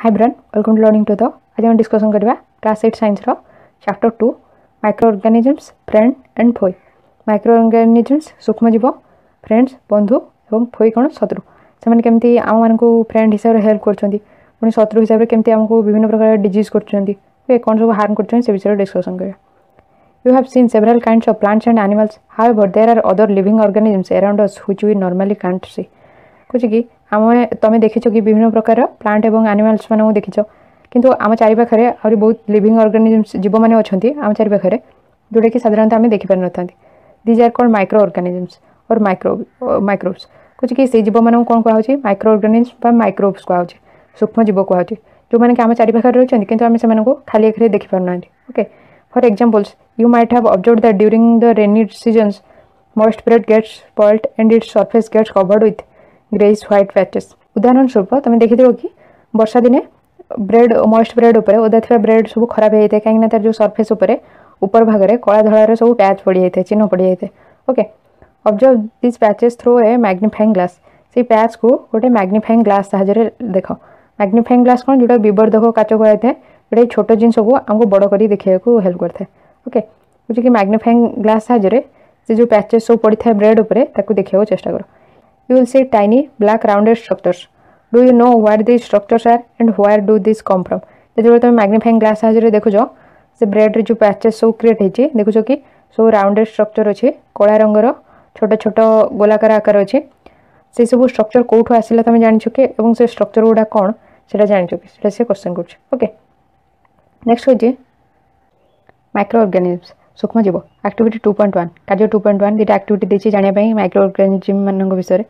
Hi brand welcome to learning to the आज हम discussion करबा क्लास 8 साइंस रो chapter 2 micro organisms friend and foe. Micro organisms सूक्ष्म जीव, फ्रेंड्स बंधु और फोई कौन शत्रु। से केमती आम मान फ्रेंड हिसाब से हेल्प कर शत्रु हिसाब से केमती आमको विभिन्न प्रकार डिजीज कर कौन सब हार्म कर से विषय डिस्कसन करिया। You have seen several kinds of plants and animals. However, there are other living organisms around us which we normally can't see. कुछ कि आम तुम देखिछ कि विभिन्न प्रकार प्लांट एवं एनिमल्स मान देखिछ किंतु आम चारि पाखरे आहुरी बहुत लिविंग ऑर्गेनिजम्स जीव माने अछंती आम चारि पाखरे जोटा कि साधारणतः आम देखि पार नथांती। These are called micro organisms or microbes. कुछ कि से जीव मान कोन कहउछि माइक्रो ऑर्गेनिजम्स बा माइक्रोब्स कहउछि सूक्ष्म जीव कहउछि जो माने कि आम चारि पाखरे रहछंती किंतु आम से माने को खाली आखरे देखि पार नांती। Okay, for examples you might have observed that during the rainy seasons moist bread gets spoiled and its surface gets covered with greyish white patches. उदाहरण स्वरूप तुम देखिथिबो कि वर्षा दिने ब्रेड मॉइस्ट ब्रेड ऊपर ओदा थिबा ब्रेड सब खराब होई जाय काहे तार जो सरफेस ऊपर भाग रे कला धळा रे सब पैच पड़ी जाय चिन्ह पड़ी जाय। Okay, observe this patches through a magnifying glass. से पैच को गोटे मैग्नीफाइंग ग्लास सहायता रे देखो। मैग्नीफाइंग ग्लास कोन जोटा विवर्धक काच को आथे जोटा छोटो जिंस को हमको बड़ करी देखिया को हेल्प करथे। ओके, बुझी कि मैग्नीफाइंग ग्लास सहायता से जो पैचेस सब पड़ी था ब्रेड ऊपर ताकू देखिया चेष्टा करो। You will see tiny black rounded structures. Do you know what these structures are and where do these come from? जो तुम मैग्नीफाइंग ग्लास सहायता देखुछ से ब्रेड रे जो पैचेस सब क्रिएट होची देखुछ कि सब राउंडेड स्ट्रक्चर अछि कला रंगर छोट छोट गोलाकार आकार अछि से सब स्ट्रक्चर कोठु आसिला तुम जानि छु के एवं से स्ट्रक्चर गुडा कोन सेटा जानि छु कि सेटा से क्वेश्चन करछ। ओके, नेक्स्ट होची माइक्रो ऑर्गेनिजम्स सूक्ष्म जीव एक्टिविटी 2.1 कार्य 2.1 दीटा एक्टिविटी देछि जानिया पई माइक्रो ऑर्गेनिजम मानक विषय।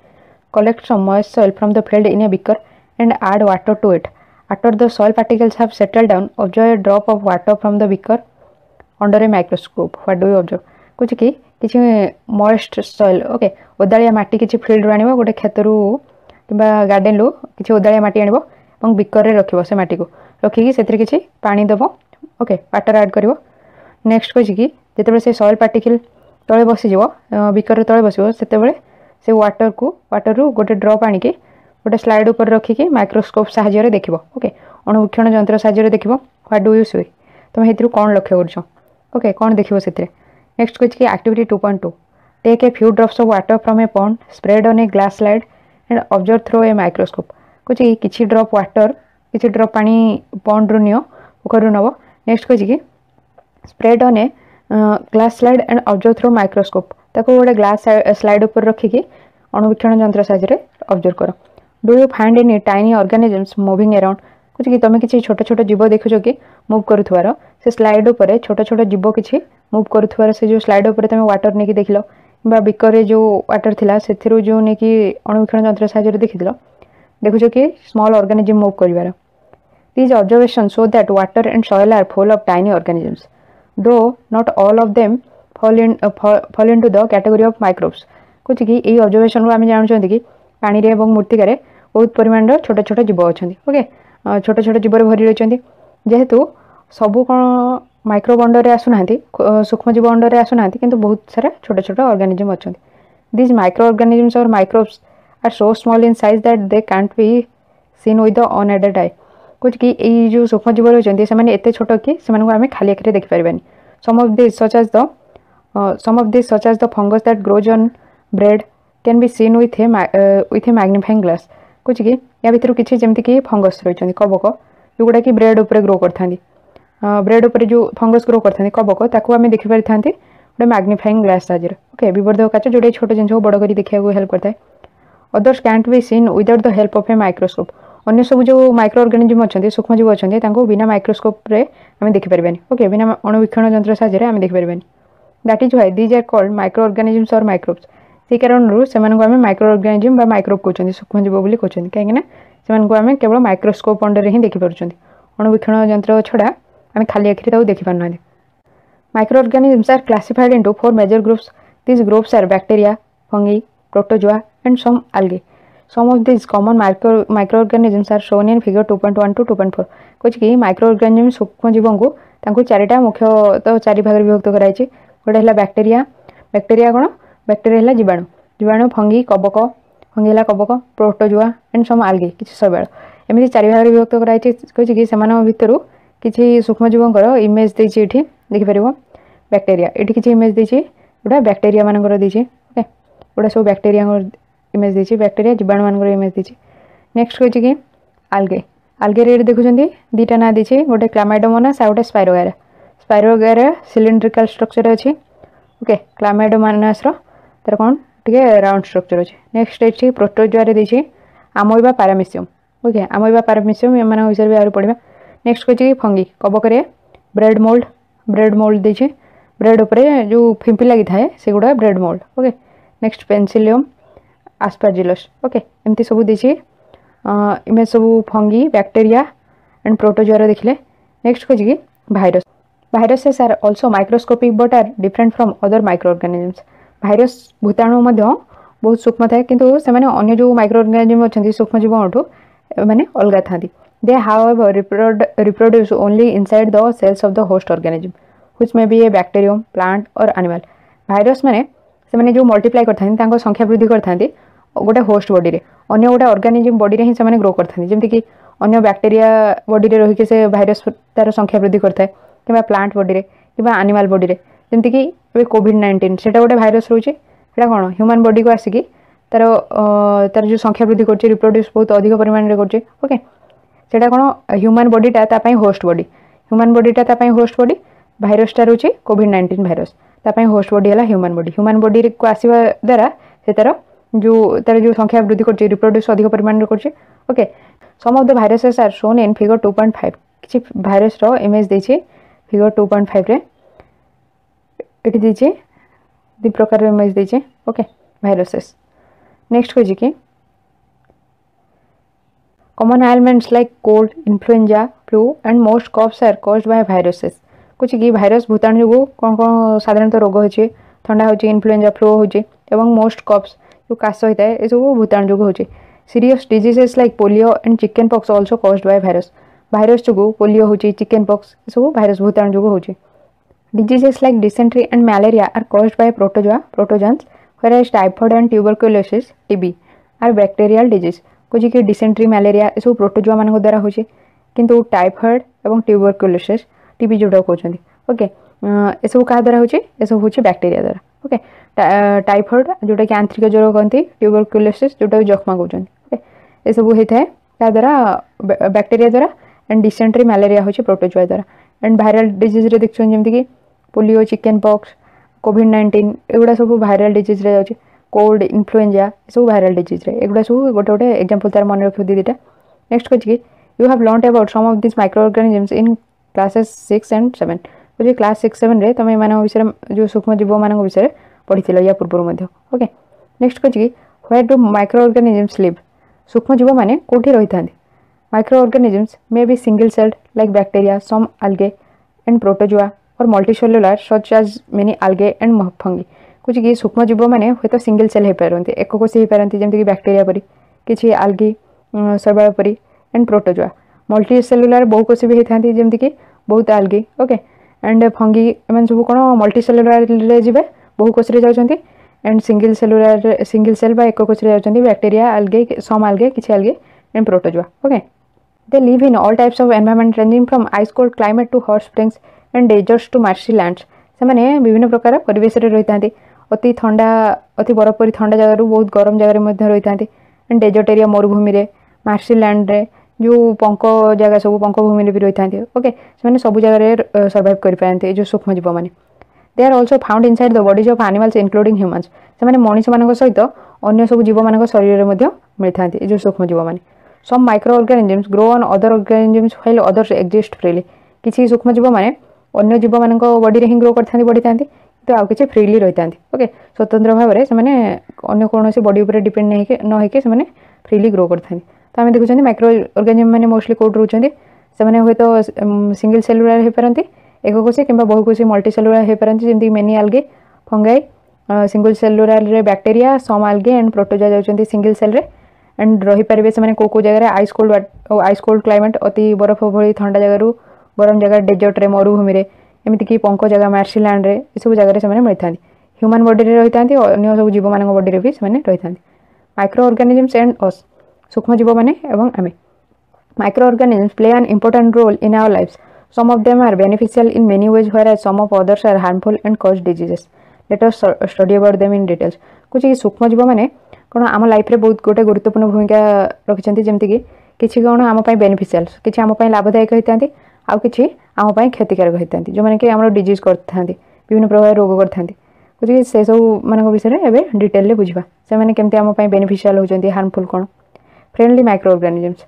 Collect some moist soil from the field in a beaker and add water to it. After the soil particles have settled down, observe a drop of water from the beaker under a microscope. What do you observe? कुछ कि किछि moist soil, okay, ओदालिया माटी किछि field रो आनिबो गोटे खेतरु किबा garden लो किछि ओदालिया माटी आनिबो एवं beaker रे रखिबो से माटी को रखि कि सेतरे किछि पानी दबो। ओके, वाटर ऐड करिवो। नेक्स्ट कुछ कि जेतेबे से सॉइल पार्टिकल तळे बसि जिवो beaker रे तळे बसिवो सेतेबेले से वाटर रु गोटे ड्रॉप आनिके गोटे स्लाइड ऊपर रखिके माइक्रोस्कोप सहायता देखिबो। ओके, अणुवीक्षण यंत्र सहायता देखिबो। व्हाट डू यू सी तुम हेतिरु कोन लक्ष्य करछो। ओके, कोन देखिबो सेतरे। नेक्स्ट कुछ कि activity 2.2 take a few drops of water from a pond spread on a glass slide and observe through a microscope. कुछ किछि ड्रॉप वाटर किछि ड्रॉप पानी पॉन्ड रु नियो पोखरु नबो। नेक्स्ट कुछ कि spread on a glass slide and observe through microscope ताको गोटे ग्लास स्लाइड ऊपर रखिकी अणुवीक्षण यंत्र सहायता ऑब्जर्व करो। Do you find any tiny organisms moving around. कुछ कि तुम किसी छोट छोट जीव देखुछ कि मूव करुथवार से स्लाइड ऊपर छोट छोट जीव किछि मूव करुथवार से जो स्लाइड ऊपर तुम वाटर नेकी देखिलो बा बिकर रे जो वाटर थिला सेथिरु जो नेकी अणुवीक्षण यंत्र सहायता देखिलो देखुछ कि स्मॉल ऑर्गेनिजम मूव करिवार। These observations show that water and soil are full of tiny organisms though not all of them fall into the category of microbes। कुछ कि एई ऑब्जर्वेशन रो आमे जानछन कि पानी रे एवं मूर्तिका रे बहुत परिमाण रो छोट छोट जीव अछंती। ओके, छोट छोट जीव रे भरि रहछंती जेहेतु सबु कोन माइक्रोब अंडर रे आसुनांती सूक्ष्म जीव अंडर रे आसुनांती किंतु बहुत सारा छोट छोट ऑर्गेनिजम अछंती। This micro organisms or microbes are so small in size that they can't be seen with the unaided eye. कुछ कि एई जो सूक्ष्म जीव रहछंती से माने एते छोट कि से माने को आमे खाली आखरे देखि परबानी। some of these such as the fungus that grows on bread can be seen with a magnifying glass। कुछ कि या भितर किछि जेमति कि फंगस रहछंती कबक जोगुडा कि ब्रेड ऊपर ग्रो करथांती ब्रेड ऊपर जो फंगस ग्रो करथांती कबक ताकू आमे देखि परिथांती गोटे मैग्नीफाइंग ग्लास साजर। ओके, विवर्धक काच जोडे छोट जिंस को बड़ करी देखिया को हेल्प करथाय। Others can't be seen without the help of a microscope. अन्य सब जो माइक्रो ऑर्गेनिजम अछंती सूक्ष्म जीव अछंती तांको बिना माइक्रोस्कोप रे आमे देखि परबानी। ओके, बिना अणुवीक्षण यंत्र साजर आमे देखि परबानी। That is why these are called micro organisms or microbes. से कारण रु सेमान को आमे माइक्रो ऑर्गेनिजम बा माइक्रोब कहउछंती सूक्ष्म जीव बोली कहउछंती काहे ना सेमान को आमे केवल माइक्रोस्कोप अंडर रे ही देखि परछंती अणुवीक्षण यंत्र छडा आमे खाली आखिरे ताऊ देखि पारनांती। Micro organisms are classified into 4 major groups. These groups are bacteria, fungi, protozoa and some algae। Some of these common microorganisms are shown in figure 2.1 to 2.4। कुछ कि माइक्रोऑर्गेनिजम सूक्ष्म जीवों को तांको चारिटा मुख्य तो चारि भाग विभक्त कराइछि। गोटे हला बैक्टीरिया कोन बैक्टीरिया हला जीवाणु फंगी हला कबक प्रोटोजोआ एंड सम algae किछि शैवाल। एमती चारि भाग विभक्त कराई कि सेमान भितर किसी सूक्ष्मजीवंकर इमेज देछि एठी देखि परबो बैक्टेरिया एठी किसी इमेज देछि गोटा बैक्टेरिया मानकर देछि ओके गोटा सब बैक्टेरिया इमेज देछि बैक्टेरिया जीवाणु मानकर इमेज देछि नेक्स्ट कहछि कि आल्गे आल्गे रे देखुछन्ती दीटा ना देछि गोटे क्लामाइडोमोनास आ गोटे स्पाइरोगारा सिलिंड्रिकल स्ट्रक्चर अछि ओके क्लामाइडोमोनास रो तर कोन टिके राउंड स्ट्रक्चर अछि नेक्स्ट अछि प्रोटोजोआ रे देछि amoeba paramecium okay amoeba paramecium एमान विषय भी आरो पढिबा नेक्स्ट कहछि फंगी कबकरे ब्रेड मोल्ड देछि ब्रेड ऊपर जो फिंपी लगी थाए से गुडा bread mould okay next penicillium aspergillus okay एमती सब देछि इमेज सब फंगी बैक्टीरिया एंड प्रोटोजोआ देखले नेक्स्ट कहछि कि viruses are also microscopic but are different from other microorganisms virus भूताणु मध्य बहुत सूक्ष्म थाए किंतु से माने अन्य जो माइक्रोऑर्गेनिज्म अछंती सूक्ष्म जीवठु माने अलगा थांती they however reproduce only inside the cells of the host organism which may be a bacterium plant or animal virus माने से माने जो मल्टीप्लाई करथांती तांको संख्या वृद्धि करथांती गोटे होस्ट बॉडी रे अन्य गोटे ऑर्गेनिज्म बॉडी रे ही से माने ग्रो करथांती जेमति कि अन्य बैक्टीरिया बॉडी रे रही के से भाइरस तार संख्या वृद्धि करथाय कि प्लांट बॉडी रे कि एनिमल बॉडी रे जेमति कि कोविड-19 सेटा गोटे भाइरस रहउची सेटा कोन ह्यूमन बॉडी को आसी तार तार जो संख्या वृद्धि करछि रिप्रोड्यूस बहुत अधिक परिमाण रे करछि ओके सेटा कोन ह्यूमन बॉडीटा ता पई होस्ट बॉडी ह्यूमन बॉडीटा ता पई होस्ट बॉडी भाइरसटा रहउची कोविड-19 भाइरस ता पई होस्ट बॉडी हला ह्यूमन बॉडी को आसीबा द्वारा से तार जो संख्या वृद्धि करछि रिप्रोड्यूस अधिक परिमाण रे करछि okay some of the viruses are shown in figure 2.5 किछि भाइरस रो इमेज देछि फिगर 2.5 रे एठी देछि दि प्रकार इमेज देछि ओके भाइरसेस नेक्स्ट कहछि कि common ailments like cold influenza flu and most coughs are caused by viruses कुछ कि भाइरस भूताणु जो कोन कोन साधारणतः रोग होछि ठंडा होछि इन्फ्लुएंजा फ्लू होछि एवं मोस्ट कफ्स जो काश होता है ए सब भूताणु जो होछि serious diseases like polio and chicken pox also caused by virus जो पोलियो होछि चिकन पॉक्स ए सब भाइरस भूताणु जो होछि diseases like dysentery and malaria are caused by protozoans whereas typhoid and tuberculosis TB are bacterial disease कुछ कि dysentery malaria ए सब प्रोटोजोआ मान द्वारा होछि किंतु टाइफॉइड एवं ट्यूबरकुलोसिस टीबी जोडा कहउछन्ती ओके ए सब का द्वारा होछि ए सब होछि बैक्टीरिया द्वारा ओके टाइफॉइड जोटा कि आंतरिक ज्वर कहंती ट्यूबरकुलोसिस जोटा जखमा कहउछन्ती ओके ए सब हेथाय का द्वारा बैक्टीरिया द्वारा एंड डिसेंट्री malaria होछि प्रोटोजोआ द्वारा एंड वायरल डिजीज रे देखछन जेमति कि पोलियो चिकन पॉक्स कोविड-19 एगुडा सब वायरल डिजीज रे होछि कोल्ड इन्फ्लुएंजा सब वायरल डिजीज रे एगुडा सब गोटे गोटे एग्जांपल तार मन रखि दिटा नेक्स्ट कहछि कि you have learned about some of this microorganisms in classes 6 and 7 जे क्लास 6 7 रे तमे माने विषय जो सूक्ष्म जीव मान विषय पढिथिलो या पूर्व मध्ये ओके नेक्स्ट कहछि कि व्हेयर डू माइक्रोऑर्गेनिजम्स लिव सूक्ष्म जीव माने कोठी रहिथांती microorganisms may be single celled like bacteria some algae and protozoa or multicellular such as many algae and fungi कुछ कि सूक्ष्म जीव माने होय तो सिंगल सेल हे परंती एक कोशी हे परंती जेमति कि बैक्टीरिया परी किछि algae सर्वाल परी एंड प्रोटोजोआ मल्टीसेलुलर बहुकोशी भी हेथांती जेमति कि बहुत algae ओके एंड फंगी एमन सब कोन मल्टीसेलुलर रे जिवे बहुकोशी रे जाउछंती एंड सिंगल सेल बा एक कोशी रे जाउछंती बैक्टीरिया algae सम algae किछि algae and protozoa okay they live in all types of environment ranging from ice cold climate to hot springs and deserts to marshy lands से माने विभिन्न प्रकार परिवेश रे रहितांती अति ठंडा अति बरफ परी ठंडा जगह रु बहुत गरम जगह रे मध्ये रहितांती एंड डेजर्ट एरिया मरुभूमि रे मार्शी लैंड रे जो पंक जगह सब पंक भूमि रे भी रहितांती ओके से माने सब जगह रे सर्वाइव करि पाएंती जो सूक्ष्म जीव माने they are also found inside the bodies of animals including humans से माने मनुष्य मानक सहित अन्य सब जीव मानक शरीर रे मध्ये मिलथांती जो सूक्ष्म जीव माने some microorganisms grow on other organisms while others exist freely किछि सूक्ष्म जीव माने अन्य जीव मानक बॉडी रे ही ग्रो करथांती बढ़िथांती तो आ किछि फ्रीली रहिथांती ओके स्वतंत्र भाव रे से माने अन्य कोनोसी बॉडी ऊपर डिपेंड नै के न हेके से माने फ्रीली ग्रो करथांती तो हम देखुछंती माइक्रो ऑर्गेनिज्म माने मोस्टली कोड रहउछंती से माने होय तो सिंगल सेलुलर हे परंती एक कोशी किंबा बहु कोशी मल्टी सेलुलर हे परंती जेमति many algae fungi single cellular रे bacteria some algae and protozoa जाउछंती सिंगल सेल रे एंड रही पारे से माने को जगह आइस कोल्ड क्लाइमेट अति बरफ भली ठंडा जगह रु गरम जगह डेजर्ट रे मरुभूमि रे एमिति कि पंक जगह मार्शी लैंड रे ए सब जगह रे से माने मिलथांती ह्यूमन बॉडी रे रहितांती अन्य सब जीव मानक बॉडी रे भी से माने रहितांती माइक्रो ऑर्गेनिजम्स एंड अस सूक्ष्म जीव माने एवं आमे Microorganisms play an important role in our lives. Some of them are beneficial in many ways, whereas some of others are harmful and cause diseases. Let us study about them in details. कुछ सूक्ष्म जीव मैंने कौन आम life रे बहुत गोटे गुरुत्वपूर्ण भूमिका रखिंट जमीक कि कौन आम बेनिफिशियल कि आम लाभदायक होता आउ कि आम क्षतिकारक होता जो मैंने कि आम डिजीज करता विभिन्न प्रकार रोग करता कुछ से सब मान विषय में डिटेल बुझा से केमती आम बेनिफिशियल होती हार्मफुल कौन फ्रेंडली माइक्रो ऑर्गेनिजम्स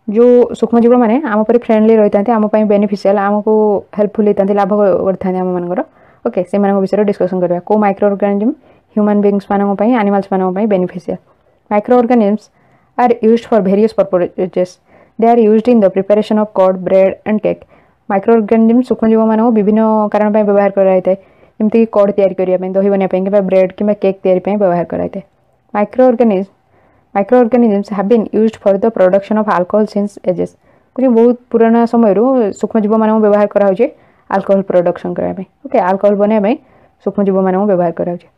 जो सूक्ष्मजीव मैंने आम पर फ्रेंडली रही था आम बेनिफिशियल आमको हेल्पफुल होता लाभ करते आम मान ओके से विषय डिस्कसन करवा को माइक्रो ऑर्गेनिजम ह्यूमन बीइंग्स मानक एनिमल्स मानक beneficial micro organisms are used for various purposes they are used in the preparation of curd bread and cake microorganism सूक्ष्मजीव मानक विभिन्न कारण व्यवहार कराई जमीक कर्ड तैयारी दही बनवाई ब्रेड कि केक तैयारी व्यवहार कराई micro organisms have been used for the production of alcohol since ages कुछ बहुत पुराना समय सूक्ष्मजीव मान व्यवहार कराऊे अल्कोहल प्रोडक्शन करने ओके अल्कोहल बनवाई सूक्ष्मजीव मान व्यवहार कराऊे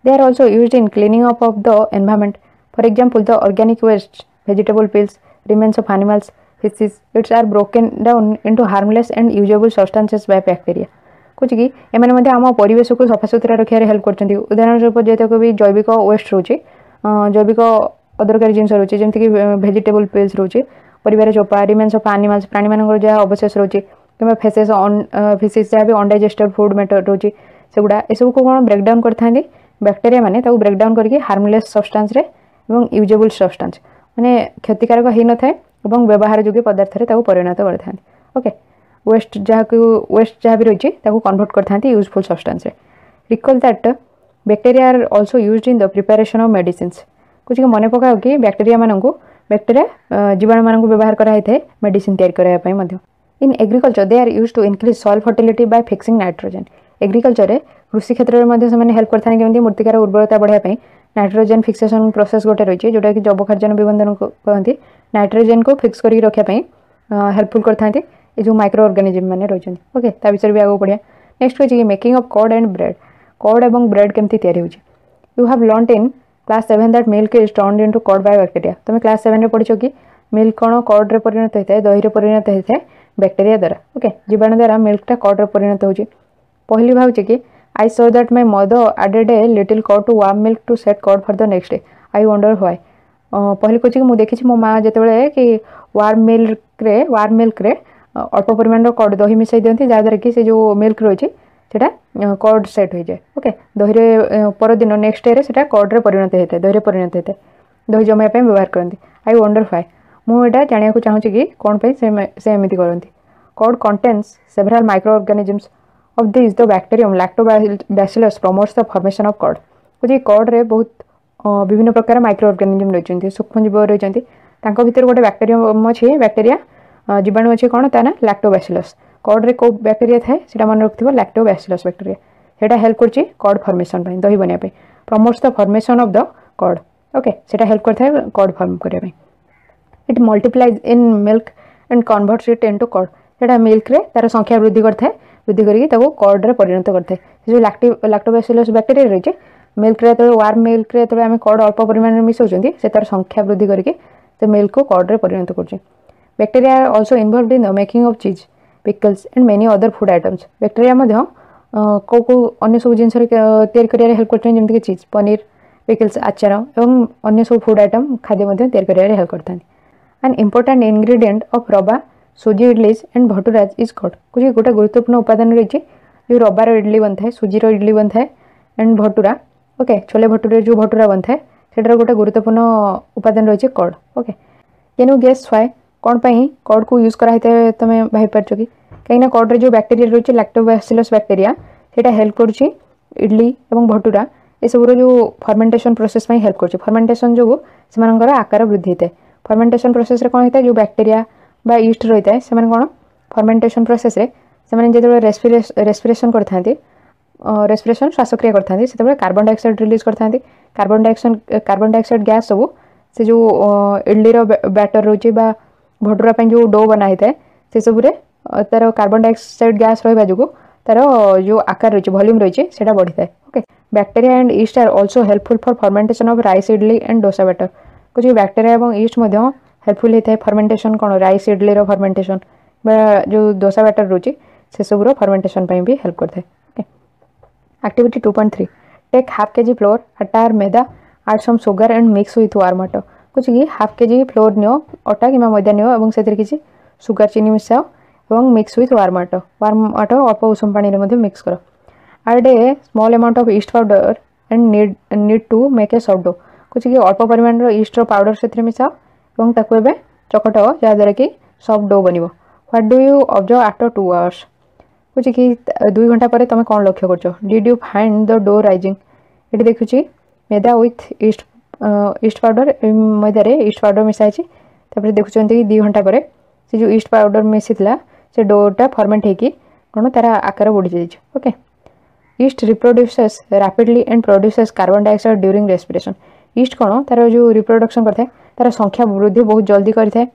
they are also used in cleaning up of the environment for example the organic waste vegetable peels remains of animals faeces etc are broken down into harmless and usable substances by bacteria कुछ कि M आम परिवेश को सफा सुतरा रखार help कर उदाहरण स्वरूप जेतक भी जैविक वेस्ट रोचे जैविक अदरकारी जिन रोचे जमीक भेजिटेबल पिल्स रोचे परिवार चोपा रिमेन्स ऑफ एनिमल्स प्राणी मान जहाँ अवशेष रोचे कि फेसेस फिशेस जहाँ भी अनडाइजेस्टेड फूड मैटर रोचे सेगुड़ा ये सब को कौन ब्रेकडाउन करते बैक्टेरिया मैंने ब्रेकडाउन करके हार्मलेस सब्सटेंस रे एवं यूजेबल सब्सटेंस माने क्षतिकारक हो न थाए व्यवहार योग्य पदार्थ रे परिणत करते ओके वेस्ट जहाँ भी रही कन्वर्ट करते यूजफुल सब्सटेंस रे recall that bacteria are also used in the preparation of medicines कुछ मन पकाओ कि बैक्टेरिया बैक्टेरिया जीवाणु मान व्यवहार कराई थे मेडिसिन तैयारी करने in agriculture they are used to increase soil fertility by fixing nitrogen agriculture कृषि क्षेत्र में हेल्प करते हैं मूर्तिकार उर्वरता बढ़ाई नाइट्रोजन फिक्सेशन प्रोसेस गोटे रही जोटा कि जैव खार्जन विबंधन कहते नाइट्रोजन को फिक्स करके रखापी हेल्पफुल करते ये जो माइक्रो ऑर्गेनिजम मैंने रही ओके ता विषय भी आगे बढ़िया नेक्स्ट हो making of curd and bread curd एवं ब्रेड केमती तैयारी होची you have learned in class 7 that milk is turned into curd by bacteria तुम क्लास 7 रे पढ़िछ कि मिल्क कौन कर्ड रे परिणत होता है दही रे परिणत होता है बैक्टीरिया द्वारा ओके जीवाणु द्वारा मिल्कटा कर्ड रे परिणत होची पहली भावचे कि I saw that my mother added a little curd to warm milk to set curd for the next day I wonder why पहली कह कि मुझे देखी मो माँ जिते कि वार्म मिल्क रे अल्प परिमाण कर्ड दही मिसाई दिखती जहाँद्वारा कि से जो मिल्क रही है कर्ड सेट हो जाए ओके दही परदिन नेक्स्ट डे से कर्ड रे परिणत होता है दही रे परिणत होता है दही जमाइवाई व्यवहार करती आई वंडर व्हाई मुझे जाना चाहूँगी कि कौन से एमती करती curd contains several microorganisms of this the bacterium lactobacillus promotes the formation of curd कुछ कर्ड रे बहुत विभिन्न प्रकार माइक्रो ऑर्गेनिजम रही सूक्ष्मजीव रही भीतर गोटे बैक्टीरियम अच्छे बैक्टीरिया जीवाणु अच्छे कौन ता ना लैक्टोबैसिलस कर्ड रे को बैक्टीरिया थाए से मन रखिए लैक्टोबैसिलस बैक्टीरिया सेटा हेल्प करछि कर्ड फॉर्मेशन दही बनवाई promotes the formation of the curd okay सेटा हेल्प करता है कर्ड फॉर्म करने it multiplies in milk and converts it into curd सेटा मिल्क रे तार संख्या वृद्धि करता है वृद्धि करके कर्ड रे परिणत करता है जो लैक्टोबैसिलस बैक्टीरिया रही मिल्क रे वार्म मिल्क रे आम कर्ड अल्प परिमाण में मिसाऊँ से तार संख्या वृद्धि करके मिल्क को कर्ड रे परिणत कर bacteria are also involved in the making of cheese pickles and many other food items bacteria को अन्य सब जिन तैयारी कर हेल्प करते चीज पनीर पिकल्स आचार और अन्य सब फूड आइटम खाद्य तैयारी कर हेल्प करते हैं एंड इंपोर्टेंट इनग्रेडिएंट ऑफ रवा सुजी इडलीज एंड भटूराज इज कर्ड कुछ गोटे गुरुत्वपूर्ण उपादान रही जो रबार इडली बनता है सुजीर इडली बनता है एंड भटूरा ओके छोले भटूरे जो भटूरा बनता है सेटार गोटे गुरुत्वपूर्ण उपादान रही curd okay can you guess why कौन कर्ड को यूज कराई तुम भाई पार्च कि कहीं कर्ड रे जो बैक्टीरिया रही लैक्टोबैसिलस बैक्टीरिया सेटा हेल्प करुच्ची इडली और भटूरा ये सब जो फर्मेंटेशन प्रोसेस में हेल्प कर फर्मेंटेशन जो से आकार वृद्धि होता है फर्मेंटेशन प्रोसेस रे कौन होता है जो बैक्टीरिया बा ईस्ट रही है से कौन फर्मेंटेशन प्रोसेस रे से जो रेस्पिरेशन करते रेस्पिरेशन श्वासक्रिया करते से कार्बन डाइऑक्साइड रिलीज करते कार्बन डाइऑक्साइड गैस सब से जो इडली बैटर रोचे भटूरा जो डो बनाई था से सब तार कार्बन डाइऑक्साइड गैस रहा जो तार जो आकार रही वॉल्यूम रही है बढ़ी था okay bacteria and yeast are also helpful for fermentation of rice idli and dosa batter कुछ बैक्टीरिया और ईस्ट हेल्पफुल होता है फर्मेंटेशन कौन राइस इडली फर्मेंटेशन जो दोसा बैटर रोचे से सब फर्मेंटेशन भी हेल्प करता है। एक्टिविटी 2.3 टेक हाफ के जी फ्लोर आटा और मैदा add some sugar and mix with warm water कुछ कि हाफ के जी फ्लोर नियो अटा कि मैदा नियो और से किसी सुगर चीनी मिसाओ और मिक्स विथ वार्म वाटर अल्प उषुम पानी मिक्स कर add a small amount of yeast powder and need to make a soft dough कुछ कि अल्प परिमाण ईस्ट पाउडर से मिसाओ और ताकू चकट जहाँद्वारा कि सॉफ्ट डो बन what do you observe after 2 hours कुछ कि 2 घंटा पर तुम कौन लक्ष्य कर did you find the dough rising ये देखुची मैदा विथ ईस्ट पाउडर मैदार ईस्ट पाउडर मिसाई देखुं कि 2 घंटा पर से जो ईस्ट पाउडर मिसी से डोटा फर्मेंट होगी कौन तार आकार बढ़ी जाइए। Okay east reproduces rapidly and produces carbon dioxide during respiration east कौन तार जो रिप्रोडक्शन करता है तार संख्या वृद्धि बहुत जल्दी करता है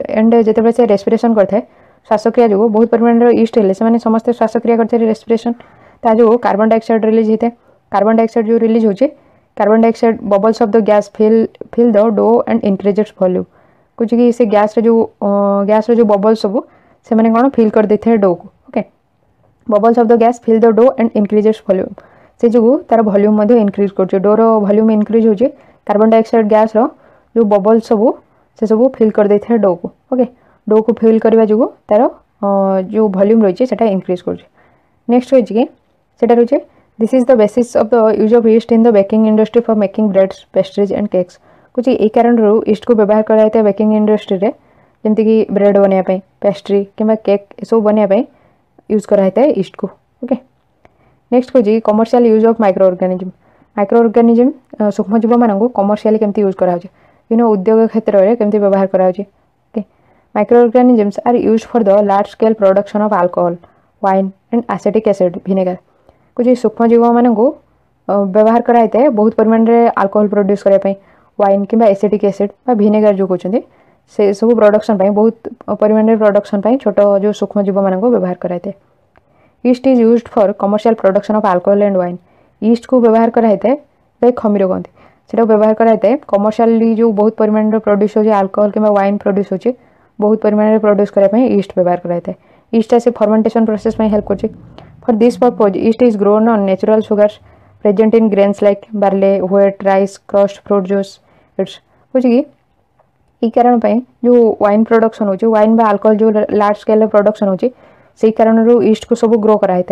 एंड जिते से रेस्पिरेशन करता है श्वासक्रिया जो बहुत परिमाण ईस्ट हेल्ले से समस्त श्वासक्रिया करते रेस्पिरेशन ता जो कार्बन डाइऑक्साइड रिलीज होता है कार्बन डाइऑक्साइड जो रिलीज होचे carbon dioxide bubbles of the gas fill the dough and increases volume कुछ कि से गैस रे जो बबल्स सब से माने कौन फिल कर देते डो को। Okay bubbles of the gas fill the dough and increases volume से जो तार वॉल्यूम इंक्रीज कर डोर वॉल्यूम इंक्रीज हो कार्बन डाइऑक्साइड गैस जो बबल्स सब से सब फिल कर देते डो को। ओके डो को फिल करने जो तार जो वॉल्यूम रही है इंक्रीज कर नेक्स्ट रही है this is the basis of the use of east in the baking industry for making breads pastries and cakes कुछ यही कारण ईस्ट को व्यवहार कराई बेकिंग इंडस्ट्री रे जमती कि ब्रेड बनाया पेस्ट्री कि केक सब बनाया यूज कराई ईस्ट को। ओके नेक्स्ट कौन commercial use of micro organism सूक्ष्मजीव मान कमर्शियल केमती यूज कराऊे विभिन्न उद्योग क्षेत्र में केमती व्यवहार कराऊे। Okay micro organisms are used for the large scale production of alcohol wine and acetic acid vinegar कुछ सूक्ष्मजीव मान व्यवहार कराई बहुत परिमाण में अल्कोहल प्रोड्यूस करने वाइन कि एसिटिक एसिड विनेगर जो कहते से सब प्रोडक्शन बहुत परिमाण प्रोडक्शन छोट जो सूक्ष्मजीव मान व्यवहार कराई east is used for commercial production of alcohol and wine east को व्यवहार कराई खमीर कहते से व्यवहार कराई कमर्शियली जो बहुत परिमाण प्रोड्यूस हो अल्कोहल कि वाइन प्रोड्यूस हो बहुत परिमाण प्रोड्यूस करने ईस्ट व्यवहार कराई ईस्ट से फर्मेंटेशन प्रोसेस हेल्प कर for this purpose east is grown on natural sugars present in grains like barley weight rice crust fruit juice it's कुछ कि कारण जो वाइन प्रोडक्शन हो वाइन बा अल्कोहल जो लार्ज स्केल प्रोडक्शन हो कारण ईस्ट को सब ग्रो कराई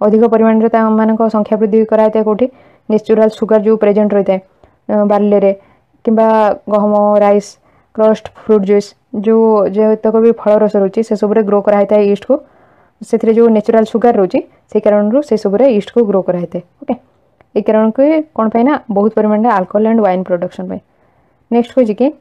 अधिक परिमाण मान संख्या वृद्धि कराई कौटी नेचुरल सुगर जो प्रेजेंट रही है बार्ले रे कि गहम राइस क्रस्ट फ्रूट जूस जो तक भी फल रस रोचे से सब ग्रो कराई ईस्ट को से जो नेचुरल सुगर रोचे से कारण से सब ईस्ट को ग्रो कराई। ओके ये कारण को कौन पाई ना बहुत परिमाण अल्कोहल एंड वाइन प्रोडक्शन पाई। नेक्स्ट कौन कि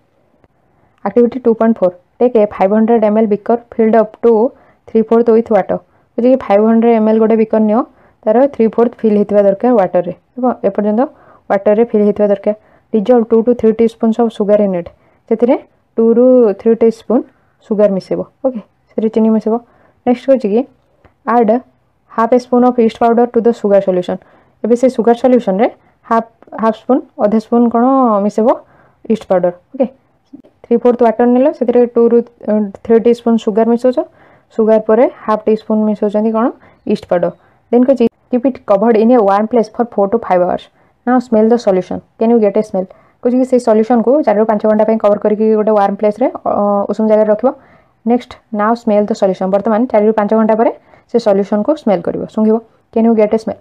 activity 2.4 take a 500 ml beaker filled up to 3/4 with water कुछ 500 ml गोटे बिकर नियो तार 3/4 फिल होता दरकार वाटर रे एपर्यंत वाटर रे फिल होता दरकार dissolve 2 to 3 teaspoon of sugar in it से 2 to 3 टीस्पून सुगर मिसेब। ओके से चीनी मिसेब। नेक्स्ट कौन कि add half a spoon of yeast powder to the sugar solution एबे से सुगर सॉल्यूशन रे हाफ स्पून अधा स्पून कौन मिसेब ईस्ट पाउडर। ओके 3/4 वाटर नेल से 2 to 3 टीस्पून सुगर मिसौच सुगर पर हाफ टीस्पून मिसौचंदी कौन ईस्ट पाउडर देन कौन keep it covered in a warm place for 4 to 5 hours now smell the solution can you get a smell कुछ कि से सॉल्यूशन को 4 to 5 घंटा कवर करके गोटे वार्म प्लेस रे उषुम जगह रखिबो। Next now smell the solution बर्तमान 4 to 5 घंटा पर से सॉल्यूशन को स्मेल करिवो सुंघिबो can you get a smell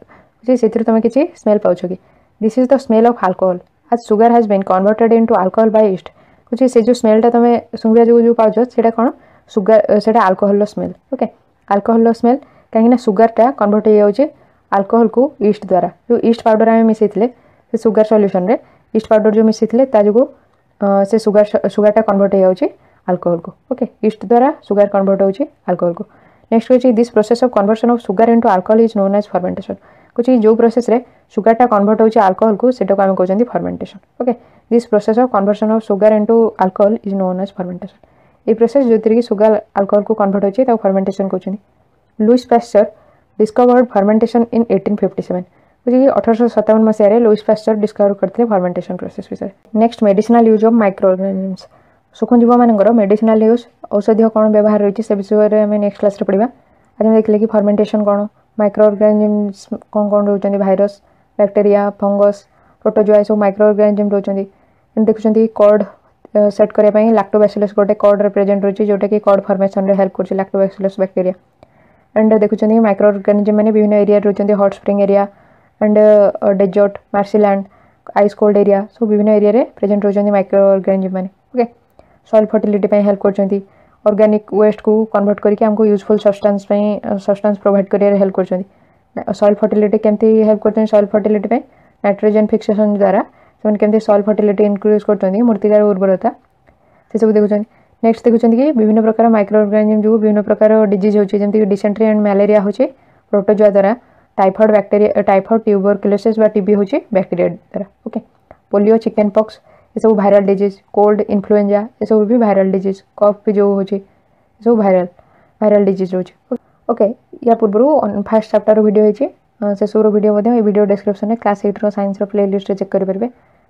कुछ से तुम किसी स्मेल पाउछ कि this is the smell of alcohol as sugar has been converted into alcohol by yeast कुछ से जो स्मेलटा तुम सुंघिया जो पाउछ सेटा कौन सुगर से alcohol smell. Okay alcohol smell कहीं सुगरटा कन्वर्ट हो जाए अल्कोहल को ईस्ट द्वारा जो ईस्ट पाउडर आम मिसई से सुगर सॉल्यूशन रे ईस्ट पाउडर जो मिसई जो से सुगरटा कन्वर्ट हो जाए अल्कोहल को। ओके ईस्ट द्वारा सुगर कन्वर्ट हो अल्कोहल को। नेक्स्ट होची this process of conversion of sugar into alcohol is known as fermentation कुछ जो प्रोसेस रे सुगरटा कन्वर्ट हो अल्कोहल को सेटा को आम कहते fermentation. Okay this process of conversion of sugar into alcohol is known as fermentation ये प्रोसेस जो कि सुगर अल्कोहल को कन्वर्ट हो फर्मेंटेशन कहते। Louis Pasteur discovered fermentation in 1857 कुछ 1857 मसीह लुईस पास्चर डिस्कवर करते फर्मेंटेशन प्रोसेस विषय। Next medicinal use of micro organisms सूक्ष्मजीव मानकर मेडिसिनाल यूज औषधीय कौन व्यवहार रही से विषय में आम नेक्स्ट क्लास पढ़ा। आज हम देखिले कि फर्मेंटेशन कौन, माइक्रो ऑर्गेनिजम्स कौन कौन रोचंदी, भाइरस, बैक्टीरिया, फंगस, प्रोटोजोआ सब माइक्रो ऑर्गेनिजम रोचंदी। देखुं कॉर्ड सेट करने लैक्टोबैसिलस गोटे कॉर्ड रिप्रेजेंट रही जोटा कि कॉर्ड फॉर्मेशन हेल्प कर लैक्टोबैसिलस बैक्टीरिया। एंड देखुं माइक्रो ऑर्गेनिजम मैंने विभिन्न एरिया रोचंदी, hot spring area and desert, marshland, ice cold area सब विभिन्न एरिया रे प्रेजेंट रोचंदी माइक्रो ऑर्गेनिजम मैंने। ओके, सॉइल फर्टिलिटी हेल्प करचंदी, ऑर्गेनिक वेस्ट को कन्वर्ट करके हमको useful substance provide career help करचंदी। सॉइल फर्टिलिटी केमती हेल्प करचंदी, सॉइल फर्टिलिटी नाइट्रोजन फिक्सेशन द्वारा से केमती सॉइल फर्टिलिटी इंक्रीज करचंदी, मूर्तिकार उर्वरता से सब देखुं। नेक्स्ट देखुं कि विभिन्न प्रकार माइक्रो ऑर्गेनिजम जो विभिन्न प्रकार डिजीज होची, जमती कि डिसेंट्री एंड मलेरिया होची प्रोटोजोआ द्वारा, टाइफॉइड बैक्टीरिया, टाइफॉइड ट्यूबरकुलोसिस बा टीबी होची बैक्टीरिया द्वारा। ओके, पोलियो, चिकन पॉक्स ये सब वायरल डिजीज, कोल्ड, इन्फ्लुएंजा ये सब भी वायरल डिजीज, कफ भी जो होची सब वायरल डिजीज होची। ओके, या पूर्व फर्स्ट चैप्टर वीडियो होची से सब वीडियो मध्ये ए वीडियो डिस्क्रिप्शन में क्लास 8 रो साइंस रो प्लेलिस्ट चेक कर परबे।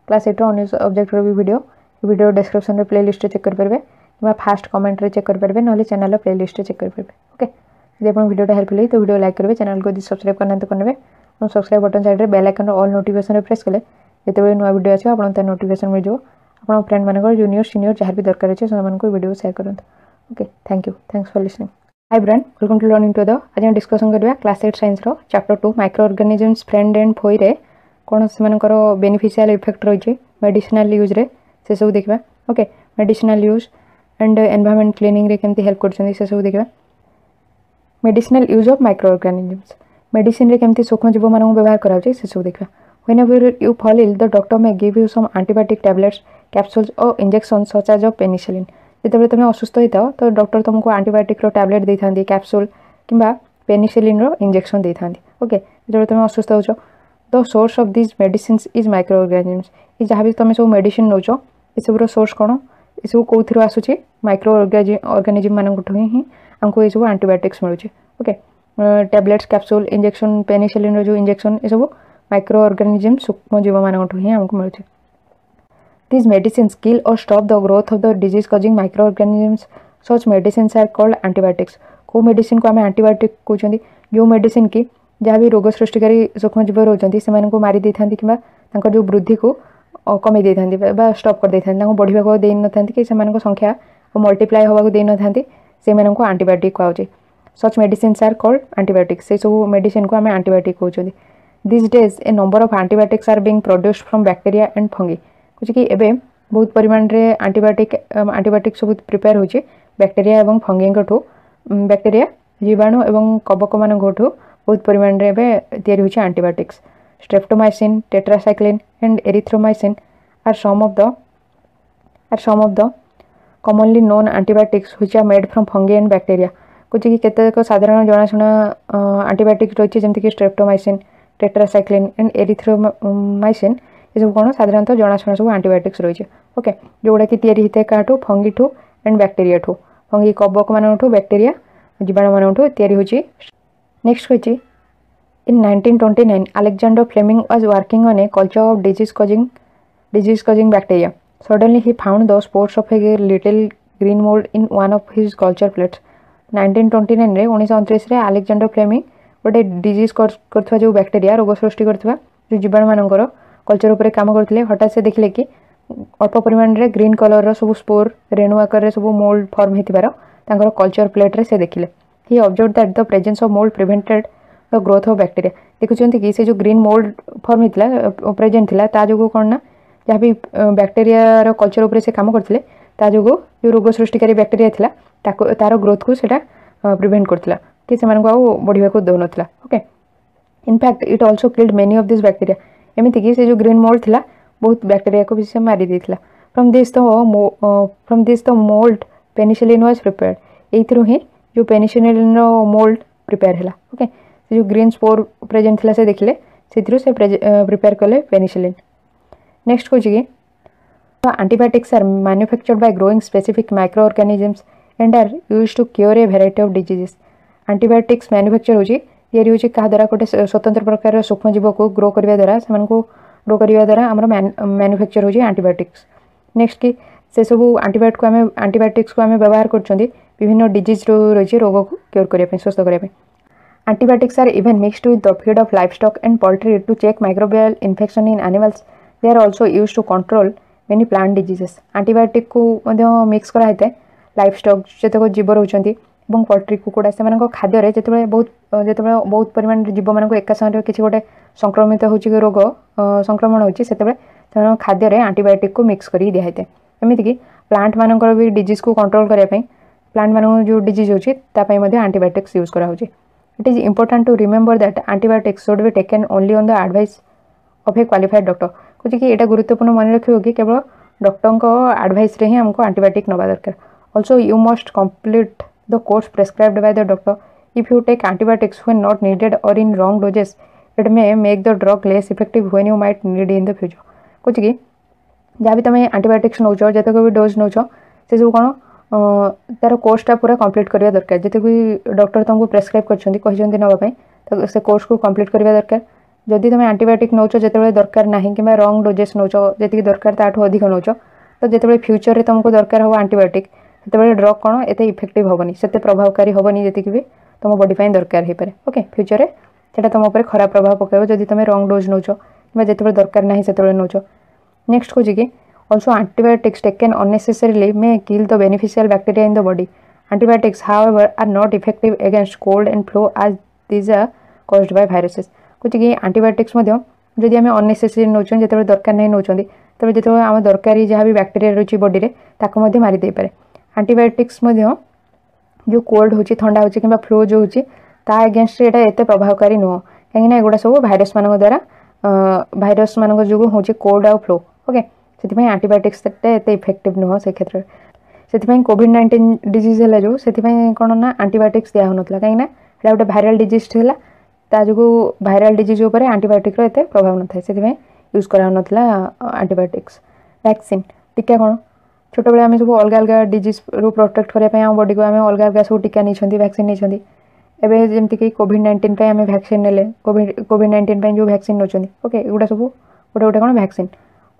क्लास 8 रो अन्य सब्जेक्ट रो भी वीडियो डिस्क्रिप्शन में प्लेलिस्ट चेक कर परबे कि फास्ट कमेंट रे चेक कर परबे, नले चैनल रो प्लेलिस्ट चेक कर परबे। ओके, यदि आपन वीडियो हेल्प ले तो वीडियो लाइक करबे, चैनल को सब्सक्राइब करना तो करबे और सब्सक्राइब बटन साइड रे बेल आइकन ऑल नोटिफिकेशन रे प्रेस कले जेते नया वीडियो आछो आपन त नोटिफिकेशन मिल जो। आपन फ्रेंड मानकर जूनियर सीनियर जहार भी दरकार अछि से मन को वीडियो शेयर करंत। Okay, thank you, thanks for listening. Hi friend, welcome to learning together. आज हम डिस्कशन करबा क्लास 8 साइंस रो chapter 2 micro organisms friend and फोई रे कोन से मानकर बेनिफिशियल इफेक्ट रही छै मेडिसिनल यूज रे से सब देखबा। Okay, medicinal use and environment cleaning रे केमती हेल्प करछन से सब देखबा। Medicinal use of micro organisms, medicine रे केमती सूक्ष्मजीव मानक व्यवहार करा छै से सब देखबा। Whenever you fall ill, the doctor may give you some antibiotic tablets, capsules or injections such as of penicillin. जेतेबेले तुम असुस्थ होता तो डॉक्टर तुमको एंटीबायोटिक रो टैबलेट दे थांदी, कैप्सूल किंबा पेनिसिलिन रो इंजेक्शन दे थांदी। ओके, जेतेबेले तुम असुस्थ होचो the source of this medicines is microorganisms. ये जहाँ भी तुम सब मेडिसिन नौचो ये सब रो सोर्स कौन, ये सब कौथिरो आसुची माइक्रो ऑर्गेनिजम मानक ही हमको ये सब एंटीबायोटिक्स मिलुची। Okay, tablets, capsule, injection, penicillin रो जो इंजेक्शन ये सब माइक्रो ऑर्गेनिजम सूक्ष्मजीव मानक ही हमको मिलुची। These medicines kill or stop the growth of the disease causing microorganisms. Such medicines are called antibiotics. को मेडिसिन को आम एंटीबायोटिक कहते जो मेडिसिन की जहाँ भी रोग सृष्टिकारी सूक्ष्मजीव रोचंती से मारी दे था कि जो वृद्धि को कमी दे था स्टॉप कर दे था, बढ़िया को दे न था कि संख्या मल्टीप्लाई होगा दे न था से एंटीबायोटिक कहते। Such medicines are called antibiotics. से सब मेडिसिन को आम एंटीबायोटिक कहते। This days a number of antibiotics are being produced from bacteria and fungi. कुछ कि एबे बहुत परिमाण रे एंटीबायोटिक सब प्रिपेयर होची बैक्टीरिया एवं फंगी ठू, बैक्टीरिया जीवाणु एवं कवक मान ठू बहुत परिमाण रे एबे तैयारी होची antibiotics. Streptomycin, tetracycline and erythromycin are some of the commonly known antibiotics which are made from fungi and bacteria. कुछ कि केतेक साधारण जनाशुना एंटीबायोटिक रही जमती कि स्ट्रेप्टोमाइसिन, टेट्रासाइक्लिन एंड एरिथ्रोमाइसिन ये सब कौन साधारणतः जनाशुना सब एंटीबायोटिक्स रही है। ओके, जोड़ा कि तैयारी होता है काठू, फंगी ठू एंड बैक्टीरिया ठू, फंगी कवक मान ठू, बैक्टीरिया जीवाणु मान ठू तैयारी होची। नेक्स्ट होची in 1929 Alexander Fleming was working on a culture of disease causing bacteria. Suddenly he found the spores of a little green mould in one of his culture plates. 1929 रे 1929 रे अलेक्जेंडर फ्लेमिंग गोटे disease करथवा जो bacteria रोग सृष्टि करथवा जो जीवाणु मानकर culture उपरे काम करथिले, हठात से देखिले कि अल्प परिमाण रे ग्रीन कलर रो सब स्पोर रेणु आकार रे सब मोल्ड फॉर्म हेतिबार तांकर कल्चर प्लेट रे से देखिले। He observe that the presence of mold prevented the growth of bacteria. देखुचंती कि से जो ग्रीन मोल्ड फॉर्म हेतिला प्रेजेंट थिला ता जोगो कोन ना जहाँ भी बैक्टीरिया रो कल्चर उपरे से काम करथिले ता जोगो जो रोग सृष्टिकारी बैक्टीरिया थिला तार ग्रोथ को सेटा प्रिवेंट करथिला कि से मानको आ बढ़िया को दो नथिला। Okay, in fact it also killed many of this bacteria. एमती कि से जो ग्रीन मोल्ड थिला बहुत बैक्टीरिया को भी से मारी देथिला। From this the mold penicillin was prepared. एथरो ही जो पेनिसिलिन रो मोल्ड प्रिपेयर हला। ओके, से जो ग्रीन स्पोर प्रेजेंट थिला से देखिले सेथिरो से प्रिपेयर कले पेनिसिलिन। नेक्स्ट को जी antibiotics are manufactured by growing specific microorganisms and are used to cure a variety of diseases. Antibiotics manufacture होची तैयारी होची कहा द्वारा गोटे स्वतंत्र प्रकार सूक्ष्मजीव को ग्रो करने द्वारा से ग्रो करने द्वारा आम मैन्युफैक्चर होची एंटीबायोटिक्स। नेक्स्ट कि से सब आंटीबायोटिक्स को आम व्यवहार कर विभिन्न डिजीज रही रोग को क्योर करने स्वस्थ करने। Antibiotics are even mixed with the feed of livestock and poultry to check microbial infection in animals. They are also used to control many plant diseases. Antibiotic को मिक्स कराई लाइवस्टॉक जितक जीव रोचंती poultry कुकुड़ा से खाद्य जिते बहुत परिमाण जीव मान एक समय किसी गोटे संक्रमित हो रोग संक्रमण होते खाद्य आंटीबायोटिक को मिक्स कर दिखाई एमतीक प्लांट मानकर भी डिजीज को कंट्रोल करने प्लांट मान जो डिजीज होती आंटीबायोटिक्स यूज करा It is important to remember that antibiotics should be taken only on the advice of a qualified doctor. कुछ कि एटा गुरुत्वपूर्ण मन रखियो कि केवल डॉक्टर को एडवाइस रे ही हमको एंटीबायोटिक नबा दरकार। Also you must complete the course prescribed by the doctor. If you take antibiotics when not needed or in wrong doses, it may make the drug less effective when you might need in the future. कुछ कि जहाँ भी तुम antibiotics notch जितक भी dose notch से सब कौन तार कोर्सटा पूरा कंप्लीट करवा दरकार जिते भी डॉक्टर तुमको प्रेस्क्राइब कर नापी तो से कोर्स को कंप्लीट करवा दरकार। जदि तुम एंटीबायोटिक नौच जो दरकार ना कि रंग डोजेस नौच जी दरकार ताठू अधिक नौच तो जो फ्यूचर में तुमको दरकार हो एंटीबायोटिक से ड्रग कौन एत इफेक्टिव हेनी से प्रभावकारी हेनी जी भी तुम बॉडी पर दरकार हो पाए। ओके फ्यूचर में से तुम पर खराब प्रभाव पकड़ जब तुम रंग डोज नौच कि जो दरकार ना से नौच। नेक्स्ट कौन कि Also, antibiotics taken unnecessarily may kill the beneficial bacteria in the body. Antibiotics, however, are not effective against cold and flu as these are caused by viruses. कुछ कि antibiotics मध्य जदि आम unnecessary नौचन जो दरकार नहीं नौचंदी तब जो आम दरकारी जहाँ भी बैक्टेरिया रही बॉडी रे ताको मध्य मारी दे पारे। एंटीबायोटिक्स मध्य जो कोल्ड होची ठंडा होची किंबा फ्लू जो होची ता अगेंस्ट एटा एते प्रभावकारी नुह कहीं एगुड़ा सब भाइरस मान द्वारा भाइरस मान जो होची कोल्ड आ फ्लू। ओके से एंटीबायोटिक्स एत इफेक्टिव नुह से क्षेत्र से कोविड-19 डिजीज है जो से कौन ना एंटीबायोटिक्स दिया होना कहीं गोटे भाइराल डिजीज है जो भाइराल डिजीज उपर एंटीबायोटिक एत प्रभाव न था से यूज करा एंटीबायोटिक्स। वैक्सीन टीका कौन छोट बड़े आम सब अलग अलग डिजीज रू प्रोटेक्ट करने आम बॉडी को आम अलग अलग सब टीका नहीं वैक्सीन नहीं एवं जमीक कोविड-19 आम वैक्सीन ने कोविड-19 जो वैक्सीन नौकरी। ओके एगुड़ा सब गोटे गोटे कौन vaccine.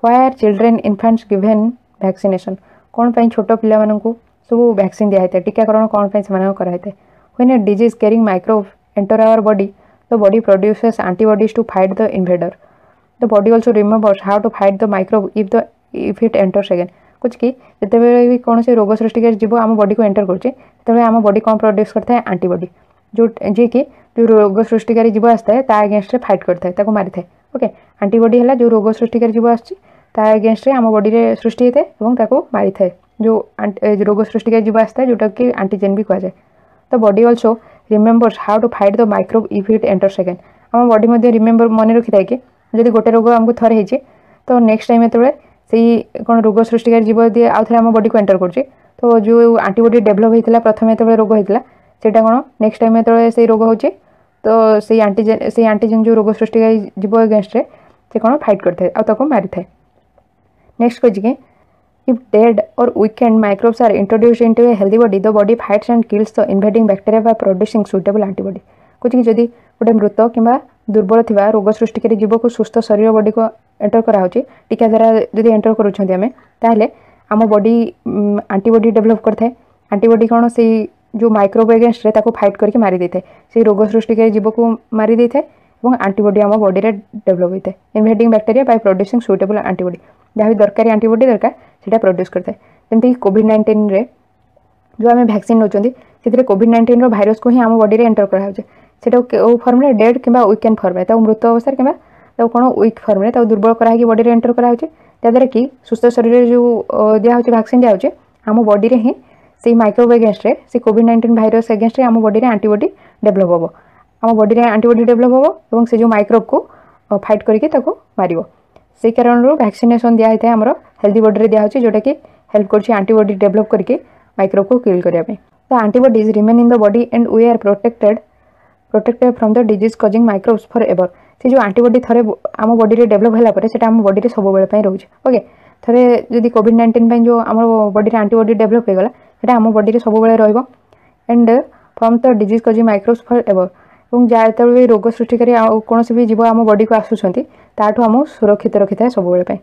Why are children infants given vaccination? कौन पाई छोट पिला मानकु सब वैक्सीन दिया है टीकाकरण कौन पाई से कराई है। When a disease carrying microbe enter our body, the body produces antibodies to fight the invader. The body also remembers how to fight the microbe if it enters again. कुछ कि जिते भी कौन से रोग सृष्टि जीव आम बॉडी को एंटर कर आम बॉडी कौन प्रोड्यूस करता है एंटीबॉडी जो जी कि जो रोग सृष्टिकारी जीव आता है ता अगेंस्ट फाइट करता है मारी थाए। ओके एंटीबॉडी है जो रोग सृष्टिकारी जीव आगेंस्ट आम बॉडी में सृष्टि होता है मारी थाए जो रोग सृष्टिकारी जीव आता है जोटा कि एंटीजेन भी कहुए। तो body also remembers how to fight the microbe if it enters again आम बॉडी में रिमेम्बर मन रखी थाए कि जब गोटे रोग आमको थरे होती तो नेक्स्ट टाइम जो से कौन रोग सृष्टिकारी जीव दिए आउ थे आम बॉडी को एंटर कर तो जो एंटीबॉडी डेभलप होता प्रथम जो रोग होता है कौन नेक्स्ट टाइम जो से रोग हो तो से एंटीजेन जो रोग सृष्टिकारी जीव अगेंस्ट से कौन फाइट करता है मारी थाए। नेक्स्ट कह if dead or weakened microbes are introduced into a healthy body, the body fights and kills the invading bacteria by producing suitable antibody. कुछ कि जदि गोटे मृत कि दुर्बल थी रोग सृष्टिकारी जीव को सुस्थ शरीर बॉडी को एंटर कराऊँ टीका द्वारा जब एंटर करें आम बॉडी एंटीबॉडी डेभलप करता है। एंटीबॉडी कौन से जो माइक्रोब अगेंस्ट फाइट करके मारी देता है से रोग सृष्टिकारी जीव को मारी देता है और एंटीबॉडी आम बॉडी में डेभलप होता है invading bacteria by producing suitable antibody जहाँ भी दरकारी एंटीबॉडी दरकार से प्रोड्यूस करता है। जमीक कोविड-19 रे जो आम वैक्सीन नौकरी से कोविड-19 भाइरस को ही आम बॉडी में एंटर कराऊ फर्म में डेड कि वीकेंड फर्म में मृत अवस्था कि कौन वीक फर्म में दुर्बल कराई बॉडी में एंटर कराऊ जहाँद्वारा कि सुस्थ शरीर जो दिया वैक्सीन दिया आम बॉडी में ही से माइक्रोब अगेंस्ट से कोविड-19 भाइरस अगेंस्ट आम बॉडी में एंटीबॉडी डेभलप हम आम बॉडी में एंटीबॉडी डेभलप हम और से जो माइक्रोब को फाइट करके मार से कारण वैक्सीनेशन दिया है आमर हेल्दी बॉडी में दिया जोटा कि हेल्प कर एंटीबॉडी डेभलप करके माइक्रोब को किल करने। The antibodies remain in the body and we are protected from the disease causing microbes forever से जो एंटीबॉडी थरे आम बॉडी में डेभलप होला से आम बॉडी में सब बेले रोचे। ओके थरे जदि कोविड-19 जो आम बॉडी में एंटीबॉडी डेभलप होगा से आम बॉडी में सब बेले and from the disease causing microbes for ever और जहाँ भी रोग सृष्टिकारी कौन भी जीव आम बॉडी को आसुँच ताठू आम सुरक्षित रखी था सब बेले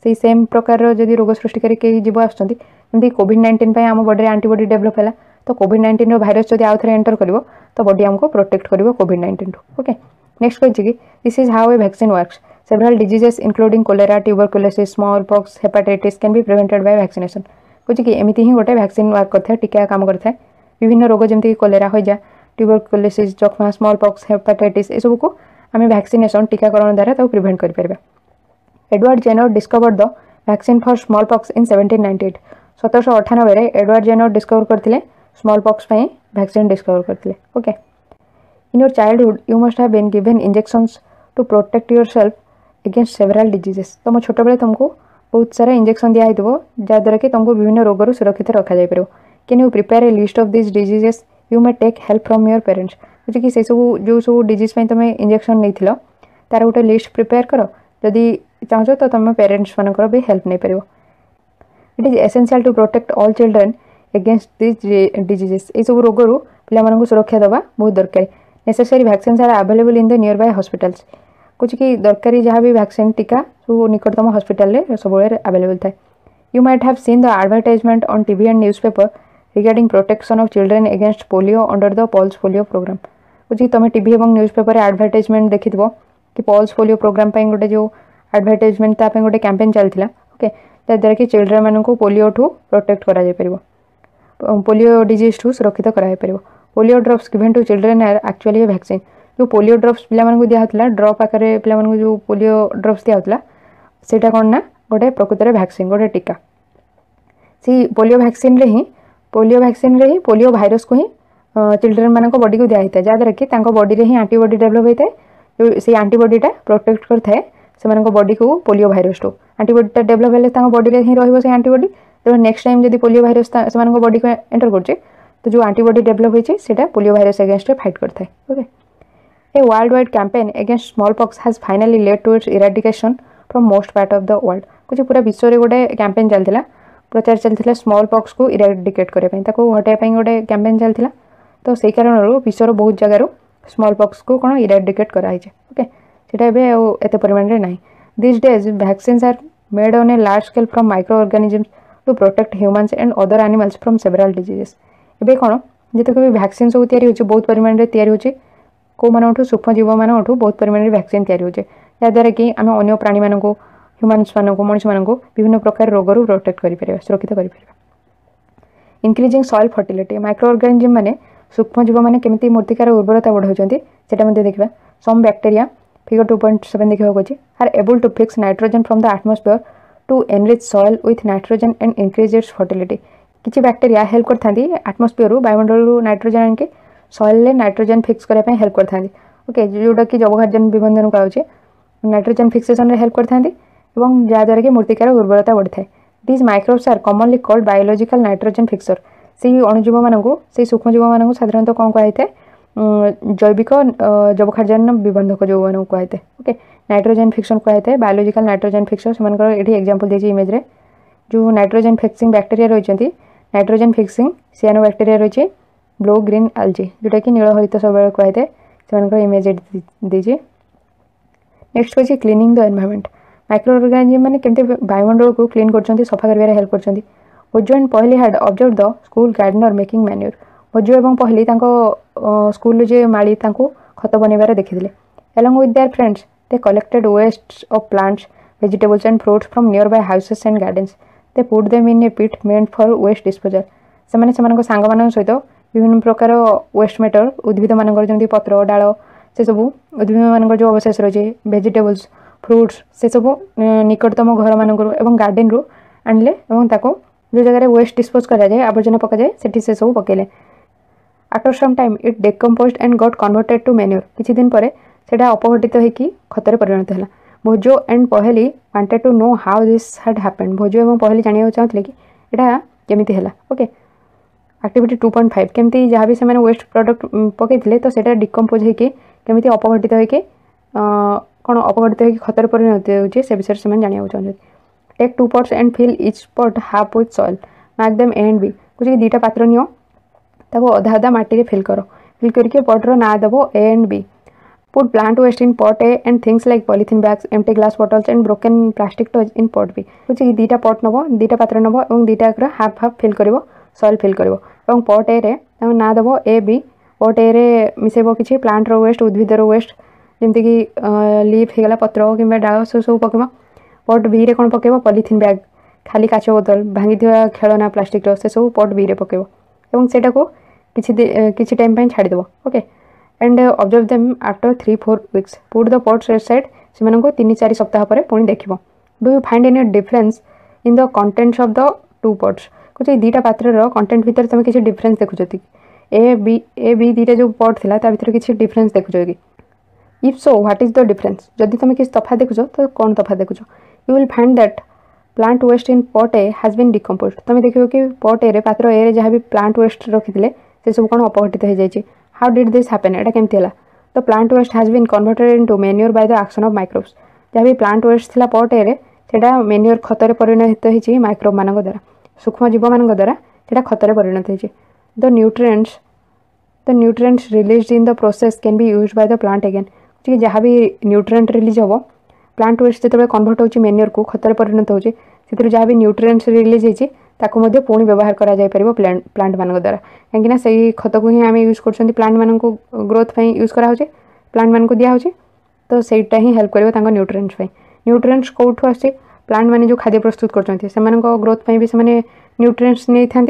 से सेम प्रकार जदि रोग सृष्टिकारी कई जीव आसमती कोविड-19 आम बॉडी एंटीबॉडी डेवलप है तो कोविड-19 भाइरस जब आउ थे एंटर कर तो बॉडी आमको प्रोटेक्ट कर कोविड-19 ओके। नेक्स्ट कही this is how a vaccine works several diseases including cholera tuberculosis smallpox hepatitis can be prevented by vaccination कहे कि एमती ही गोटे वैक्सीन वर्क करता है टीका काम करता है विभिन्न रोग जमीक कोलेरा होजा ट्यूबरकुलोसिस जख्मा स्मॉल पॉक्स हेपाटाइटिस ये सब को आम वैक्सीनेशन टीकाकरण द्वारा तक प्रिवेंट कर Edward Jenner discovered the vaccine for smallpox in 1798 1798 Edward Jenner discover करते स्मॉल पॉक्स वैक्सीन डिस्कवर करते okay. In your childhood you must have been given injections to protect yourself against several diseases तुम छोट बेले तुमको बहुत सारा injection दिया जहाँद्वारा कि तुमको विभिन्न रोग सुरक्षित रखा जाए पार। Can you prepare a list of this diseases you may take help from your parents कि से सब जो सब डिजीज तुम इंजेक्शन नहीं तार गोटे लिस्ट प्रिपेयर कर जदि चाहो तो तुम पेरेंट्स मानकर भी हेल्प नहीं पार। It is essential to protect all children against this diseases ये सब रोग पिला सुरक्षा देवा बहुत दरकार। Necessary vaccine are available in the nearby hospitals कुछ कि दरकारी जहाँ भी वैक्सीन टीका सब निकटतम हॉस्पिटल सब अवेलेबल थाए। You might have seen the advertisement on TV and newspaper regarding protection of children against polio under the pulse polio programme कुछ कि तुम टीवी और न्यूज़पेपर एडवर्टाइजमेंट देखि कि पल्स पोलियो प्रोग्राम गोटे जो एडवर्टाइजमेंट गोटे कैंपेन चलता ओके जहाँद्वारा कि चिल्ड्रेन मानक पोलियो ठू प्रोटेक्ट करा पोलियो डिजीज ठू सुरक्षित कराई पार। Polio drops given to children are actually a vaccine जो पोलियो ड्रॉप्स पिला दिया ड्रॉप आकार पिला जो पोलियो ड्रॉप्स दिया सेटा कौन ना गोटे प्रकृत वैक्सीन गोटे टीका सी पोलियो वैक्सीन रे ही पोलियो भाइरस को ही चिल्ड्रेन मान बॉडी को दिया जहाँद्वारा कि बॉडी रे ही एंटीबॉडी डेवलप होता है जो से एंटीबॉडीटा प्रोटेक्ट करता है से बॉडी को पोलियो भाइरस टू एंटीबॉडीटा डेवलप है बॉडी रे ही रही एंटीबॉडी तो नेक्स्ट टाइम जब पोलियो भाइरस से बॉडी को एंटर कर तो जो एंटीबॉडी डेवलप होता पोलियो भाइरस अगेंस्ट फाइट करता है okay. A world wide campaign against smallpox has finally led to its eradication from most part of the world कुछ पूरा विश्व में गोटे कैंपेन चलता प्रचार चलता स्मॉल पॉक्स को इराडिकेट करने हटाई गोटे कैंपेन चलता तो से कारण विश्वर बहुत जगार स्मॉल पॉक्स को कौन इराडिकेट कराई ओके सीटा एत परिमाण में ना this days vaccines are made on a large scale from microorganisms to protect humans and other animals from several diseases एवं कौन जितक भी वैक्सीन सब या बहुत परिमाण में या कौ मानू सूक्ष्म जीव मान बहुत परिमाण में वैक्सीन या जहाँद्वारा कि आम अन्य प्राणी मान ह्यूमन्स मान मनुष्य मान विभिन्न प्रकार रोग प्रोटेक्ट कर सुरक्षित कर। Increasing soil fertility micro organism माने सूक्ष्म जीव मैंने केमी मूर्तिकार उर्वरता बढ़ाऊँच देखा सम बैक्टेरिया फिगर 2.7 देखा are able to fix nitrogen from the atmosphere to enrich soil with nitrogen and increase its fertility किसी बैक्टेरिया हेल्प करते एटमॉस्फेयर वायुमंडल नाइट्रोजन आनिके सॉइल नाइट्रोजन फिक्स करने हेल्प करते ओके जोटा कि जबघार्जन विबंधन कहे नाइट्रोजन फिक्सेशन हेल्प करते जहाँद्वारा कि मूर्तिकार उर्वरता बढ़ी है। This microbes are commonly called biological nitrogen fixer से अणुजीव मानक से सूक्ष्म जीव मानक साधारणतः कौन कहुए जैविक जबघार्जन विबंधक जो मान कहुए ओके नाइट्रोजन फिक्सन कहुए बायोलॉजिकल नाइट्रोजन फिक्सर से एग्जांपल देखिए इमेज रे जो नाइट्रोजन फिक्सिंग बैक्टेरिया रही नाइट्रोजन फिक्सिंग सियानो बैक्टेरिया रही ब्लू ग्रीन आल्जी जोटा कि नीलहरित सब कहुए से इमेज दीजिए। नेक्स्ट कही cleaning the environment micro organism मैंने केमती वायुमंडल को क्लीन कर सफा कर हेल्प कर। Boojho and Paheli had observe the school gardener making manure Boojho और पहली स्कूल जे माली खत बनइबार देखी along with their friends they collected waste of plants vegetables and fruits from nearby houses and gardens they put them in a pit meant for waste disposal से सांग मान सहित विभिन्न प्रकार वेस्ट मैटर उद्भिद मानकर जमी पत्र डाल से सब उद्भिद मान जो अवशेष रही वेजिटेबल्स फ्रूट्स से सब निकटतम घर मानक गार्डन रू आनिले जो जगह वेस्ट डिस्पोज कराए आवर्जना पकाए से सब पकेले। After some time it decomposed and got converted to manure किछि दिन परे सेटा अपघटित होइकी खतरे परिणत होला। Boojho and Paheli wanted to know how this had happened Boojho एवं पहली जानिया चाहते कि एटा केमिति होला ओके। एक्टिविटी 2.5 केमती जहाँ भी से वेस्ट प्रोडक्ट पकई तो सेटा डिकम्पोज होइकी केमिति अपघटित होइकी कौन अपघटित होइकी खतरे परिणत होउछि से विषय से जानिया चाहते। Take 2 pots and fill each pot half with soil mark them A and B कुछ दुईटा पात्र नियो ताको अधा अधा माटी रे फिल करो फिल करके पॉटर ना देव A and B Put plant waste in pot A and things like polythene bags, empty glass bottles and broken plastic toys in pot B. कुछ दीटा पट नब दीटा पात्र नब और दीटा हाफ हाफ फिल कर सॉइल फिल कर पट ए रे ना दब ए बी पट ए रे मिसेब किसी प्लांट वेस्ट उद्भिदर वेस्ट जमीक लीफ होगा पत्र कि डाल सब पकेब पट बी रे कौन पकेब पॉलीथिन बैग खाली काच बोतल भांगी खेलना प्लास्टिक से सब पट बी रे पकेब और सेटा को किसी टाइम छाड़देव okay and observe them after 3-4 weeks put the pots side से 3-4 सप्ताह पर पुणी देख do you find any difference in the contents of the two pots कुछ दीटा पात्र कंटेंट भितर तुम किसी डिफरेंस देखुच कि ए बी दीटा जो पॉट थिला ता भितर किसी डिफरेंस देखुच कि if so what is the difference जदि तुम किसी तफा देखुच तो कौन तफा देखुच you will find that plant waste in pot A has been decomposed तुम देखियो कि पॉट ए रे पात्र ए रे जहाँ भी प्लांट वेस्ट रखिथिले से सब कौन अपघटित हो जाइए हाउ डिड दिस हैपन एटा केमती है the plant waste has been converted into manure by the action of microbes जहाँ भी प्लांट वेस्ट थिला पॉट ए रे सेटा मैन्योर खतर परिणत होइछि माइक्रोब मानक द्वारा सूक्ष्म जीव मानक द्वारा सेटा खतर परिणत होइछि the nutrients released in the process can be used by the plant again कि जहाँ भी न्यूट्रिएंट रिलीज हम प्लांट वेस्ट जो कन्वर्ट होछि मैन्योर को खतर परिणत होछि से जहाँ भी न्यूट्रिएंट्स रिलीज होइछि ताको मध्य पुणी व्यवहार करा जाय परिबो प्लांट मानक द्वारा कहीं से खत को ही आम यूज कर प्लांट मान ग्रोथ यूज करा प्लांट मान दिया हो तो सहीटा ही हेल्प कर न्यूट्रिएंट्स न्यूट्रिएंट्स कौटू आसे प्लांट माने जो खाद्य प्रस्तुत कर ग्रोथ भी से न्यूट्रिएंट्स नहीं था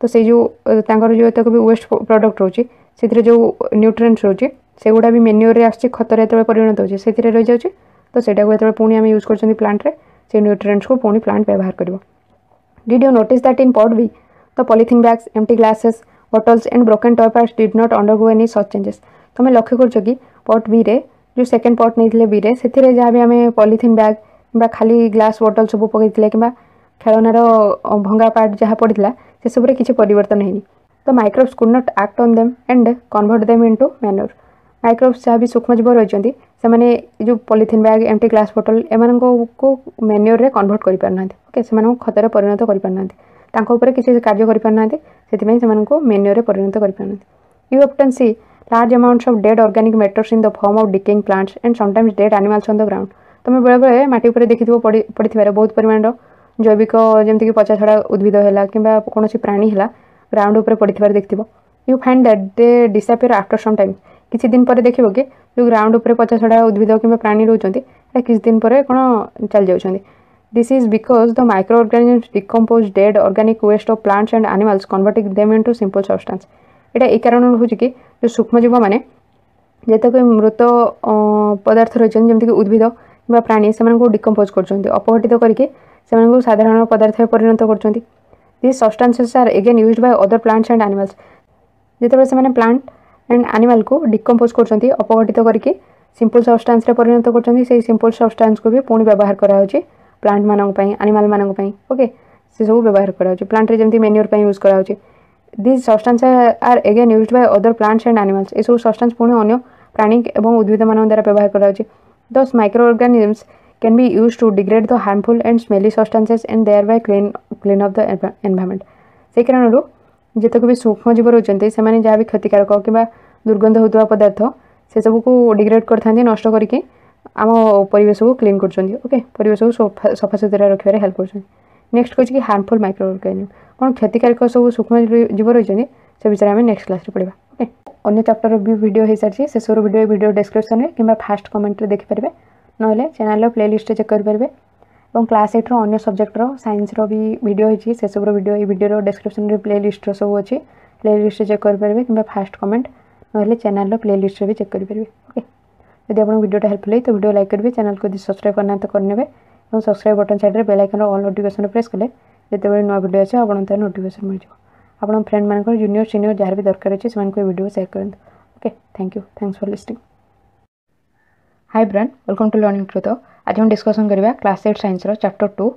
तो से जो जो तक भी वेस्ट प्रोडक्ट रोचे से जो न्यूट्रिएंट्स रोचे से गुड़ा भी मेन्योर रे आसे खतर जो परिणत होचे से रही जाऊँगी तो सेटा को पुणी आम यूज कर प्लांट रे से न्यूट्रिएंट्स को पुणी प्लांट व्यवहार कर Did you notice that in pot B, the polythene bags, empty glasses, bottles and broken toy parts did not undergo any such changes? तुम लक्ष्य कर पट बी रे जो सेकेंड पट नहीं बी रे से जहाँ भी आम पॉलीथिन बैग कि खाली ग्लास बोतल सब पकई कि खेलनार भंगा पार्ट जहाँ पड़ा से सब किसी परिवर्तन है तो microbes could not act on them and convert them into manure microbes जहाँ भी सूक्ष्मजीव रही से जो पॉलीथिन बैग एम्प्टी ग्लास बोतल एम को मैन्योर रे कन्वर्ट कर पारना ओके से खतर परिणत कर पारना किसी कार्य कर पारना से मैन्योर रे परिणत कर पारना you often see large amounts of dead organic matters in the form of decaying plants and sometimes dead animals on the ground तुम बेले बेले माटी उपर देखिथिबो पड़िथिबार बहुत परिमाण जैविक जमती कि पचा छड़ा उद्भिद है कि कौन प्राणी है ग्राउंड उपर पड़िथिबार देखिथिबो you find that they disappear after some time किसी दिन पर देखिबो कि जो ग्राउंड उपर पचा छड़ा उद्भिद कि प्राणी रोचंती किसी दिन पर कौन चल जाउछंती this is because the microorganisms decompose dead organic waste of plants and animals converting them into simple substance एटा ए कारण हो कि जो सूक्ष्मजीव माने जेतक मृत पदार्थ रही जमीक उद्भिद कि प्राणी से डिकम्पोज कर अपघटित करके साधारण पदार्थ परिणत कर this substances are again used by other plants and animals जिते से प्लांट एंड एनिमल को डिकम्पोज कर अपघटित करके सिंपल सब्सटेंस रे परिणत कर सिंपल सब्सटेंस को भी पुणी व्यवहार करा प्लांट मानक एनिमल मानक ओके से सब व्यवहार करा प्लांट रे जमती मैन्योर यूज करा this substance are again used by other plants and animals ये सब सब्सटेंस पुणी अन्य प्राणी और उद्भिद मान द्वारा व्यवहार करा this microorganisms can be used to degrade the harmful and smelly substances and thereby clean up the environment से कारण जितक भी सूक्ष्मजीव रोचते से जहाँ भी क्षतिकारक कि दुर्गंध होता पदार्थ से सब को डिग्रेड करते नष्ट करके आम परिवेश को क्लीन कर ओके परिवेश को सफा सुतरा रखे हेल्प कर नेक्स्ट कह हार्मफुल माइक्रो ऑर्गेनिजम कौन क्षतिकारक सब सूक्ष्म जीव रही से विषय में नेक्स्ट क्लास पढ़ा ओके अन्य चैप्टर भी वीडियो हो सारी से सब वीडियो डिस्क्रिप्शन में कि फास्ट कमेंट देखिपारे ना चैनल प्लेलिस्ट चेक करेंगे और क्लास 8 अन्य सब्जेक्टर साइंस भी वीडियो होती से सब वीडियो ये वीडियो डिस्क्रिप्शन में प्लेलिस्ट सब अच्छी प्लेलिस्ट चेक करेंगे कि फास्ट कमेंट ना चैनल प्लेलिस्ट भी चेक करेंगे ओके यदि आपको वीडियो हेल्पफुल है तो वीडियो लाइक करेंगे चैनल को सब्सक्राइब करना तो करने और सब्सक्राइब बटन साइड में bell icon all notification press कले जिते नुआ वीडियो अच्छे आपन तार नोटिफिकेशन मिल जाए आप फ्रेंड मान जूनियर सीनियर जहाँ भी दरकार अच्छे से वीडियो शेयर करें okay thank you thanks for listening hi brand welcome to learning truth आज हम डिस्कसन करवा class 8 science chapter 2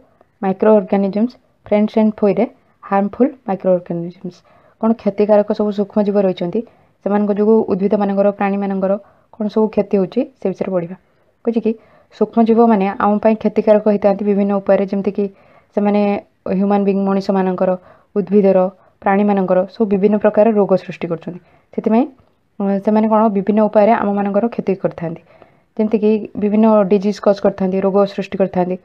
micro organisms friends and फोई रे हार्मफुल माइक्रो ऑर्गेनिजम्स कौन क्षतिकारक सब सूक्ष्मजीव रही जो उद्भिद मानकर प्राणी मानकर कौन सब क्षति होची से विषय पढ़ा कहे कि सूक्ष्मजीव मैंने आमपाई क्षतिकारक होता विभिन्न उपाय जमीक ह्यूमन बीइंग मनीष मानकर उद्भिदर प्राणी मानकर सब विभिन्न प्रकार रोग सृष्टि कर ସେମାନେ କ'ଣ ବିଭିନ୍ନ ଉପାୟରେ ଆମମାନଙ୍କର କ୍ଷତି କରିଥାନ୍ତି, ଯେମିତିକି ବିଭିନ୍ନ ଡିଜିଜ୍ କଜ୍ କରିଥାନ୍ତି, ରୋଗ ସୃଷ୍ଟି କରିଥାନ୍ତି।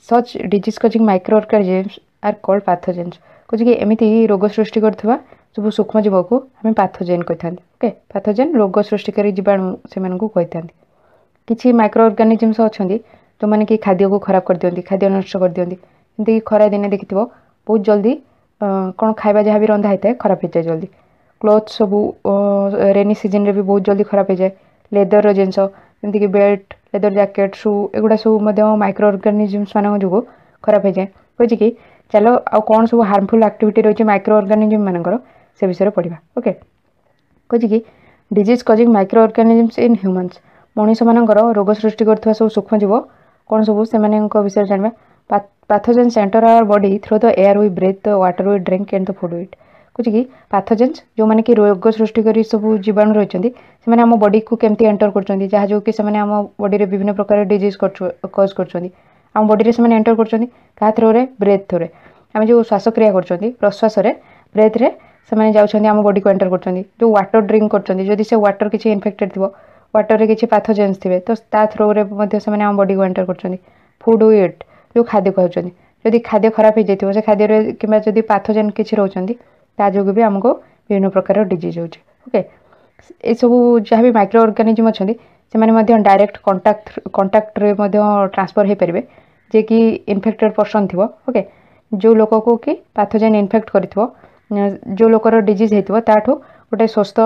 Such disease causing microorganisms are called pathogens. କହୁଛି କି ଏମିତି ରୋଗ ସୃଷ୍ଟି କରୁଥିବା ସବୁ ସୂକ୍ଷ୍ମଜୀବକୁ ଆମେ ପାଥୋଜେନ୍ କହିଥାନ୍ତି। ଓକେ, ପାଥୋଜେନ୍ ରୋଗ ସୃଷ୍ଟିକାରୀ ଜୀବାଣୁ ସେମାନଙ୍କୁ କହିଥାନ୍ତି। କିଛି ମାଇକ୍ରୋ ଅର୍ଗାନିଜମ୍ସ ଅଛନ୍ତି ଯେଉଁମାନେ କି ଖାଦ୍ୟକୁ ଖରାପ କରିଦିଅନ୍ତି, ଖାଦ୍ୟ ନଷ୍ଟ କରିଦିଅନ୍ତି। ଯେମିତିକି ଖରା ଦିନେ ଦେଖିଥିବ ବହୁତ ଜଲ୍ଦି କ'ଣ ଖାଇବା ଯାହା ବି ରନ୍ଧା ହେଇଥାଏ ଖରାପ ହେଇଯାଏ ଜଲ୍ଦି। କ୍ଲୋଥ୍ ସବୁ ରେନି ସିଜନ୍ରେ ବି ବହୁତ ଜଲ୍ଦି ଖରାପ ହେଇଯାଏ। ଲେଦର୍ର ଜିନିଷ ଯେମିତିକି ବେଲ୍ଟ, ଲେଦର୍ ଜ୍ୟାକେଟ୍, ସୁ ଏଗୁଡ଼ା ସବୁ ମଧ୍ୟ ମାଇକ୍ରୋ ଅର୍ଗାନିଜମ୍ସ ମାନଙ୍କ ଯୋଗୁଁ ଖରାପ ହେଇଯାଏ। କହୁଛି କି ଚାଲ ଆଉ କ'ଣ ସବୁ ହାର୍ମଫୁଲ୍ ଆକ୍ଟିଭିଟି ରହିଛି ମାଇକ୍ରୋ ଅର୍ଗାନିଜମ୍ ମାନଙ୍କର ସେ ବିଷୟରେ ପଢ଼ିବା। ଓକେ, କହୁଛି କି disease causing microorganisms in humans. ମଣିଷମାନଙ୍କର ରୋଗ ସୃଷ୍ଟି କରୁଥିବା ସବୁ ସୂକ୍ଷ୍ମଜୀବ କ'ଣ ସବୁ ସେମାନଙ୍କ ବିଷୟରେ ଜାଣିବା। Pathogens enter our body through the air we breathe, the water we drink and the food we eat. କହୁଛି କି ପାଥୋଜେନ୍ସ ଯେଉଁମାନେ କି ରୋଗ ସୃଷ୍ଟିକାରୀ ସବୁ ଜୀବାଣୁ ରହିଛନ୍ତି ସେମାନେ ଆମ ବଡ଼ିକୁ କେମିତି ଏଣ୍ଟର କରୁଛନ୍ତି, ଯାହା ଯୋଗୁଁ କି ସେମାନେ ଆମ ବଡ଼ିରେ ବିଭିନ୍ନ ପ୍ରକାର ଡିଜିଜ୍ କଜ୍ କରୁଛନ୍ତି। ଆମ ବଡ଼ିରେ ସେମାନେ ଏଣ୍ଟର କରୁଛନ୍ତି କାହା ଥ୍ରୋରେ? ବ୍ରେଥ୍ ଥ୍ରୋରେ। ଆମେ ଯେଉଁ ଶ୍ୱାସକ୍ରିୟା କରୁଛନ୍ତି ପ୍ରଶ୍ୱାସରେ, ବ୍ରେଥ୍ରେ ସେମାନେ ଯାଉଛନ୍ତି ଆମ ବଡ଼ିକୁ ଏଣ୍ଟର କରୁଛନ୍ତି। ଯେଉଁ ୱାଟର ଡ୍ରିଙ୍କ୍ କରୁଛନ୍ତି, ଯଦି ସେ ୱାଟର କିଛି ଇନଫେକ୍ଟେଡ୍ ଥିବ, ୱାଟରରେ କିଛି ପାଥୋଜେନ୍ସ ଥିବେ, ତ ତା ଥ୍ରୋରେ ମଧ୍ୟ ସେମାନେ ଆମ ବଡ଼ିକୁ ଏଣ୍ଟର କରୁଛନ୍ତି। ଫୁଡ୍ ୱି ଇଟ୍, ଯେଉଁ ଖାଦ୍ୟ ଖାଉଛନ୍ତି, ଯଦି ଖାଦ୍ୟ ଖରାପ ହେଇଯାଇଥିବ ସେ ଖାଦ୍ୟରେ କିମ୍ବା ଯଦି ପାଥୋଜେନ୍ କିଛି ରହୁଛନ୍ତି ତା ଯୋଗୁଁ ବି ଆମକୁ ବିଭିନ୍ନ ପ୍ରକାର ଡିଜିଜ୍ ହେଉଛି। ଓକେ, ଏସବୁ ଯାହା ବି ମାଇକ୍ରୋ ଅର୍ଗାନିଜମ୍ ଅଛନ୍ତି ସେମାନେ ମଧ୍ୟ ଡାଇରେକ୍ଟ କଣ୍ଟାକ୍ଟରେ ମଧ୍ୟ ଟ୍ରାନ୍ସଫର୍ ହେଇପାରିବେ, ଯିଏକି ଇନଫେକ୍ଟେଡ୍ ପର୍ସନ୍ ଥିବ। ଓକେ, ଯେଉଁ ଲୋକକୁ କି ପାଥୋଜେନ୍ ଇନଫେକ୍ଟ କରିଥିବ, ଯେଉଁ ଲୋକର ଡିଜିଜ୍ ହେଇଥିବ ତାଠୁ ଗୋଟେ ସୁସ୍ଥ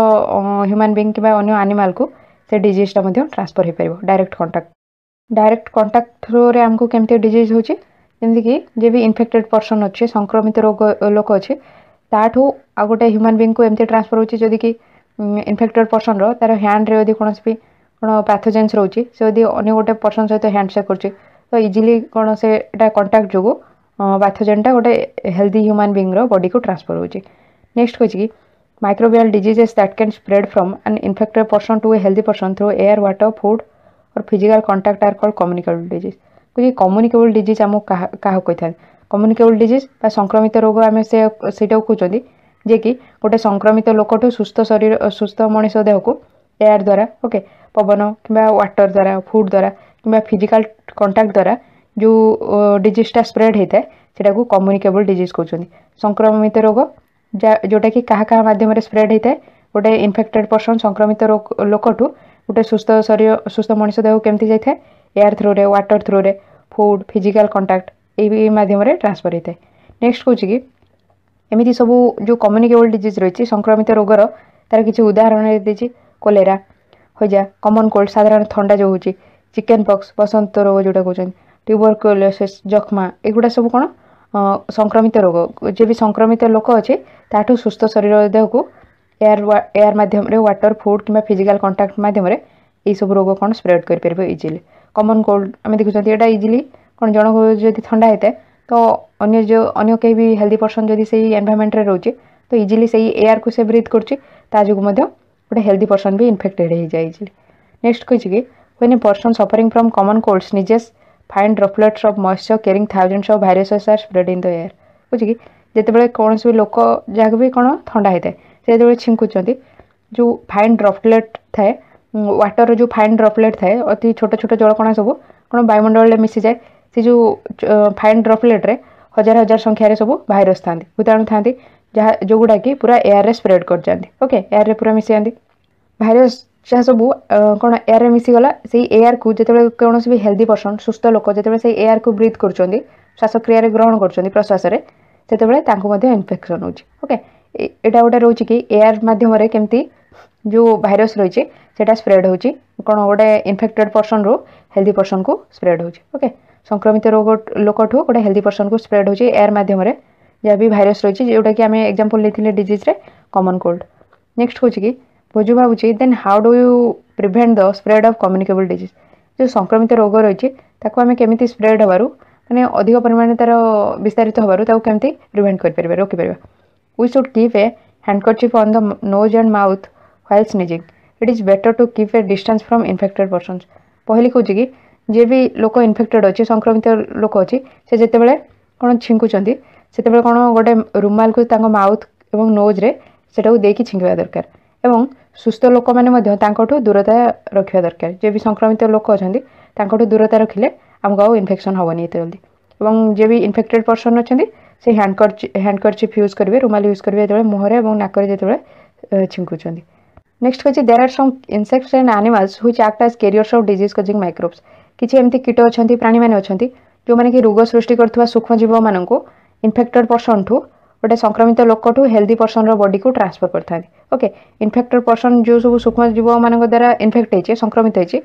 ହ୍ୟୁମାନ୍ ବିଙ୍ଗ୍ କିମ୍ବା ଅନ୍ୟ ଆନିମାଲ୍କୁ ସେ ଡିଜିଜ୍ଟା ମଧ୍ୟ ଟ୍ରାନ୍ସଫର୍ ହେଇପାରିବ ଡାଇରେକ୍ଟ କଣ୍ଟାକ୍ଟ ଥ୍ରୋରେ। ଆମକୁ କେମିତି ଡିଜିଜ୍ ହେଉଛି, ଯେମିତିକି ଯିଏ ବି ଇନଫେକ୍ଟେଡ୍ ପର୍ସନ୍ ଅଛି, ସଂକ୍ରମିତ ଲୋକ ଅଛି, ତାଠୁ ଆଉ ଗୋଟେ ହ୍ୟୁମାନ୍ ବିଙ୍ଗକୁ ଏମିତି ଟ୍ରାନ୍ସଫର୍ ହେଉଛି ଯଦି କି ଇନଫେକ୍ଟେଡ୍ ପର୍ସନ୍ର ତାର ହ୍ୟାଣ୍ଡରେ ଯଦି କୌଣସି ବି କ'ଣ ପାଥୋଜେନ୍ସ ରହୁଛି, ସେ ଯଦି ଅନ୍ୟ ଗୋଟେ ପର୍ସନ୍ ସହିତ ହ୍ୟାଣ୍ଡସେକ୍ କରୁଛି ତ ଇଜିଲି କ'ଣ ସେଟା କଣ୍ଟାକ୍ଟ ଯୋଗୁଁ ପାଥୋଜେନ୍ଟା ଗୋଟେ ହେଲ୍ଦି ହ୍ୟୁମାନ୍ ବିଙ୍ଗର ବଡ଼ିକୁ ଟ୍ରାନ୍ସଫର୍ ହେଉଛି। ନେକ୍ସଟ କହିଛି କି microbial diseases that can spread from an infected person to a healthy person through air, water, food और physical contact are called communicable disease. कुछ कम्युनिकेबल डिजीज आम क्या कही था, कम्युनिकेबल डिजीज बा संक्रमित रोग आम से कहते जे कि गोटे संक्रमित लोकठू सुस्थ शरीर सुस्थ मनीष देह को एयर द्वारा ओके पवन कि वाटर द्वारा फूड द्वारा कि फिजिकल कॉन्टैक्ट द्वारा जो डिजीजटा स्प्रेड होता है सेटा को कम्युनिकेबल डिजीज कहते। संक्रमित रोग जोटा कि क्या मध्यम स्प्रेड होता है, गोटे इनफेक्टेड पर्सन संक्रमित लोकठू गोटे सुस्थ शरीर सुस्थ मनीष देह केमती जाए एयर थ्रू रे वाटर थ्रू रे फूड फिजिकल कॉन्टैक्ट यही मध्यम ट्रांसफर होता है। नेक्स्ट कौच कि एमती सब जो कम्युनिकेबल डिजीज रही संक्रमित रोगर तार किसी उदाहरण देती कोलेरा हजा कमन कोल्ड साधारण थंडा जो होची चिकेन पॉक्स बसंत रोग जोटा कहते ट्यूबरकुलोसिस जख्मा एगुड़ा सब कौन संक्रमित रोग जे भी संक्रमित लोक अच्छे ताठू सुस्थ शरीर देह को एयर मध्यम वाटर फूड कि फिजिकल कॉन्टैक्ट मध्यम ये सब रोग कौन स्प्रेड कर इजिली। कमन कोल्ड आम देखुं यहाँ इजिली कौन जन को जब ठंडा होता है तो अन्य जो अन्य कहीं भी हेल्दी पर्सन जदि से एनवायरनमेंट रे रोचे तो इजिली से एयर को से ब्रीथ कर गोटे हेल्दी पर्सन भी इनफेक्टेड हो जाए इजिली। नेक्स्ट कही कि when a person suffering from common cold sneezes find droplets of moisture carrying thousands of viruses are spread in the air. बुझे कि जितेबाला कौन भी लोक जहाँ भी कौन ठंडा होता है से जो छिंकुंट जो फाइन ड्रॉपलेट थाए वाटर जो फाइन ड्रॉपलेट थाए अति छोट छोट जलकणा सब कौन वायुमंडल मिसी जाए से जो फाइन ड्रॉपलेट रे हजार हजार संख्यार सब भाइरस था भूताणु था जहाँ जो गुड़ा कि पूरा एयर रे स्प्रेड कर जाती ओके एयर रे पूरा मिसी जाती भाइरस जहाँ सब कौन एयर रे मिसीगला से एयर को जिते कौन भी हेल्दी पर्सन सुस्थ लोक जिते से एयर को ब्रीथ कर श्वासक्रिया ग्रहण कर प्रश्वास से इनफेक्शन होके यहाँ गोटे रोचे कि एयर मध्यम केमती जो भाइरस रही है स्प्रेड हो कौन गोटे इनफेक्टेड पर्सन रो हेल्दी पर्सन को स्प्रेड होके संक्रमित रोग लोकठू गोटे हेल्दी पर्सन को स्प्रेड हो एयर मध्यम जहाँ भी भाइरस रही है जोटा कि आम एग्जांपल लेते डिजीज रे कमन कोल्ड। नेक्स्ट कौच कि भोजू भावी then how do you prevent the spread of communicable disease. जो संक्रमित रोग रही है आम केमी स्प्रेड हबार माने अधिक परिमाण तार विस्तारित हबार केमती प्रिवेंट कर रोकीपर। We should keep a handkerchief on the nose and mouth while sneezing. It is better to keep a distance from infected persons. पहली कौच कि जे भी लोक इनफेक्टेड अच्छे संक्रमित लोक अच्छी से जिते कौन छिंकुंट से कौन गोटे रुमाल को माउथ और नोज रे सेटा देकी छिंकवा दरकार एवं ସୁସ୍ଥ ଲୋକମାନେ ମଧ୍ୟ ତାଙ୍କଠୁ ଦୂରତା ରଖିବା ଦରକାର। ଯିଏ ବି ସଂକ୍ରମିତ ଲୋକ ଅଛନ୍ତି ତାଙ୍କଠୁ ଦୂରତା ରଖିଲେ ଆମକୁ ଆଉ ଇନଫେକ୍ସନ୍ ହେବନି ଏତେ ଜଲ୍ଦି। ଏବଂ ଯିଏ ବି ଇନଫେକ୍ଟେଡ୍ ପର୍ସନ୍ ଅଛନ୍ତି ସେ ହ୍ୟାଣ୍ଡକର୍ଚିପ୍ ୟୁଜ୍ କରିବେ, ରୁମାଲ ୟୁଜ୍ କରିବେ ଯେତେବେଳେ ମୁହଁରେ ଏବଂ ନାକରେ ଯେତେବେଳେ ଛିଙ୍କୁଛନ୍ତି। ନେକ୍ସଟ ହେଉଛି there are some insects and animals which act as carriers of disease causing microbes. କିଛି ଏମିତି କୀଟ ଅଛନ୍ତି, ପ୍ରାଣୀମାନେ ଅଛନ୍ତି ଯେଉଁମାନେ କି ରୋଗ ସୃଷ୍ଟି କରୁଥିବା ସୂକ୍ଷ୍ମଜୀବମାନଙ୍କୁ ଇନଫେକ୍ଟେଡ୍ ପର୍ସନ୍ଠୁ ଗୋଟେ ସଂକ୍ରମିତ ଲୋକଠୁ ହେଲ୍ଦି ପର୍ସନ୍ର ବଡିକୁ ଟ୍ରାନ୍ସଫର କରିଥାନ୍ତି। ଓକେ, ଇନଫେକ୍ଟେଡ୍ ପର୍ସନ୍ ଯେଉଁ ସବୁ ସୂକ୍ଷ୍ମଜୀବମାନଙ୍କ ଦ୍ୱାରା ଇନଫେକ୍ଟ ହେଇଛି, ସଂକ୍ରମିତ ହେଇଛି,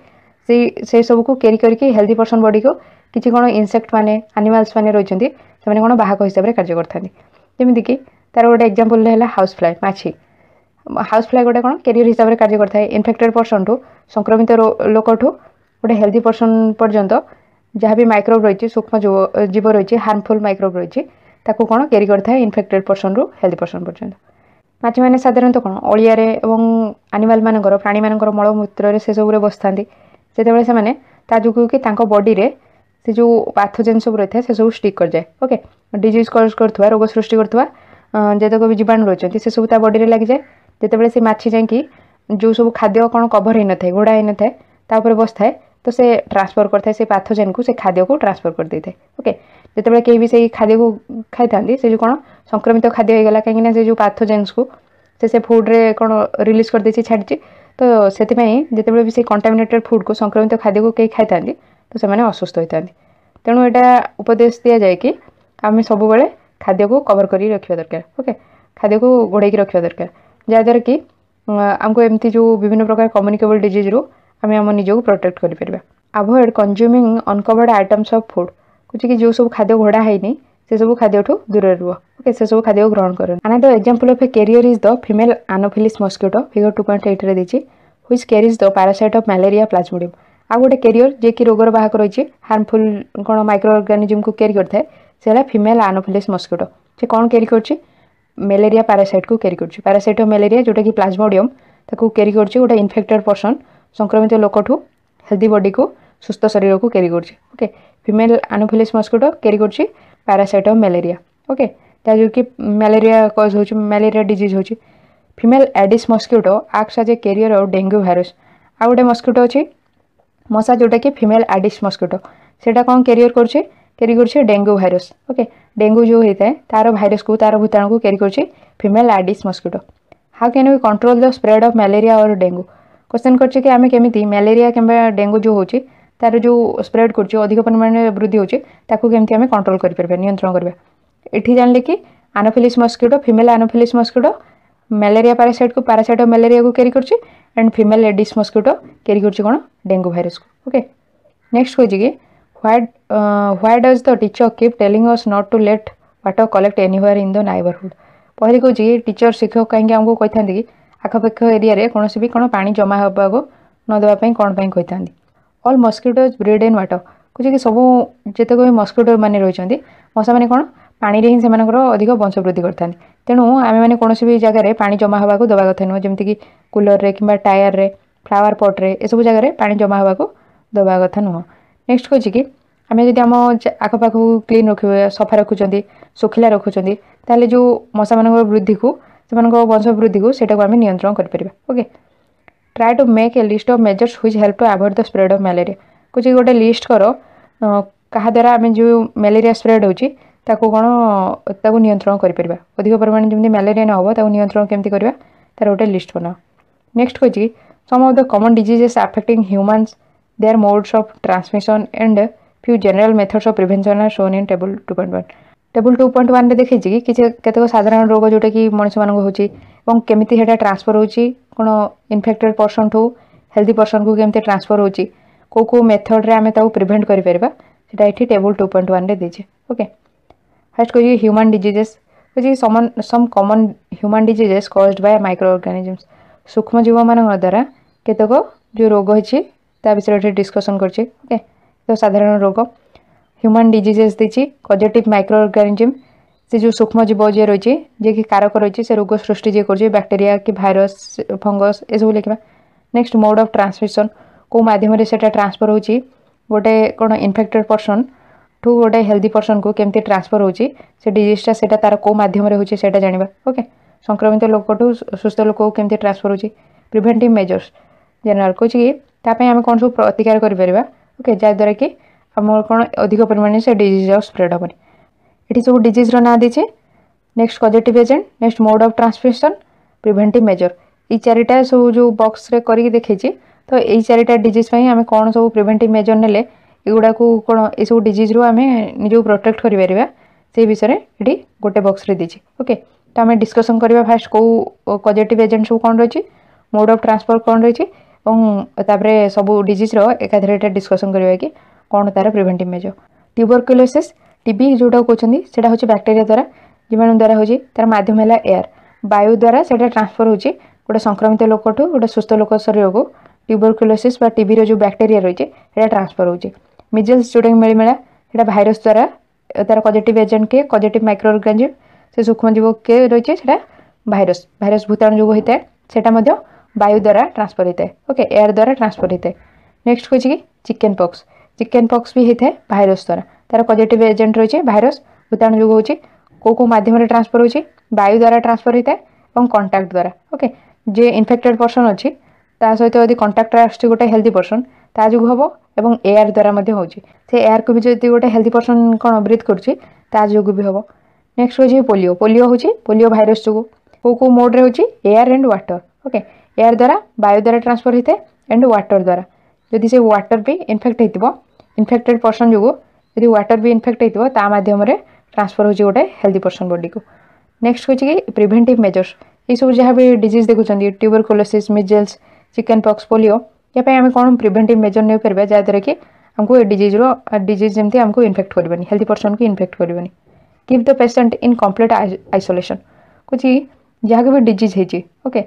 ସେଇ ସବୁକୁ କ୍ୟାରି କରିକି ହେଲ୍ଦି ପର୍ସନ୍ ବଡିକୁ କିଛି କ'ଣ ଇନସେକ୍ଟ ମାନେ ଆନିମାଲ୍ସ ମାନେ ରହିଛନ୍ତି ସେମାନେ କ'ଣ ବାହକ ହିସାବରେ କାର୍ଯ୍ୟ କରିଥାନ୍ତି। ଯେମିତିକି ତାର ଗୋଟେ ଏକ୍ଜାମ୍ପଲ୍ ହେଲା ହାଉସ୍ ଫ୍ଲାଏ, ମାଛି। ହାଉସ୍ ଫ୍ଲାଏ ଗୋଟେ କ'ଣ କ୍ୟାରିୟର ହିସାବରେ କାର୍ଯ୍ୟ କରିଥାଏ। ଇନଫେକ୍ଟେଡ୍ ପର୍ସନ୍ଠୁ ସଂକ୍ରମିତ ଲୋକଠୁ ଗୋଟେ ହେଲ୍ଦି ପର୍ସନ୍ ପର୍ଯ୍ୟନ୍ତ ଯାହା ବି ମାଇକ୍ରୋବ ରହିଛି, ସୂକ୍ଷ୍ମ ଜୀବ ରହିଛି, ହାର୍ମଫୁଲ୍ ମାଇକ୍ରୋବ ରହିଛି, ତାକୁ କ'ଣ କ୍ୟାରି କରିଥାଏ ଇନଫେକ୍ଟେଡ୍ ପର୍ସନ୍ରୁ ହେଲ୍ଦି ପର୍ସନ୍ ପର୍ଯ୍ୟନ୍ତ। ମାଛିମାନେ ସାଧାରଣତଃ କ'ଣ ଅଳିଆରେ ଏବଂ ଆନିମାଲ୍ ମାନଙ୍କର ପ୍ରାଣୀମାନଙ୍କର ମଳମୂତ୍ରରେ ସେସବୁରେ ବସିଥାନ୍ତି। ଯେତେବେଳେ ସେମାନେ ତା ଯୋଗୁଁ କି ତାଙ୍କ ବଡ଼ିରେ ସେ ଯେଉଁ ପାଥୋଜେନ୍ ସବୁ ରହିଥାଏ ସେସବୁ ଷ୍ଟିକ୍ କରିଯାଏ। ଓକେ, ଡିଜିଜ୍ କଜ୍ କରୁଥିବା, ରୋଗ ସୃଷ୍ଟି କରୁଥିବା ଯେତେକ ବି ଜୀବାଣୁ ରହିଛନ୍ତି ସେସବୁ ତା ବଡ଼ିରେ ଲାଗିଯାଏ। ଯେତେବେଳେ ସେ ମାଛି ଯାଇକି ଯେଉଁ ସବୁ ଖାଦ୍ୟ କ'ଣ କଭର୍ ହେଇନଥାଏ, ଘୋଡ଼ା ହେଇନଥାଏ, ତା ଉପରେ ବସିଥାଏ, ତ ସେ ଟ୍ରାନ୍ସଫର୍ କରିଥାଏ ସେ ପାଥୋଜେନ୍କୁ, ସେ ଖାଦ୍ୟକୁ ଟ୍ରାନ୍ସଫର୍ କରିଦେଇଥାଏ। ଓକେ, ଯେତେବେଳେ କେହି ବି ସେଇ ଖାଦ୍ୟକୁ ଖାଇଥାନ୍ତି, ସେ ଯେଉଁ କ'ଣ ସଂକ୍ରମିତ ଖାଦ୍ୟ ହେଇଗଲା, କାହିଁକିନା ସେ ଯେଉଁ ପାଥୋଜେନ୍ସକୁ ସେ ଫୁଡ଼୍ରେ କ'ଣ ରିଲିଜ୍ କରିଦେଇଛି, ଛାଡ଼ିଛି, ତ ସେଥିପାଇଁ ଯେତେବେଳେ ବି ସେଇ କଣ୍ଟାମିନେଟେଡ୍ ଫୁଡ଼୍କୁ, ସଂକ୍ରମିତ ଖାଦ୍ୟକୁ କେହି ଖାଇଥାନ୍ତି ତ ସେମାନେ ଅସୁସ୍ଥ ହୋଇଥାନ୍ତି। ତେଣୁ ଏଇଟା ଉପଦେଶ ଦିଆଯାଏ କି ଆମେ ସବୁବେଳେ ଖାଦ୍ୟକୁ କଭର୍ କରି ରଖିବା ଦରକାର। ଓକେ, ଖାଦ୍ୟକୁ ଘୋଡ଼େଇକି ରଖିବା ଦରକାର, ଯାହାଦ୍ୱାରା କି ଆମକୁ ଏମିତି ଯେଉଁ ବିଭିନ୍ନ ପ୍ରକାର କମ୍ୟୁନିକେବଲ୍ ଡିଜିଜ୍ରୁ ଆମେ ଆମ ନିଜକୁ ପ୍ରୋଟେକ୍ଟ କରିପାରିବା। ଆଭଏଡ୍ କନଜ୍ୟୁମିଂ ଅନକଭର୍ଡ ଆଇଟମ୍ସ ଅଫ୍ ଫୁଡ୍, କହୁଛି କି ଯେଉଁ ସବୁ ଖାଦ୍ୟ ଘୋଡ଼ା ହେଇନି ସେସବୁ ଖାଦ୍ୟଠୁ ଦୂରରେ ରୁହ। ଓକେ, ସେସବୁ ଖାଦ୍ୟକୁ ଗ୍ରହଣ କରନି। Another example of a carrier is the female Anopheles mosquito, figure 2.8ରେ ଦେଇଛି, which carries the parasite of malaria plasmodium. ଆଉ ଗୋଟେ କ୍ୟାରିୟର ଯିଏକି ରୋଗର ବାହକ ରହିଛି, ହାର୍ମଫୁଲ୍ କ'ଣ ମାଇକ୍ରୋ ଅର୍ଗାନିଜମ୍କୁ କ୍ୟାରି କରିଥାଏ, ସେ ହେଲା ଫିମେଲ୍ ଆନୋଫିଲିସ୍ ମସ୍କିଟୋ। ସେ କ'ଣ କ୍ୟାରି କରୁଛି? ମ୍ୟାଲେରିଆ ପାରାସାଇଟ୍କୁ କ୍ୟାରି କରୁଛି। ପାରାସାଇଟ୍ ଅଫ୍ ମ୍ୟାଲେରିଆ ଯେଉଁଟାକି ପ୍ଲାଜମୋଡ଼ିୟମ୍, ତାକୁ କ୍ୟାରି କରୁଛି ଗୋଟେ ଇନଫେକ୍ଟେଡ୍ ପର୍ସନ୍ ସଂକ୍ରମିତ ଲୋକଠୁ ହେଲ୍ଦି ବଡିକୁ, ସୁସ୍ଥ ଶରୀରକୁ କ୍ୟାରି କରୁଛି। Okay, female Anopheles mosquito carry କରୁଛି ପାରାସାଇଟ୍ ଅଫ୍ ମ୍ୟାଲେରିଆ। ଓକେ, ଯାହା ଯୋଗୁଁ କି ମ୍ୟାଲେରିଆ କଜ୍ ହେଉଛି, ମ୍ୟାଲେରିଆ ଡିଜିଜ୍ ହେଉଛି। Female Aedes mosquito acts as a carrier of dengue virus. ଆଉ ଗୋଟେ ମସ୍କିଟୋ ଅଛି ମଶା ଯେଉଁଟାକି ଫିମେଲ୍ ଆଡିସ୍ ମସ୍କିଟୋ, ସେଇଟା କ'ଣ କ୍ୟାରିୟର କରୁଛି? କ୍ୟାରି କରୁଛି ଡେଙ୍ଗୁ ଭାଇରସ୍। ଓକେ, ଡେଙ୍ଗୁ ଯେଉଁ ହେଇଥାଏ ତାର ଭାଇରସ୍କୁ, ତାର ଭୂତାଣୁକୁ କ୍ୟାରି କରୁଛି female Addis mosquito. How can we control the spread of malaria or dengue? Question करछि कि आमे केमिति मलेरिया किंबा डेंगू जो होछि तार जो स्प्रेड करछि अधिक परिमाण वृद्धि होछि ताकू केमिति आमे कंट्रोल करि परबा, नियंत्रण करबा। एठी जानले कि Anopheles mosquito, female Anopheles mosquito malaria parasite को, पैरासाइट ऑफ मलेरिया को कैरी करछि and female Aedes mosquito carry करछि कोन डेंगू वायरस को। ओके, नेक्स्ट होछि कि why does the teacher keep telling us not to let water collect anywhere in the neighbourhood? पहले कहछि कि टीचर शिक्षक कहीं हमको कहथांती कि आखपाख एरिया रे कोनोसी भी कोन पानी जमा होबा को न देबा पई कोन पई कहथांती। All mosquitoes breed in water, कहछि कि सब जेते को मस्किटो माने रहिचंती मशा माने कोन पानी रे ही से मानकर अधिक वंश वृद्धि करथांती। तेणु आमे माने कोनोसी भी जगह रे पानी जमा होबा को देबा कथा न, जेमति कि कूलर रे किबा टायर रे, फ्लावर पॉट रे, ए सब जगह रे पानी जमा होबा को देबा कथा न। नेक्स्ट कहछि कि आमे जदि हम आखपाख क्लीन रखिबे, सफा रखुचंती, सुखिला रखुचंती, ताले जो मशा मानकर वृद्धि को, से वंश वृद्धि को सेटा को आमे नियंत्रण कर परिबा। Okay, try to make a list of measures which help to avoid the spread of malaria. कुछ गोटे लिस्ट करो कहा द्वारा आमे जो मलेरिया स्प्रेड होची ताको कोन ताको नियंत्रण कर परिबा, अधिक परिमाण जेमि मलेरिया न होबो ताको नियंत्रण केमति करबा तार गोटे लिस्ट बनाओ। नेक्स्ट कहछि some of the common diseases affecting humans, their modes of transmission and few general methods of prevention are shown in table 2.1। Table 2.1 रे देखै छी कि केतेक साधारण रोग जोटा कि मनुष्य मानक होची एवं केमिति हेटा ट्रांसफर होची, कोन इन्फेक्टेड पर्सन ठू हेल्दी पर्सन को केमिति ट्रांसफर होची, को मेथड रे आमे ताऊ प्रिवेंट करि परबा, सेटा एठी टेबल 2.1 रे देछे। ओके, फर्स्ट कहछि ह्यूमन डिजीजेस, कहछि some common human diseases caused by micro organisms. सूक्ष्म जीव मानक द्वारा केतेक जो रोग होची ता विषय डिस्कशन करछि। ओके, तो साधारण रोग ह्यूमन डिजीजेस देछि कॉजेटिव माइक्रो ऑर्गेनिजम, से जो सूक्ष्म जीव जे रही जे कि कारक रही से रोग सृष्टि जे कर बैक्टेरिया कि भाइरस फंगस ए सब लिखा। नेक्स्ट मोड ऑफ ट्रांसमिशन, को माध्यम से ट्रांसफर होची, गोटे कौन इन्फेक्टेड पर्सन ठू गोटे हेल्दी पर्सन को केमती ट्रांसफर होची, से डिजीजटा सेटा तार को माध्यम रे होची सेटा जानिबा। ओके, संक्रमित लोक ठू सुस्थ लोक को केमती ट्रांसफर होची, प्रिभेंटिव मेजर्स जनरल कौच कि आम कौन सब प्रतिकार करें ओके जहाँद्वारा कि आम कौन अधिक परिमाण से डिजीज स्प्रेड हेनी ये सब डिजीज ना दीचे next positive agent next mode of transmission preventive measure ये चारिटा सब जो बॉक्स रे करके देखी तो यही चारिटा डिजीज आम कौन सब प्रिभेंटिव मेजर ने एगुड़ा कौन ये सब डिजीज रू आम निज प्रोटेक्ट कर से विषय ये गोटे बॉक्स रे दीची ओके तो आम डिस्कसन करवा फास्ट कौ पॉजिटिव एजेंट सब कौन रही मोड ऑफ ट्रांसफर कौन रही सब डिजीज एकाधर डिस्कसन करवा कि कौन तार प्रिभेंटिव मेजर ट्यूबरकुलोसिस टीबी जोटा कहते हैं हूँ बैक्टेरिया द्वारा जीवाणु द्वारा हूँ तार माध्यम है एयर वायु द्वारा से ट्रांसफर होची गोटे संक्रमित लोक ठू गोटे सुस्थ लोक शरीर को ट्यूबरकुलोसिस टीबी जो बैक्टेरिया रही है ट्रांसफर होची मिजल्स जोटा मिलमेला ये भाइरस द्वारा तार पॉजिटिव एजेंट के पॉजिटिव माइक्रो ऑर्गेनिज्म से सूक्ष्मजीव के रही है भाइरस भाइरस भूताणु जो होता है सेटा वायु द्वारा ट्रांसफर होता है ओके एयर द्वारा ट्रांसफर होता है नेक्स्ट कहे कि चिकेन पॉक्स भी होता है भाइरस द्वारा तार पॉजिटिव एजेंट रही है भाइरस भूताणु जो होची को माध्यम ट्रांसफर होची वायु द्वारा ट्रांसफर होता है और कंटाक्ट द्वारा ओके जे इन्फेक्टेड पर्सन अच्छी सहित यदि कंटाक्ट आसुच्छी गोटे हेल्दी पर्सन ता जो हम और एयर द्वारा होची से एयर को भी जो गोटे हेल्दी पर्सन कौन ब्रीथ करो भी हम नेक्स्ट हूँ पोलियो हूँ पोलियो भाइरस जो को मोड्रे हूँ air and water okay air द्वारा वायु द्वारा ट्रांसफर होता है एंड वाटर द्वारा जदि से वाटर भी इनफेक्ट हो इन्फेक्टेड पर्सन जो यदि वाटर भी इनफेक्ट होता मध्यम ट्रांसफर हो गोटे हेल्दी पर्सन बॉडी को नेक्स्ट हूँ कि प्रिभेंटिव मेजर्स ये सब जहाँ भी डिजीज देखुं tuberculosis measles chickenpox polio या आम कौन प्रिभेंटिव मेजर नहीं पार जहाँद्वारा कि हमको डिजीज जमी आमको इनफेक्ट करवानी हेल्दी पर्सन को इनफेक्ट करवानी keep the patient in complete isolation कुछ जहाँ भी डिजीज होती ओके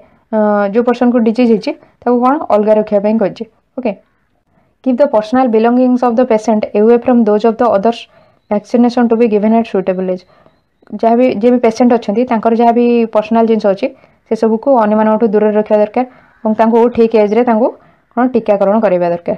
जो पर्सन को डिजीज होती कौन अलग रखापी कहे okay keep the personal belongings of the patient away from those of the others vaccination to be given at suitable age जहाँ भी जे भी पेशेंट अच्छा जहाँ भी पर्सनल जिन अच्छी से सबको अन्य दूर रखा दरकार और ठीक एज्रे कौन टीकाकरण करवा दरकार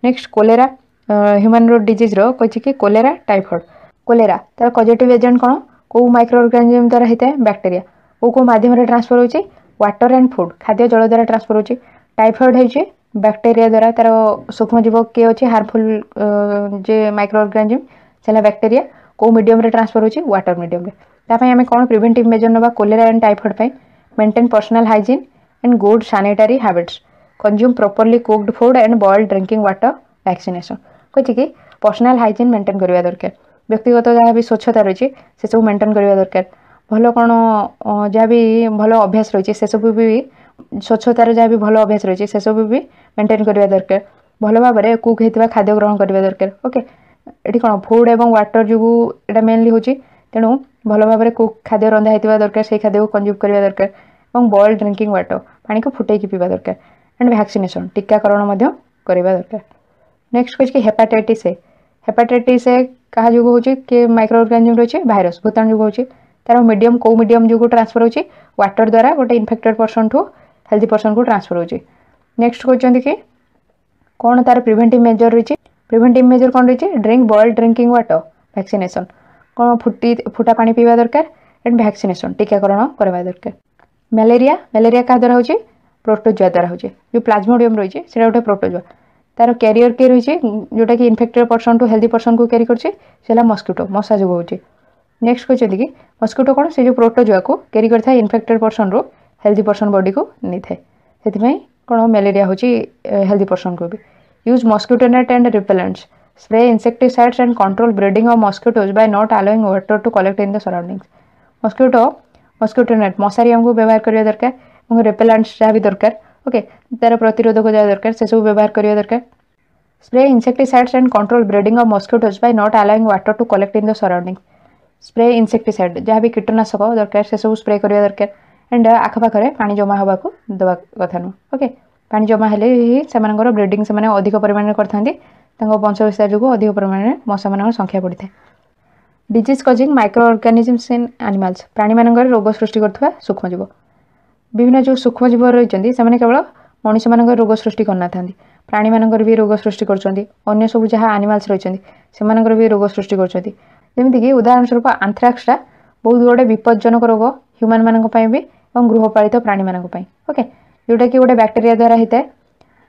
next cholera human road disease रही कि कोलेरा टाइफॉइड कोलेरा तार पॉजिटिव एजेंट कौन को माइक्रो ऑर्गेनिज्म द्वारा होता है बैक्टेरिया को माध्यम ट्रांसफर होची वाटर एंड फूड खाद्य जल द्वारा ट्रांसफर होची टाइफॉइड होची बैक्टेरिया द्वारा तार सूक्ष्मजीव किए अच्छे हार्मफुल जे माइक्रो ऑर्गेनिज्म से बैक्टेरिया को मीडियम रे ट्रांसफर होची वाटर मीडियम रे आम कौन प्रिभेंटिव मेजर नवा cholera and typhoid maintain personal hygiene and good sanitary habits consume properly cooked food and boiled drinking water vaccination कहे कि पर्सनल हाइजीन मेंटेन करवा दरकार व्यक्तिगत जहाँ भी स्वच्छता रही से सब मेंटेन करवा दरकार भल कौन जहाँ भी भल अभ्यास रही से सब भी स्वच्छतार जहाँ भी भल अभ्यास रही से सब भी मेंटेन करवा दरकार भल भाव में कुक होता खाद्य ग्रहण करवा दरकार ओके ये कौन फूड एवं वाटर जो यहाँ मेनली हूँ तेणु भल भाव में कुक खाद्य रंधा होता दरकार से खाद्य को कंज्यूम करवा दरकार और बॉइल्ड ड्रिंकिंग वाटर पानी को फुटेकी पीवा दरकार एंड वैक्सीनेशन टीकाकरण करवा दरकार नेक्स्ट कहे कि हेपाटाइटिस ए क्या जो हूँ कि माइक्रो ऑर्गेनिज्म रही है भाइरस भूताणु जो हूँ तार मीडियम को मीडियम जो ट्रांसफर होची वाटर द्वारा गोटे इन्फेक्टेड पर्सन ठू हेल्दी पर्सन को ट्रांसफर होची नेक्स्ट कहते कि कौन तार प्रिभेंटिव मेजर रही प्रिभेंटिव मेजर कौन रही drink boiled drinking water vaccination कौन फुटा पानी पीवा दरकार एंड वैक्सीनेशन टीकाकरण करवा दरकार मलेरिया क्या द्वारा होची प्रोटोजुआ द्वारा होची जो प्लाज्मोडियम रही है गोटे प्रोटोजुआ तार कैरियर किए रही जोटा कि infected person to healthy person को कैरी कर मस्किटो मशा जो होची नेक्स्ट कहते कि मस्किटो कौन से जो प्रोटोजुआ को कैरी करता है इन्फेक्टेड पर्सन रो हेल्दी पर्सन बॉडी को नहीं थाए से कौन मलेरिया होची हेल्दी पर्सन को भी use mosquito net and repellents spray insecticides and control breeding of mosquitoes by not allowing water to collect in the surroundings mosquito net मशारी आमको व्यवहार करवा दरकार और रिपेलेंट्स जहाँ भी दरकार ओके तार प्रतिरोधक जहाँ दरकार से सब व्यवहार करवा दरकार spray insecticides and control breeding of mosquitoes by not allowing water to collect in the surroundings spray insecticide जहाँ भी कीटनाशक दरकार से सब स्प्रे करवा दरकार एंड आखपाखे पानी जमा हवा को दवा कथा नुह ओके पानी जमा हेले ही से ब्रीडिंग से अधिक परिमाण करते वंश विस्तार जो अधिक परिमाण में मशा मान संख्या बढ़ी था disease causing micro organisms in animals प्राणी मान रोग सृष्टि करथुवा सूक्ष्मजीव विभिन्न जो सूक्ष्मजीव रही से केवल मनुष्य मान रोग सृष्टि करना था प्राणी मान भी रोग सृष्टि कर सब जहाँ एनिमल्स रही से भी रोग सृष्टि करमती उदाहरण स्वरूप आंथ्राक्सटा बहुत गोटे विपज्जनक रोग ह्यूमन मानी भी और गृहपालित प्राणी मानी ओके जोटा कि गोटे बैक्टेरिया द्वारा होता है,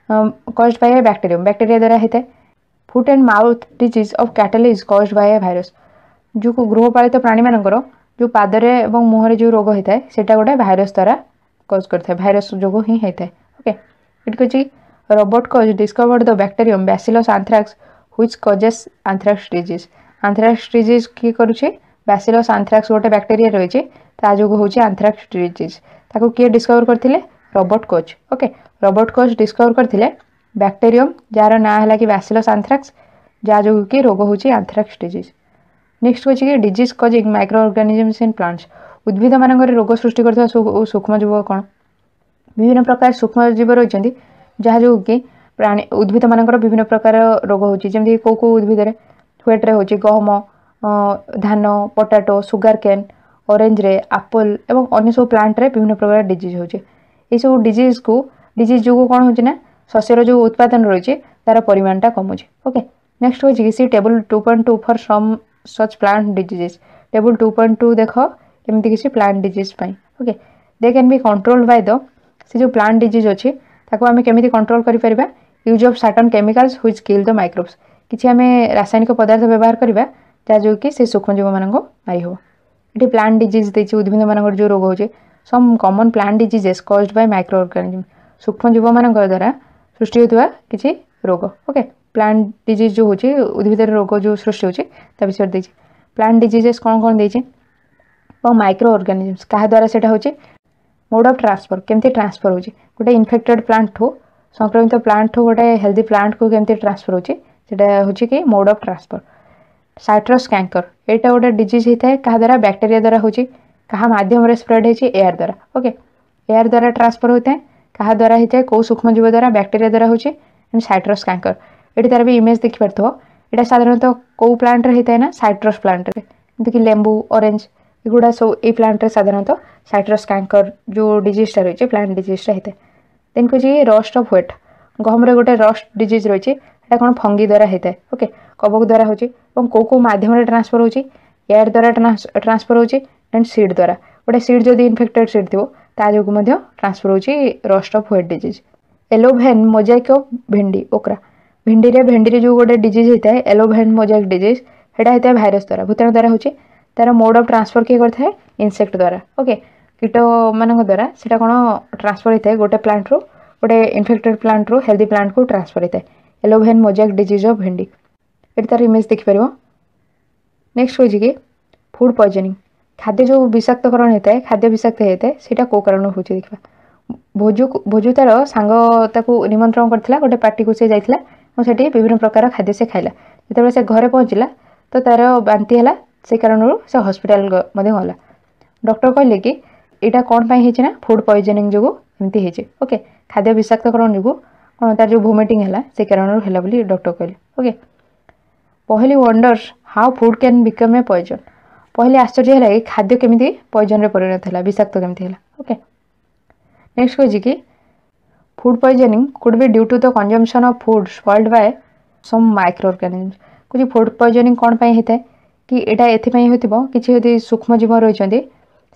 caused by A bacterium, bacteria द्वारा होता है। Foot and mouth disease of cattle is caused by A virus, जो गृहपालित प्राणी मानकर जो पादरे और मुहर जो रोग होता है सेटा गोटे भाइरस द्वारा कज करता है, भाइरस जो ही होता है। ओके, इट कह Robert Koch discovered the bacterium bacillus anthracis which causes anthrax disease. Anthrax disease किए करुचे, बैसिलस आंथ्राक्स गोटे बैक्टेरिया रही ता जो होची आंथ्राक्स डिजीज, ताको किए डिस्कवर करथिले, Robert cause. Okay, Robert cause discover करथिले बैक्टेरियम जार ना है कि बैसिलस आंथ्राक्स, जहाँ जो कि रोग होची आंथ्राक्स डिजीज। नेक्स्ट होची कि disease causing microorganisms in plants, उद्भिद मानकर रोग सृष्टि करता सूक्ष्मजीव कौन, विभिन्न प्रकार सूक्ष्मजीव रही जहाँ जो कि प्राणी उद्भिद मानकर विभिन्न प्रकार रोग होची, जमी कौ कौ उद्भिद व्हेट्रे होची गहम, धान, पोटाटो, सुगार केन, ऑरेंज रे, एप्पल एवं अन्य सब प्लांट रे विभिन्न प्रकार डिजीज होची। ये सब डिजीज जो कौन होची ना शस्यर जो उत्पादन रही तार परिमाणटा कमुची। ओके, नेक्स्ट होची कि see table 2.2 for some such plant diseases. Table 2.2 देख एमती किसी प्लांट डिजीज पाई। Okay, they can be controlled by the, से जो प्लांट डिजीज अच्छी ताको आमे केमिति कंट्रोल करि परिबा, use of certain chemicals which kill the microbes, किछि आमे रासायनिक पदार्थ व्यवहार करिबा ता जो कि से सूक्ष्मजीव मानको मारि हो। इटी प्लांट डिजीज देछि उद्भिद मानकर जो रोग होचे, some common plant diseases caused by microorganism, सूक्ष्मजीव मानकर द्वारा सृष्टि होतबा किछि रोग। ओके, प्लांट डिजीज जो होची उद्भिद रोग जो सृष्टि होची ता विषय देछि। प्लांट डिजीजेस कौन कौन देछि और माइक्रो ऑर्गेनिजम्स कहा द्वारा सेटा होची, मोड ऑफ ट्रांसफर केमती ट्रांसफर होची, गोटे इन्फेक्टेड प्लांट ठो संक्रमित प्लांट ठो गोटे हेल्दी प्लांट को केमती ट्रांसफर होची सेटा होची कि mode of transfer. Citrus canker एटा गोटे डिजीज होता है कहा द्वारा, बैक्टेरिया द्वारा होची, कहा माध्यम रे स्प्रेड होची एयर द्वारा। ओके, एयर द्वारा ट्रांसफर होता है, कहा द्वारा होता है कौ सूक्ष्मजीव द्वारा, बैक्टेरिया द्वारा होची। एंड साइट्रस कैंकर ये तार भी इमेज देखि पारथो, एटा साधारणतः कौ प्लांट रे होता है ना साइट्रस प्लांट रे, जैसे कि लेंबू, ऑरेंज एगुड़ा सब ए प्लांट रे साधारणतः साइट्रस कैंकर जो डिजीजटा रही प्लांट डिजीजटा होता है। देन कुछ रस्ट ऑफ व्हेट, गहम रे गोटे रस्ट डिजीज रही है कौन फंगी द्वारा होता है। ओके, कवक द्वारा होची और कौ कौ माध्यम रे ट्रांसफर होची, एयर द्वारा ट्रांसफर होची एंड सीड द्वारा, गोटे सीड जदि इन्फेक्टेड सीड थो ता जो मध्य ट्रांसफर होची rust of wheat disease. Yellow vein mosaic of bhindi, okra भिंडी रे जो गोटे डिजीज होता है येलो भेन मोजाइक डिजीज, सेटा होता है भाइरस द्वारा, भूताणु द्वारा होची। तार मोड ऑफ ट्रांसफर किए करता है इंसेक्ट द्वारा। ओके, कीट मान द्वारा सेटा कौन ट्रांसफर होता है गोटे प्लांट रू गोटे इन्फेक्टेड प्लांट रू हेल्दी प्लांट को ट्रांसफर होता है, yellow vein Mosaic disease of भिंडी। ये तार इमेज देखिपर। नेक्स्ट हो कि फूड पॉइजनिंग, खाद्य जो विषाक्तकरण होता है, खाद्य विषाक्त होता है सेटा को कारण हो देखा। भोजू तार सांग ताकू निमंत्रण करथिला गोटे पार्टी को से जाइथिला और सेठी विभिन्न प्रकार खाद्य से खाइला, जेतेबेले से घरे पहुंचला तो तार बांती हला, से कारण से हॉस्पिटल मधे गला। डॉक्टर कहले कि एटा कौन पाई हेछि ना फूड पॉइजनिंग जो एमती हेछि। ओके, खाद्य विषाक्तकरण जो कौन तार जो वोमिटिंग हला से कारण हला बोली डॉक्टर कहले। Okay, Paheli wonders how food can become a poison, Paheli आश्चर्य हला कि खाद्य केमिति पॉइजन रे परिणत हला, विषाक्त केमिति हला। ओके, नेक्स्ट कहछि कि food poisoning could be due to the consumption of food spoiled by some microorganisms. कुछ फूड पॉइजनिंग कौन पाई हेता कि एटा एथिपाई होतिबो किछि यदि सूक्ष्मजीव रहिचंदी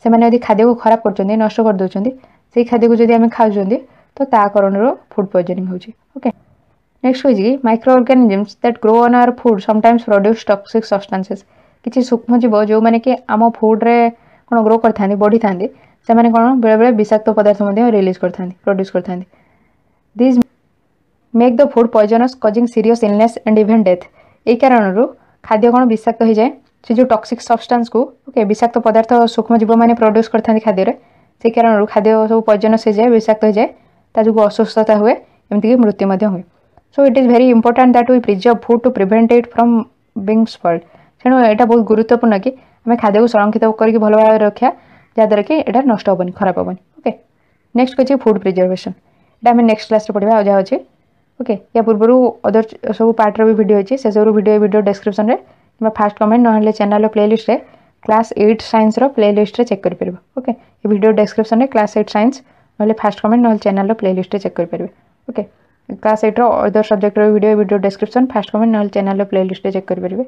से माने यदि खाद्य को खराब करचंदी, नष्ट कर दोचंदी, से खाद्य को यदि आमे खाउचंदी तो ता कारणरो फूड पॉइजनिंग होची। ओके, नेक्स्ट होची कि microorganisms that grow on our food sometimes produce toxic substances, किछि सूक्ष्मजीव जो माने कि आम फूड रे कोन ग्रो करथांदी बढ़ी थांदी से माने कोन बेले बेले विषाक्त पदार्थ मध्ये रिलीज करथांदी, प्रोड्यूस करथांदी। This make the food poisonous causing serious illness and even death. ए कारणरो खाद्य कोन विषाक्त हो जाए, से जो टॉक्सिक सब्सटेंस को ओके विषाक्त पदार्थ सूक्ष्मजीव माने प्रोड्यूस करथांदी खाद्य रे, से कारणरो खाद्य सब पॉइजनस हो जाए, विषाक्त हो जाए, ता जो अस्वस्थता हुए, एमती कि मृत्यु मध्ये हुए। So it is very important that we preserve food to prevent it from being spoiled. तेणु एटा बहुत गुरुत्वपूर्ण कि आम खाद्य को संरक्षित करके भल भाव रखा जहाँद्वारा कि एटा नष्ट हेनी, खराब हेनी। ओके, नेक्स्ट कहछि फूड प्रिजर्वेशन, एटा आम नेक्स्ट क्लास पढ़ा जहाँ अच्छे। ओके, या पूर्व अदर सब पार्टर भी वीडियो अच्छी, से सब वीडियो डिस्क्रिप्शन में कि फास्ट कमेंट ना चैनल प्लेलिस्ट रे क्लास 8 साइंस रो प्लेलिस्ट रे चेक कर परिबो। ओके, ये वीडियो डिस्क्रिप्शन में क्लास 8 साइंस ना फास्ट कमेंट ना चैनल प्लेलिस्ट रे चेक कर परिबे। ओके, क्लास 8 रो अदर सब्जेक्ट रो वीडियो डिस्क्रिप्शन फास्ट कमेंट ना चैनल प्लेलिस्ट रे चेक कर परिबे।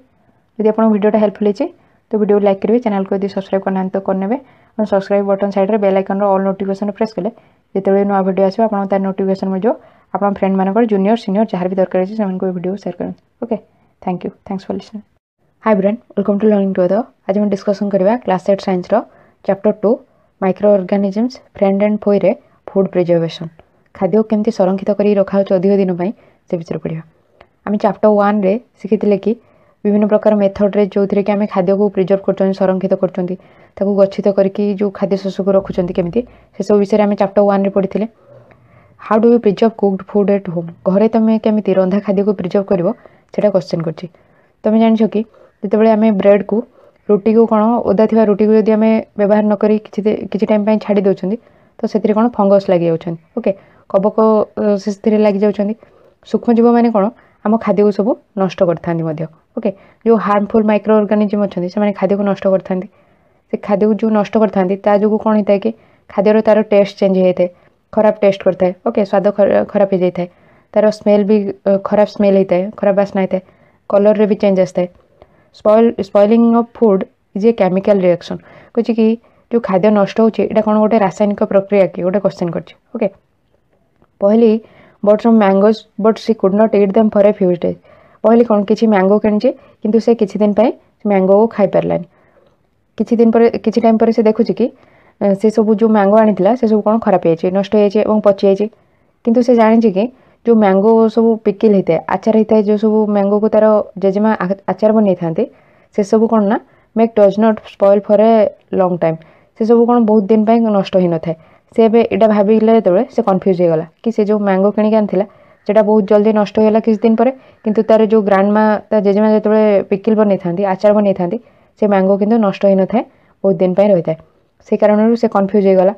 यदि आपको वीडियोटा हेल्पफुल होची तो वीडियो लाइक करेंगे, चैनल को यदि सब्सक्राइब करना तो करने और सब्सक्राइब बटन साइड रे बेल आइकन रो ऑल नोटिफिकेशन प्रेस कले जिते नुआ भिडियो आसो आप तार नोटिफिकेशन मिल आप फ्रेंड मानक जूनियर सीनियर जहाँ भी दरकार अच्छे से वीडियो शेयर करें। Okay thank you thanks for listening. Hi brain welcome to learning together. आज हम डिस्कसन करवा class 8 science chapter 2 micro organisms friend and फोई रे फूड प्रिजर्वेशन खाद्य केमती संरक्षित कर रखा अधिक दिन से विषय पढ़ा। आम चैप्टर 1 रे शिखी कि विभिन्न प्रकार मेथड रे जो थी कि आम खाद्य को प्रिजर्व कर संरक्षित कर गच्छित करके जो खाद्य शस्य को रखुच्च केमी से सब विषय में चैप्टर 1 रे पढ़ी। How do you preserve cooked food at home घरे तुम केमी रंधा खाद्य को प्रिजर्व कर क्वेश्चन कर तुम जान कि जिते आम ब्रेड को रुटी को कौन ओदा थी रुटी को जब आम व्यवहार नक कि टाइम छाड़ी दौरान तो से कौन फंगस लग जाऊँ। ओके कबक से लग जाऊँ। सूक्ष्मजीव मैंने कौन आम खाद्य को सब नष्ट कर ओके जो हार्मफुल माइक्रो ऑर्गेनिजम अच्छा से खाद्य को नष्ट कर खाद्य को जो नष्ट करता जो कौन होता है कि खाद्यर तार टेस्ट चेंज होता है खराब टेस्ट करता है। ओके स्वाद खराब हो जाता है तार स्मेल भी खराब स्मेल होता है खराब बास्ना होता है कलर रे भी चेंज आता है। Spoiling of food is a chemical reaction कुछ कि जो खाद्य नष्ट होचे एटा कौन गोटे रासायनिक प्रक्रिया कि गोटे क्वेश्चन करछि। Okay Paheli bought some mangoes but she could not eat them for a few days Paheli कौन किसी मैंगो किणिचे किंतु से किछि दिन पे मैंगो को खाई पारलानी किछि दिन पर किछि टाइम पर से देखुछि कि से सब जो मैंगो आनीला से सब कौन खराब हो नष्ट हो पची जाए किंतु से जानी कि जो मैंगो सब पिकिल होता है आचार होता है जो सब मैंगो को तार जेजेमा आचार बन था से सब कौन ना make does not spoil for a long time से सब कौन बहुत दिन पे नष्ट हो न था से एटा भाविले जो से कन्फ्यूज हो गला कि से जो मैंगो किणिक आनी सेटा बहुत जल्दी नष्ट होगा किसी दिन पर किंतु तार जो ग्रांडमा जेजेमा जो पिकिल बन था आचार बन था से मैंगो किंतु नष्ट हो न था बहुत दिन पे रही है से कारण से कन्फ्यूज हो गला।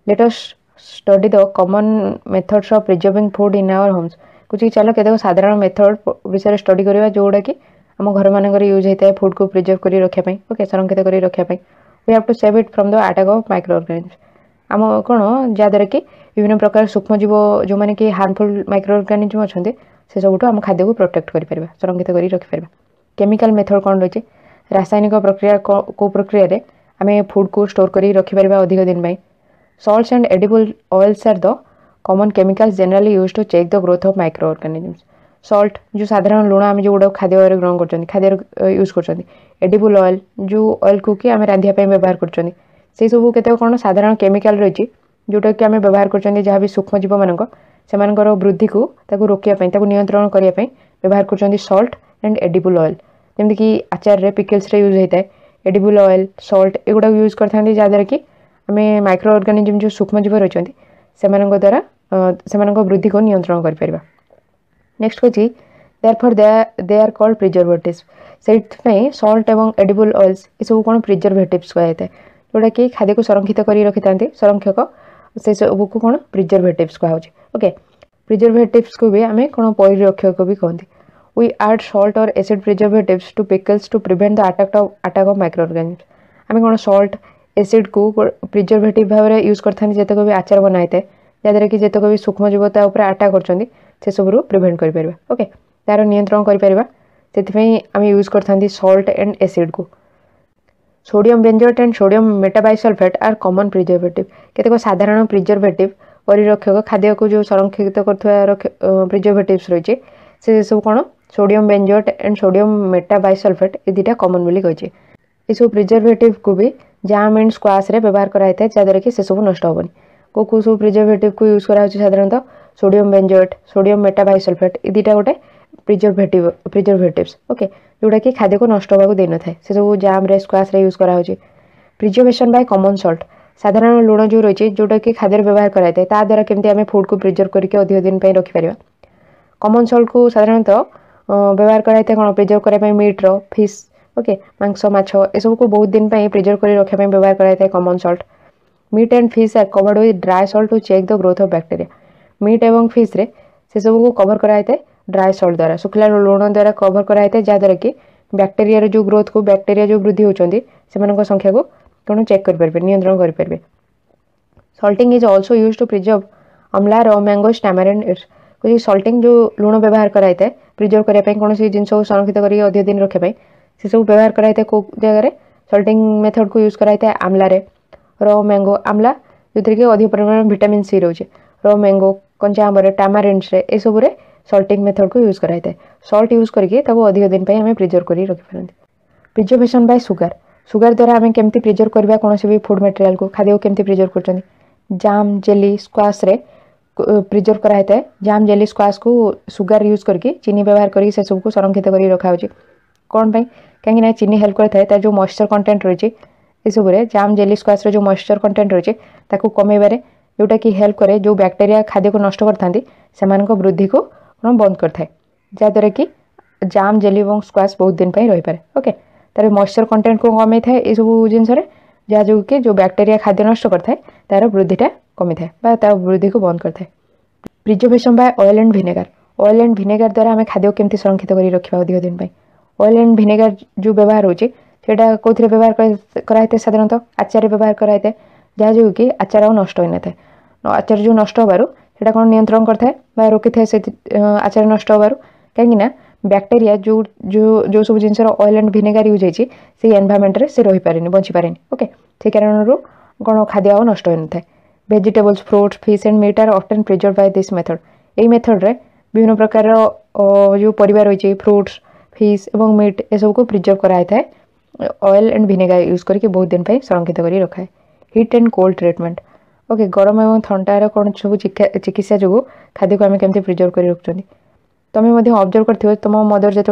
Let us study the common methods of preserving food in our homes कुछ चलो केते साधारण मेथड विषय स्टडी करवा जोड़ा कि आम घर मानक यूज होता है फूड को प्रिजर्व कर रखापी। ओके संरक्षित कर रखापी we have to save it from the attack of micro organisms आम कौन जहाँद्वारा कि विभिन्न प्रकार सूक्ष्मजीव जो मैंने कि हार्मफुल माइक्रो ऑर्गेनिजम अच्छा से सबुठ आम खाद्य को प्रोटेक्ट कर संरक्षित कर रखिपर। केमिकल मेथड कौन रही रासायनिक प्रक्रिया को प्रक्रिया आम फूड को स्टोर कर रखिपर अधिक दिन में। Salts and edible oils are the common chemicals generally used to check the growth of microorganisms. Salt जो साधारण लुण आम जो खाद्य ग्रहण कर खाद्य यूज कर एडिबल ऑयल जो ऑयल को कि आम रांधिया व्यवहार कर सब केते कौन साधारण केमिकल रही जोटा कि आम व्यवहार कर जहाँ भी सूक्ष्मजीव मानक से वृद्धि को रोकने नियंत्रण करने व्यवहार कर सल्ट एंड एडिबल ऑयल जमीक कि आचार पिकल्स यूज होता है एडिबल ऑयल सल्ट एगुड़ा यूज करते जहाँद्वारा कि आम माइक्रो ऑर्गेनिजम जो सूक्ष्मजीव रही से द्वारा से वृद्धि को नियंत्रण कर। नेक्स्ट हूँ therefore they are called preservatives से सल्ट एवं एडिबल ऑयल्स ये सब कौन प्रिजर्वेटिव्स कहता है जोटा कि खाद्य को संरक्षित कर रखि था संरक्षक से सब को कौन प्रिजर्वेटिव्स कहा। ओके प्रिजर्वेटिव्स को भी आम कौन परिरक्षक भी कहते। वी ऐड सल्ट और acid preservatives to pickles to prevent the attack of micro organisms आम कौन सल्ट एसिड को प्रिजर्वेटिव भाव में यूज करते जितक भी आचार बनाई था जहाँद्वारा कि जितक भी सूक्ष्मजीवता अटैक कर सब प्रिवेंट कर। ओके तार नियंत्रण कर आम यूज करते सल्ट एंड एसिड को। Sodium benzoate and sodium metabisulphite are common preservative केतक साधारण प्रिजर्वेटिव परिरक्षक खाद्य को जो संरक्षित कर प्रिजर्वेटिव्स रही से सब कौन sodium benzoate and sodium metabisulphite ये दुटा कॉमन बोली कही। ये सब प्रिजर्वेटिव को भी जाम एंड स्क्वाश रे व्यवहार कराई था जहाँद्वारा कि से सब नष्ट हेनी को सब प्रिजर्वेटिव को यूज करा साधारणतः सोडियम बेंजोएट सोडियम मेटाबाइसल्फेट ये दुटा गोटे प्रिजर्वेटिव्स। ओके जोटा कि खाद्य को नष्ट होगा देन था से सब जाम रे स्क्वाश रे यूज करा प्रिजर्वेशन बाय कॉमन सल्ट साधारण लुण जो रही जोटा कि खाद्य व्यवहार कराई था द्वारा केमती आम फूड को प्रिजर्व करके अधिक दिन रखिपर। कॉमन सल्ट को साधारणतः व्यवहार कराई कौन प्रिजर्व करने मीट्र फिश ओके मांस माछ ये सब को बहुत दिन प्रिजर्व कर रखापी व्यवहार कराई common salt. Meat and fish are covered with dry salt to check the growth of bacteria meat एवं फिश रे से सब को कवर कराई ड्राई सल्ट द्वारा सुखला लुण द्वारा कवर कराई जहाँद्वारा कि बैक्टीरिया जो ग्रोथ को बैक्टीरिया जो वृद्धि होती से संख्या को कौन चेक करें नियंत्रण करें। Salting is also use to preserve amla र मैंगोज टैमारिंड इट्स कुछ सल्टिंग जो लुण व्यवहार कराई प्रिजर्व करने कौन जिन संरक्षित कर अधिक दिन रखापी से सब व्यवहार कराई कौ जगह सल्टिंग मेथड को यूज कराई आमला रे र मैंगो आमला जो कि अधिक परिमाण विटामिन सी रोचे र मैंगो कंचा आंबर टामारिंड्स ए सब सल्टिंग मेथड को यूज कराई थाए सल्ट यूज करके अधिक दिन आम प्रिजर्व कर रखिपारती प्रिजर्वेशन बाय सुगार सुगार द्वारा आम केमती प्रिजर्व करवा कौन भी फूड मटेरियल को खाद्य को केमती प्रिजर्व कर जाम जेली स्क्वाश रे प्रिजर्व कराई थाए जाम जेली स्क्वाश को सुगार यूज करके चीनी व्यवहार करके से सबको संरक्षित कर रखा कौन पाई कहीं चीनी हेल्प करता है जो मॉइस्चर कंटेंट रही है सब जाम जेली स्क्वाश जो मॉइस्चर कंटेंट रही है कमेबारे जोटा कि हेल्प करे जो बैक्टेरिया खाद्य को नष्ट करता वृद्धि को बंद करता जहाँद्वारा कि जाम जेली और स्क्वाश बहुत दिन रही पारे ओके तार मॉइस्चर कंटेंट को कमे था ये सब जिनस जहाँ जो कि जो बैक्टेरिया खाद्य नष्ट करता है तार वृद्धिटा कमी था तार वृद्धि को बंद करता है preservation by oil and vinegar द्वारा आम खाद्य केमती संरक्षित कर रखा अधिक दिन ऑयल एंड विनेगार जो व्यवहार होची कौन व्यवहार कराए साधारणतः आचार व्यवहार कराए जहाँ जो कि आचार नष्ट होना था आचार जो नष्ट होबार से कौन नियंत्रण करता रोकी था आचार नष्ट होबार कहीं बैक्टेरिया जो जो जो सब जिन ऑयल एंड विनेगार यूज होती से एनवायरमेंट रे से रही पारे बंची पारे ओके से कारण कौन खाद्य नष्ट होना था vegetables fruits fish and meat are often preserve by this method यही मेथड रे विभिन्न प्रकार जो परिबा रही फ्रूट्स फिश एवं मीट ए सब को प्रिजर्व कराई था ऑयल एंड विनेगार यूज करके बहुत दिन संरक्षित कर रखाए hit and cold treatment okay गरम एवं ठंडार कौन सब चिकित्सा जो खाद्य को आम केमती प्रिजर्व कर रखुं तुम्हें ऑब्जर्व कर तुम मदर जो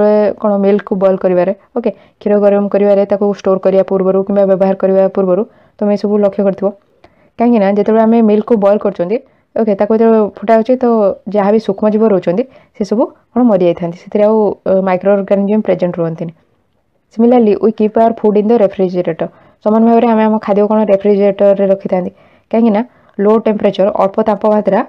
कौन मिल्क को बॉयल करें ओके क्षीर गरम कर स्टोर करने पूर्व कि व्यवहार करने पूर्व तुम ये सब लक्ष्य कर कहीं जो आम मिल्क को बॉयल कर ओके जो फुटा हो तो जहाँ भी सूक्ष्मजीव रोचे से सब कौन मरी जाती माइक्रो ऑर्गेनिज्म प्रेजेंट रुहत similarly we keep our food in the refrigerator समान भाव में आम खाद्य कौन रेफ्रिजरेटर रे रखी था कहीं लो टेम्परेचर अल्प तापमात्रा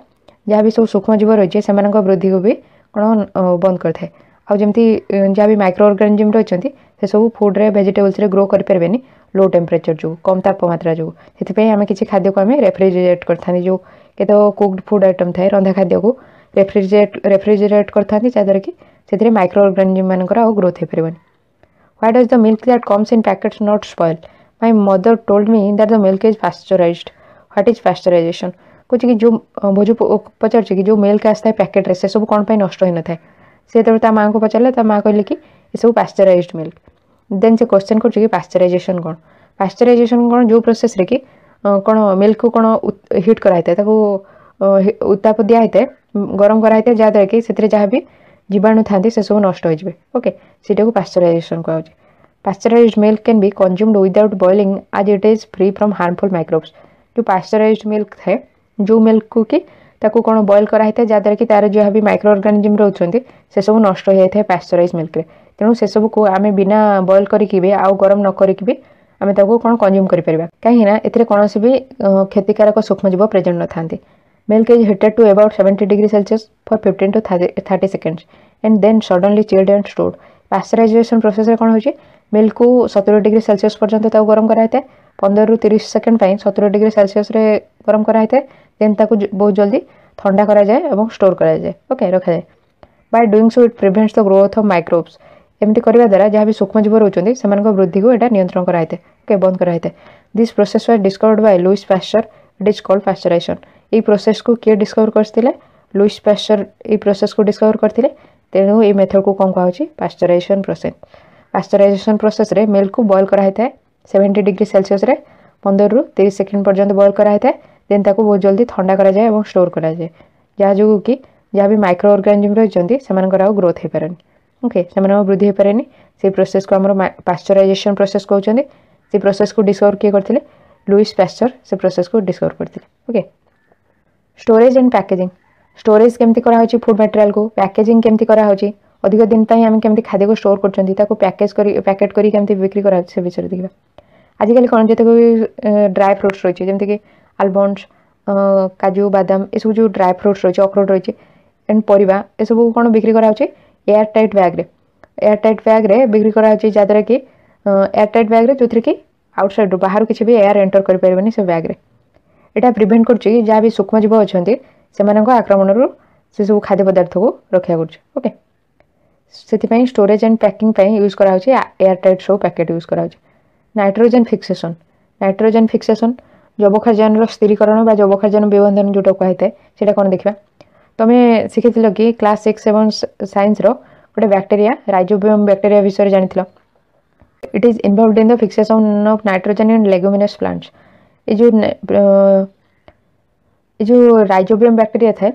जहाँ भी सब सूक्ष्मजीव रही है वृद्धि को भी कौन बंद करता है आमती जहाँ भी माइक्रो ऑर्गेनिज्म रही से सब फूड रे वेजिटेबल्स रे ग्रो करें लो टेम्परेचर जो कम तापमात्रा जो से आम किसी खाद्य को आम रेफ्रिजरेट करता जो के कुक्ड फूड आइटम थाए रंधा खाद्य को रेफ्रिजरेट करता जहाँद्वारा कि से माइक्रो ऑर्गेनिज्म मानकर आउ ग्रोथ हो पारे Why does the milk that comes in packets not spoil? My mother told me that the milk is pasteurized. What is pasteurization? कुछ कि जो भोजू पचार कि जो मिल्क आसता है पैकेट रे से सब कौन पाई नष्ट होना था से तो माँ को पचारे तो माँ कहले कि ये सब पास्चराइज्ड मिल्क देन से क्वेश्चन कर पास्चराइजेशन कौन जो प्रोसेस रे कि कौन मिल्क को कौन हिट कराई उत्ताप दिखाई गरम कराई जहाँद्वारा कि से जहाँ भी जीवाणु था से सब नष्ट हो ओके सीटा को पास्चराइजेशन कहा pasteurised milk can be consumed without boiling as it is free from harmful microbes जो पास्चराइज्ड मिल्क है जो मिल्क को कि कौन बॉयल कराई जहाँद्वारा कि तार जहाँ भी माइक्रो ऑर्गेनिज्म रोचे से सब नष्ट हो जाए पास्चराइज मिल्क रे तेणु से सब को आम बिना बॉयल करके आउ गरम न करके भी आम कौन कंज्यूम करें कहीं कौन भी क्षतिकारक सूक्ष्मजीव प्रेजेंट न था Milk is heated to about 70 degrees Celsius for 15 to 30 seconds and then suddenly chilled and stored. Pasteurization process रे कौन होची मिल्क को 70 डिग्री सेल्सियस पर्यंत ताको गरम कराई थे 15 रु 30 सेकंड पाई 70 डिग्री सेल्सियस रे गरम कराई थे देन ताको बहुत जल्दी ठंडा करा जाए एवं स्टोर करा जाए ओके रखा जाए by doing so it prevents the growth of microbes एमती करबा द्वारा जहाँ भी सूक्ष्मजीव रोचंदी सेमानक वृद्धि को एटा नियंत्रण कराई थे ओके बंद कराई थे this process was discovered by Louis Pasteur it is called pasteurization ये प्रोसेस को किए डिस्कवर करते लुइस पास्चर ये प्रोसेस को डिस्कवर करते तेणु ये मेथड को कौन कहुच्छी पास्चराइजेशन प्रोसेस पास्चराइजेशन प्रोसेस रे मिल्क को बॉयल कराई था 70 डिग्री सेल्सियस रे 15 रु 30 सेकंड पर्यंत बॉयल कराई था देन ताको बहुत जल्दी ठंडा करा जाए और स्टोर करा जाए जहाँ जो कि जहाँ भी माइक्रो ऑर्गेनिज्म रही से ग्रोथ हो पारे ओके से वृद्धि हो पारे से प्रोसेस को आम पास्चराइजेशन प्रोसेस कहते से प्रोसेस को डिस्कवर किए करते लुइस पास्चर से प्रोसेस को डिस्कवर करते okay storage and packaging storage केमती कराई फूड मटेरियल को पैकेजिंग केमती कराई अधिक दिन आम केमती खाद्य को स्टोर कर पैकेट करी केमती बिक्री करा से विषय देखा आजिकल कौन जिते भी ड्राई फ्रुट्स रही है जमीक आलमंड्स काजू बादाम ये सब जो ड्राई फ्रुट्स रही है अखरोट रही एंड परिवा ये सब कौन बिक्री कराई एयर टाइट बैग रे बिक्री कराई जहाँद्वारा कि एयर टाइट बैग रे जो कि आउटसाइड बाहर किसी भी एयर एंटर करें से बैग रे एटा प्रिवेंट कर जहाँ भी सूक्ष्मजीव अच्छा से आक्रमण से सब खाद्य पदार्थ को रक्षा कर से स्टोरेज एंड पैकिंग यूज कराई एयर टाइट सब पैकेट यूज कराई नाइट्रोजन फिक्सेशन जबखार्जन स्थिरीकरण बा जबखार्जन विबंधन जोटा कहते हैं कौन देखा तुम्हें शिखी कि क्लास 6 एवं साइंस गोटे बैक्टेरिया राइजोबियम बैक्टेरिया विषय जानी it is involved in the fixation of nitrogen in leguminous plants. ये जो राइजोबियम बैक्टेरिया थाए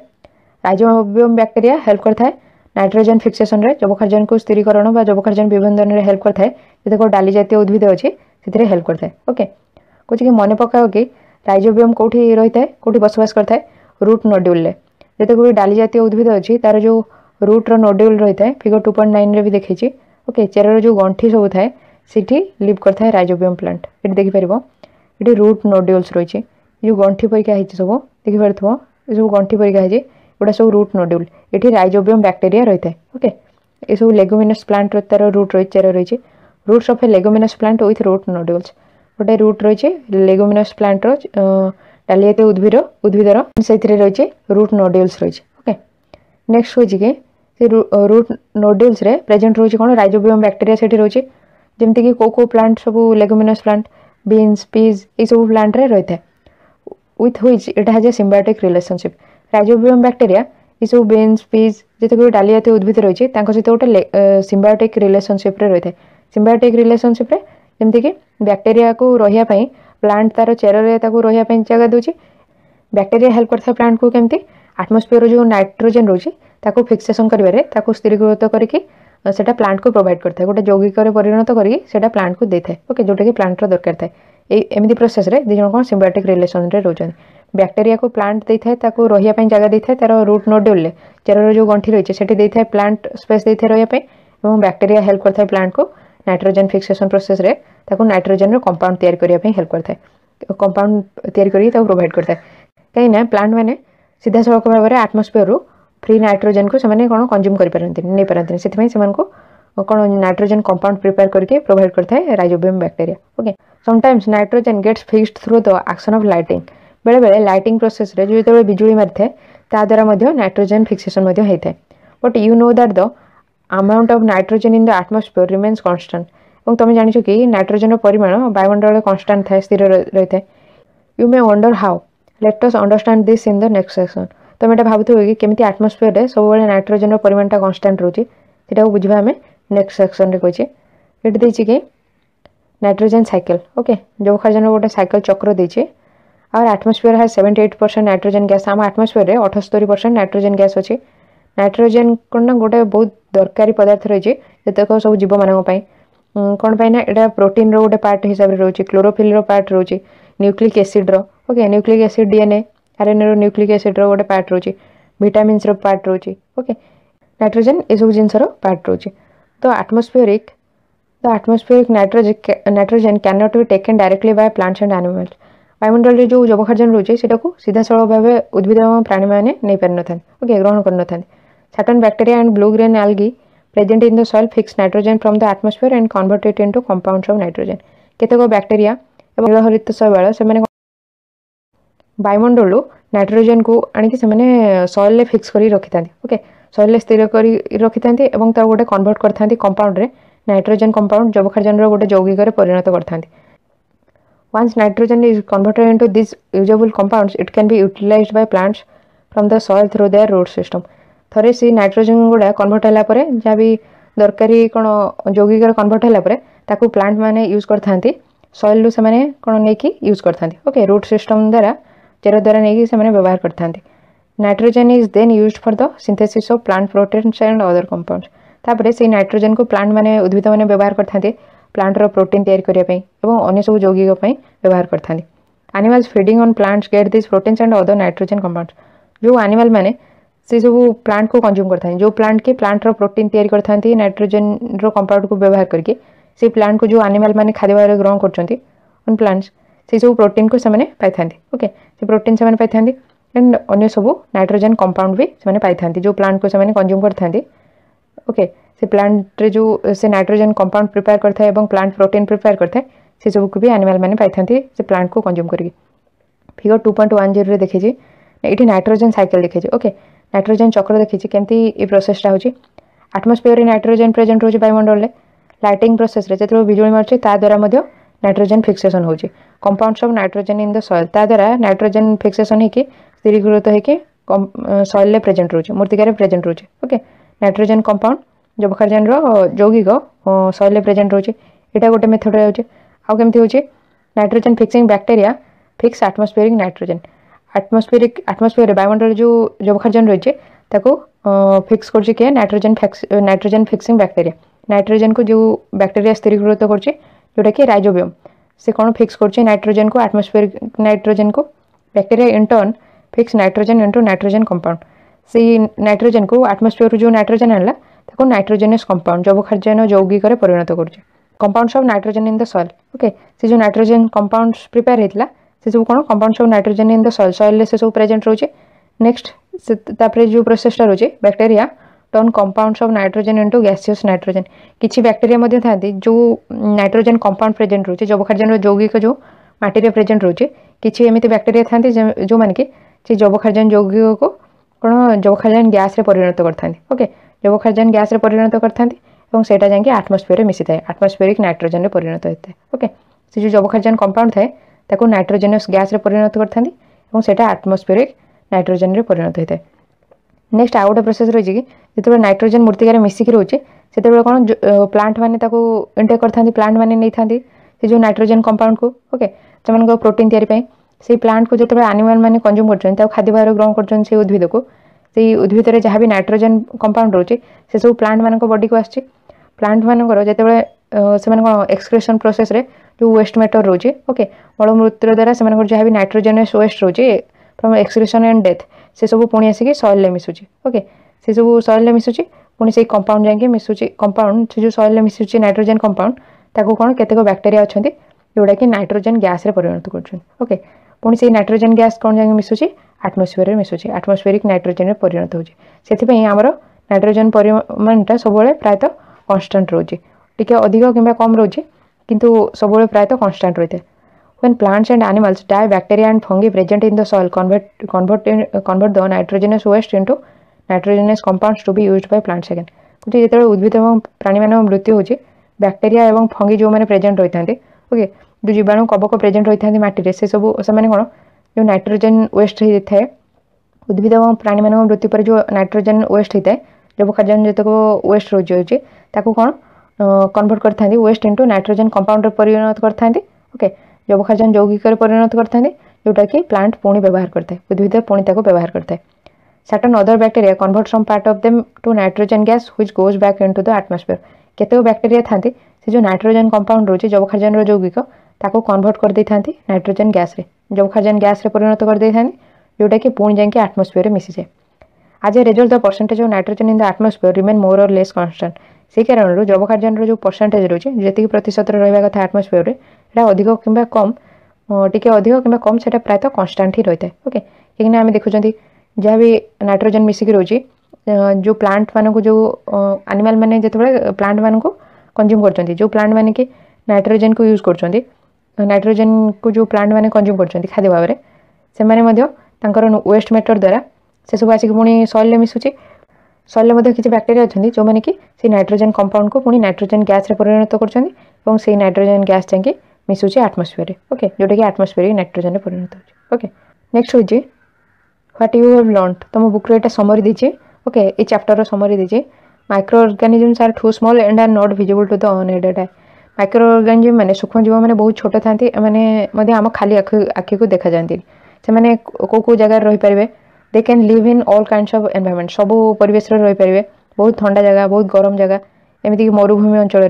राइजोबियम बैक्टेरिया हेल्प करता है नाइट्रोजन फिक्सेशन रे जबखार्जन को स्थिरीकरण बा जबखार्जन विबंधन रे हेल्प करता है जते डाली जातीय उद्भिद अच्छी से हेल्प करता है। ओके कुछ कि मन पकाओ कि राइजोबियम कौटी रही है कौटी बसवास करता है रूट नोड्यूल रे जते कोई डाली जातीय उद्भिद अच्छी तार जो रूट रो नोड्यूल रही है फिगर 2.9 रे भी देखी। ओके चेरर जो गंठी सब थाए सीठी लिव करता है राइजोबियम प्लांट ये देखिपर ये रूट नोड्यूल्स रही जो गंठी परिका है सब देखिपार ये सब गंठी परिका है गुड़ा सब रूट नोड्यूल ये राइजोबियम बैक्टेरिया रही है। ओके ये सब लेगुमिनस प्लांट तार रूट रही चेर रही roots of a leguminous plant with root nodules गोटे रूट रही लेगुमिनस प्लांट डाली जातीय उद्भिदर से रही रूट नोड्यूल्स रही। ओके नेक्स्ट हूँ कि रूट नोड्यूल्स रे प्रेजेंट रही कौन राइजोबियम बैक्टेरिया से रही जमती कि को प्लांट सब लेगुमिनस प्लांट बीन्स पीज ये सब प्लांट रे रही है with which it has a symbiotic relationship. Rhizobium bacteria ये सब बीन्स पीज जिते डाली जातीय उद्भिद रही है सहित गोटे सिम्बायोटिक रिलेशनशिप रही है। सिम्बायोटिक रिलेशनशिप जमती कि बैक्टेरिया को रही प्लांट तार चेर रही जगह दूसरी बैक्टेरिया हेल्प करता प्लांट को केमती आटमोस्फियर जो नाइट्रोजन रोचे ताको फिक्सेशन करिवारे ताको स्थिरीकृत करके सेटा प्लांट को प्रोवाइड करता है गोटे यौगिक परिणत करके सेटा प्लांट को देता है। ओके जोटा कि प्लांट दरकार थाए एमती प्रोसेस रे दिज कौन सिम्बायोटिक रिलेशन रे रोचन बैक्टेरिया को प्लांट देता है ताको रही जगह देता है तार रूट नोड्यूल रे चेरर जो गंठी रही है देता है प्लांट स्पेस देता है रही और बैक्टेरिया हेल्प करता है प्लांट को नाइट्रोजन फिक्सेशन प्रोसेस रे ताको नाइट्रोजन रो कंपाउंड तैयार करने हेल्प करता है कंपाउंड तैयार करके प्रोवाइड करता है कहीं प्लांट मैंने सीधा सड़क भाव में आटमोस्फियर फ्री नाइट्रोजन को से कौन कंज्यूम करते से कौन नाइट्रोजन कंपाउंड प्रिपेयर करके प्रोवाइड करता है Rhizobium bacteria. Okay sometimes nitrogen gets fixed through the action of lighting बेले बेले लाइटिंग प्रोसेस रे जो बिजुली मारी थाए ता द्वारा नाइट्रोजन फिक्सेशन होता है but you know that the amount of nitrogen in the atmosphere remains constant और तुम जान कि नाइट्रोजन परिमाण वायुमंडल कांस्टेंट थाए स्थिर रही है। You may wonder how let us understand this in the next section तुम यहाँ भावुव कि केमी आटमॉस्फेयर रे सब नाइट्रोजन परिमाण कांस्टेंट रोचे से बुझा आम नेक्स्ट सेक्शन रे कहे ये देती कि नाइट्रोजन साइकिल। ओके जबखार्जन गोटे साइकिल चक्र देती और आटमॉस्फेयर है 78% नाइट्रोजन गैस आम आटमॉस्फेयर 78% नाइट्रोजन गैस अच्छी नाइट्रोजन कौन गोटे बहुत दरकारी पदार्थ रही जितक सब जीव मान कौन पाइना यहाँ प्रोटीन रो गोटे पार्ट हिसाब से रोचे क्लोरोफिल रो पार्ट रोचे न्यूक्लिक एसिड रो। Okay nucleic acid DNA RNA रो न्यूक्लिक एसिड रो गोटे पार्ट रोचे विटामिन्स रो पार्ट रोचे। ओके नाइट्रोजन ये सब जिनसर पार्ट रोचे तो atmospheric nitrogen can not be taken directly by plants and animals वायुमंडल जो जबखार्जन रोचे से सीधा सड़क भाव उद्भिद और प्राणी मैंने नहीं पारि न था। ओके ग्रहण कर न था। Certain bacteria and blue-green algae present in the soil fix nitrogen from the atmosphere and convert it into compounds of nitrogen. केतेक बैक्टेरिया एवं जलहरित शैवाल से वायुमंडल नाइट्रोजन को आनिक से सॉइल फिक्स कर रखी था। ओके सॉइल स्थिर कर रखी था और तार गोटे कन्वर्ट करते कंपाउंड रे नाइट्रोजन कंपाउंड जबखार्जन गोटे यौगिक परिणत करते। Once nitrogen is converted into these usable compounds, it can be utilized by plants from the soil through their root system. थरे सी नाइट्रोजन गुड़ा कन्वर्ट है जहाँ भी दरकारी कौन यौगिक कन्वर्ट है प्लांट मैंने यूज करते सॉइल रू से कौन नहीं यूज करते। ओके रूट सिस्टम द्वारा चेर द्वारा नहीं से व्यवहार करते। Nitrogen is then used for the synthesis of plant proteins and other compounds तापर से नाइट्रोजन को प्लांट मैंने उद्भिद मैंने व्यवहार करते प्लांट रो प्रोटीन तैयार करने और अन्य सब यौगिक व्यवहार करते। Animals feeding on plants get this proteins and other nitrogen compounds जो एनिमल मैंने से सब प्लांट को कंज्यूम करते हैं जो प्लांट के प्लांट रो प्रोटीन तैयार करते नाइट्रोजन रो कंपाउंड को व्यवहार करके से प्लांट को जो एनिमल मैंने खाद्य भाव ग्रहण करछंती उन प्लांट्स से सब प्रोटीन को से पाई। ओके से प्रोटीन से पाई एंड अन्य सब नाइट्रोजन कंपाउंड भी से पाई जो प्लांट को से कंज्यूम करते। ओके से प्लांट रे जो से नाइट्रोजन कंपाउंड प्रिपेयर करता है प्लांट प्रोटीन प्रिपेयर करता है से सब को भी एनिमल मैंने पाई से प्लांट को कंज्यूम करके। फिगर 2.10 रे देखिए ये नाइट्रोजन साइकिल देखिए। ओके नाइट्रोजन चक्र देखिए केमती ये प्रोसेसटा होची आटमॉस्फेयर नाइट्रोजन प्रेजेंट रोचे वायुमंडल लाइटिंग प्रोसेस रे जो बिजुली मार्चे ता द्वारा नाइट्रोजन फिक्सेशन हो compounds of nitrogen in the soil ता द्वारा नाइट्रोजन फिक्सेशन होगी स्थिरीकृत होगी सॉइल प्रेजेंट रोचे मूर्तिकार प्रेजेंट रोचे ओके नाइट्रोजन कंपाउंड जबखारजान यौगिक सॉइल प्रेजेंट रोचे यहाँ गोटे मेथड रोचे आउ केमती होचे nitrogen fixing bacteria fix atmospheric nitrogen atmosphere वायुमंडल जो जबखारजान रही है फिक्स कर किए नाइट्रोजन फिक्सिंग बैक्टेरिया नाइट्रोजन को जो बैक्टेरिया स्थिरीकृत कर जोटा कि राइजोबियम से कौन फिक्स कर नाइट्रोजन को एटमॉस्फेरिक नाइट्रोजन को bacteria in turn fix nitrogen into nitrogen compound से नाइट्रोजन को एटमॉस्फेयर जो नाइट्रोजन आनला ताको नाइट्रोजनस कंपाउंड जबखारजान यौगिक परिणत करुचे compounds of nitrogen in the soil okay से जो नाइट्रोजन कंपाउंड्स प्रिपेयर होता से सब कौन compounds of nitrogen in the soil soil से सब प्रेजेंट रोचे नेक्स्ट तापर जो प्रोसेसटा रोचे bacteria turn compounds of nitrogen into gaseous nitrogen किसी बैक्टेरिया मध्य थांती जो नाइट्रोजन कंपाउंड प्रेजेंट रोचे जबखारजान यौगिक जो माटी प्रेजेंट रोचे किसी एमती बैक्टेरिया थांती जो माने कि जबखारजान यौगिक को कौन जबखारजान गैस रे परिणत करते ओके जबखारजान गैस रे परिणत करते सेटा जाकि आटमॉस्फेयर मिसी थाए आटमॉस्फेरिक नाइट्रोजन रे परिणत होता है ओके से जो जबखारजान कंपाउंड थाए ताको नाइट्रोजनस गैस रे परिणत करते सेटा आटमॉस्फेरिक नाइट्रोजन रे परिणत होता है नेक्स्ट आउ गोटे प्रोसेस रही कि जो नाइट्रोजन मूर्तिकार मिसिकी रोचे से कौन प्लांट मैंने इंटेक करते प्लांट मैंने नहीं था जो नाइट्रोजन कंपाउंड को ओके से प्रोटीन तैयारी से प्लांट को जो एनिमल मैंने कंज्यूम कर खाद्य भाव ग्रहण कर उद्भिद को से उद्भिद में जहाँ भी नाइट्रोजन कंपाउंड रोचे से सब प्लांट मान बॉडी को आसी प्लांट मानकर जो एक्सक्रेशन प्रोसेस रे जो वेस्ट मैटर रोचे ओके मलमूत्र द्वारा से जहाँ भी नाइट्रोजनस वेस्ट रोचे फ्रॉम एक्सक्रेशन एंड डेथ से सब पुणी आसिक सॉइल मिसुची ओके से सब सॉइल मिसुची पुणी से कंपाउंड जाके मिसुची कंपाउंड से जो सॉइल मिसुची नाइट्रोजन कंपाउंड ताको कौन केतेक बैक्टेरिया अच्छा जोटा कि नाइट्रोजन गैस रे परिणत कर ओके पुणी से नाइट्रोजन गैस कौन जाके मिसुची एटमॉस्फेयर मिसुची एटमॉस्फेरिक नाइट्रोजन रे परिणत होती आमर नाइट्रोजन परिमाणटा सब प्रायतः कांस्टेंट रोचे टिके अधिक किंबा कम रोचे किंतु सब प्रायतः कांस्टेंट रही है when plants and animals die bacteria and fungi present in the soil convert the nitrogenous waste into nitrogenous compounds to be used by plants again कुछ जो उद्भिद और प्राणी मान मृत्यु होची बैक्टेरिया और फंगी जो मैंने प्रेजेंट होता ओके जो जीवाणु कवक प्रेजेंट होता माटी से सब से कौन जो नाइट्रोजन वेस्ट होता है उद्भिद और प्राणी मान मृत्यु पर जो नाइट्रोजन वेस्ट होता है जबखारजान जो वेस्ट रोचे कौन कन्वर्ट करते वेस्ट इंटू नाइट्रोजन कंपाउंड परिणत करते ओके जबखारजान यौगिक परिणत करते जोटा कि प्लांट पुणी व्यवहार करता है उद्भिद पुणी व्यवहार करता है certain other bacteria convert some part of them to nitrogen gas which goes back into the atmosphere केते बैक्टेरिया थांती से जो नाइट्रोजन कंपाउंड रोचे जबखारजान यौगिक ताको कन्वर्ट कर देई थांती नाइट्रोजन गैस रे जबखारजान गैस रे परिणत कर देई थांती जोटा कि पुणी जाके एटमॉस्फेयर मिसी जाए आज a result the percentage of nitrogen in the atmosphere remain मोर और लेस कांस्टेंट से कारण जबखारजान जो परसेंटेज रोचे जी प्रतिशत रहा कथा एटमॉस्फेयर अधिक कि कम टिके अधिक कि कम से प्रायतः कांस्टेंट ही रही है ओके कहीं आम देखुं जहाँ भी नाइट्रोजन मिसिकी रोचे जो प्लांट मान को जो एनिमल मैंने जो प्लांट मान को कंज्यूम कर जो प्लांट मैंने कि नाइट्रोजन को यूज कर नाइट्रोजन को जो प्लांट मैंने कंज्यूम कर खाद्य भाव से वेस्ट मैटर द्वारा से सब आसिक पुणी सॉइल मिसुची सॉइल किसी बैक्टेरिया अच्छा जो मैंने कि से नाइट्रोजन कंपाउंड को पुणी नाइट्रोजन गैस रे परिणत कर नाइट्रोजन गैस जाके मिसुची एटमॉस्फेयर ओके जोटा कि एटमॉस्फेरिक नाइट्रोजन रे परिणत हो ओके नेक्स्ट हो व्हाट यू हैव लर्नड तुम बुक रे समरी दीजिए ओके ये चैप्टर समरी दीजिए micro organisms are too small and are not visible to the unaided eye microorganism माने सूक्ष्म जीव माने बहुत छोट थांती माने आम खाली आखि को देखा जाती से माने को जगह रही पारे they can live in all kinds of environment सब परिवेश रही पारे बहुत ठंडा जगह बहुत गरम जगह एमती मरुभूमि अंचल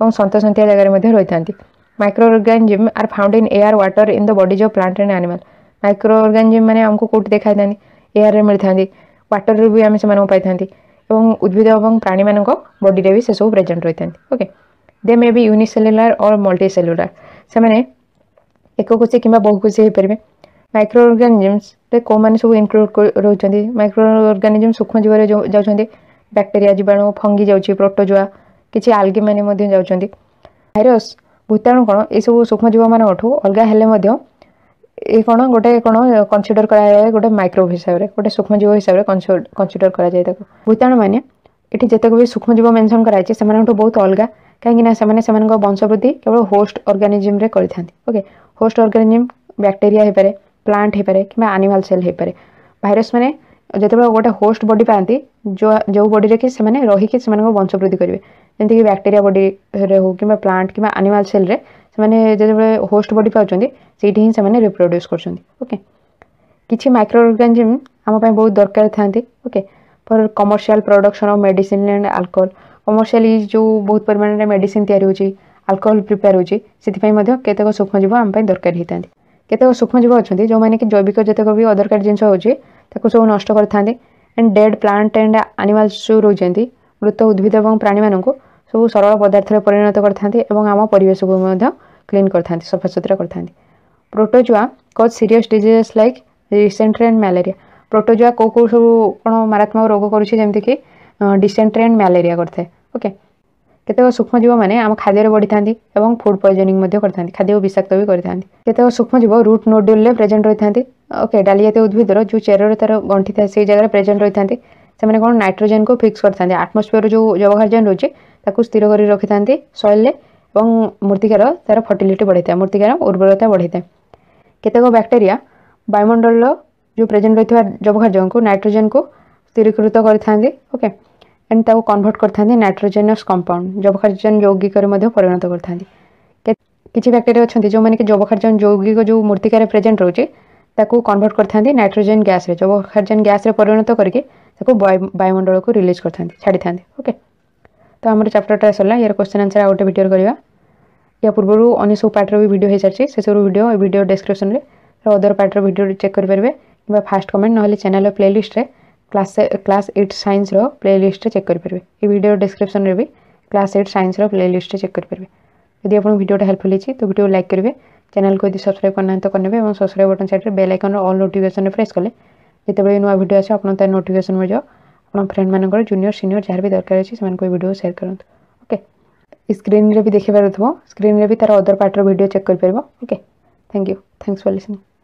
में सतसंतिया जगह रही था microorganism are found in air water in the bodies of plant and animal microorganism माने हमको कोट देखा था एयर रे मिलता वाटर भी आम से पाई था उद्भिद और प्राणी मान बॉडी रे भी से सब प्रेजेंट रही था okay they may be unicellular और मल्टी सेल्युलर से माने एक कोशी कि बहुकोशी हो पारे माइक्रो ऑर्गेनिजम्स कौ मैंने सब इनक्लूड रोचे माइक्रो ऑर्गेनिजम सूक्ष्म जीव जाऊँच बैक्टेरिया जीवाणु फंगी जाऊँगी प्रोटोजोआ किसी आल्गी मैंने जाऊँच भाइरस भूताणु कौन ये सब सूक्ष्म जीव मान अलग हेल्ले ये कौन गोटे कौन कनसीडर कराए गोटे माइक्रोब हिसाब से गोटे सूक्ष्म जीव हिसाब से कनसीडर कराए भूताणु मैंने ये जितक भी सूक्ष्म जीव मेनसन कराई से बहुत अलग कहीं वंशवृद्धि केवल होस्ट ऑर्गेनिज्म रे करिथांती ओके होस्ट ऑर्गेनिज्म बैक्टीरिया हे पारे प्लांट हे पारे कि एनिमल सेल हे पारे भाइरस माने जेतेबेले गोटे होस्ट बॉडी पाती जो बॉडी रे कि से माने रही कि से वंशवृद्धि करेंगे जमीक बैक्टीरिया बॉडी रे हो कि प्लांट कि एनिमल सेल रे से माने जेतेबेले होस्ट बॉडी पाउछंती सेठी ही से माने रिप्रोड्यूस करछंती ओके किछि माइक्रो ऑर्गेनिज्म हम पय बहुत दरकार थांती okay for commercial production of medicine and alcohol commercially जो बहुत परिमाण रे मेडिसिन तैयारी होची अल्कोहल प्रिपेयर होची सेति मध्य केतेक सूक्ष्मजीव आम दरकार होता केतेक सूक्ष्मजीव अच्छा जो मैंने कि जैविक जितक भी अदरकार जिन हो सब नष्ट करते and dead plant and animals जो रोचती मृत उद्भिद और प्राणी मान सब सरल पदार्थ परिणत करते आम परिवेश को क्लीन करते सफा सुतरा करते प्रोटोजुआ कज serious diseases like dysentery and malaria protozoa कौ कौ सब कौन मारात्मक रोग करुँच डिसेंट्री एंड मैलेरिया करते ओके केतेक सूक्ष्मजीव मैंने आम खाद्य बढ़ी था फूड पॉइजनिंग करते खाद्य विषाक्त भी करते केतेक सूक्ष्मजीव रूट नोड्यूल प्रेजेंट रही था ओके डाली जातीय उद्भिदर जो चेर तार गंठी था से जगह प्रेजेंट रही था से कौन नाइट्रोजेन को फिक्स करते आटमोस्फियर जो जवाहरजन रोचे स्थिर कर रखी था सॉइल मूर्तिकार तार फर्टिलिटी बढ़ी था मूर्तिकार उर्वरता बढ़ी था केतेक बैक्टेरिया वायुमंडल जो प्रेजेंट रही जवाहरजन को नाइट्रोजेन को स्थिरीकृत करते ओके एंड ताको कन्वर्ट करते नाइट्रोजेनस कंपाउंड जवाहरजन यौगिक परिणत करते किसी बैक्टेरिया अच्छा जो मैंने कि जवाहरजन यौगिक जो मूर्तिकार प्रेजेंट रोचे ताको कन्वर्ट करते नाइट्रोजेन गैस रे जवाहरजन गैस रे परिणत करके वायुमंडल को रिलीज करते छाड़ी था ओके तो आम चैप्टरटा सरला यार क्वेश्चन आंसर आ गोटे वीडियो करवा या पूर्व अन्य सब पार्टर भी वीडियो हो सारी से सब वीडियो डिस्क्रिप्शन में अदर पार्टर वीडियो चेक करेंगे कि फास्ट कमेंट ना चैनल प्लेलिस्ट क्लास 8 साइंस रो प्लेलिस्ट चेक करेंगे ये वीडियो डिस्क्रिप्शन में भी क्लास 8 साइंस रो प्लेलिस्ट चेक करेंगे यदि आपको वीडियो हेल्पफुल होती तो वीडियो लाइक करेंगे चैनल को यदि सब्सक्राइब करना तो करने और subscribe button side bell icon all notification press कले जिते नुआ वीडियो आसे आप नोटिफिकेशन मिल जाओ आप फ्रेंड मान जूनियर सीनियर जहाँ भी दरकार अच्छे से वीडियो शेयर करूँ ओके स्क्रीन रे भी देखिए स्क्रीन रे भी तार अदर पार्टर वीडियो चेक कर पार okay thank you thanks for listening.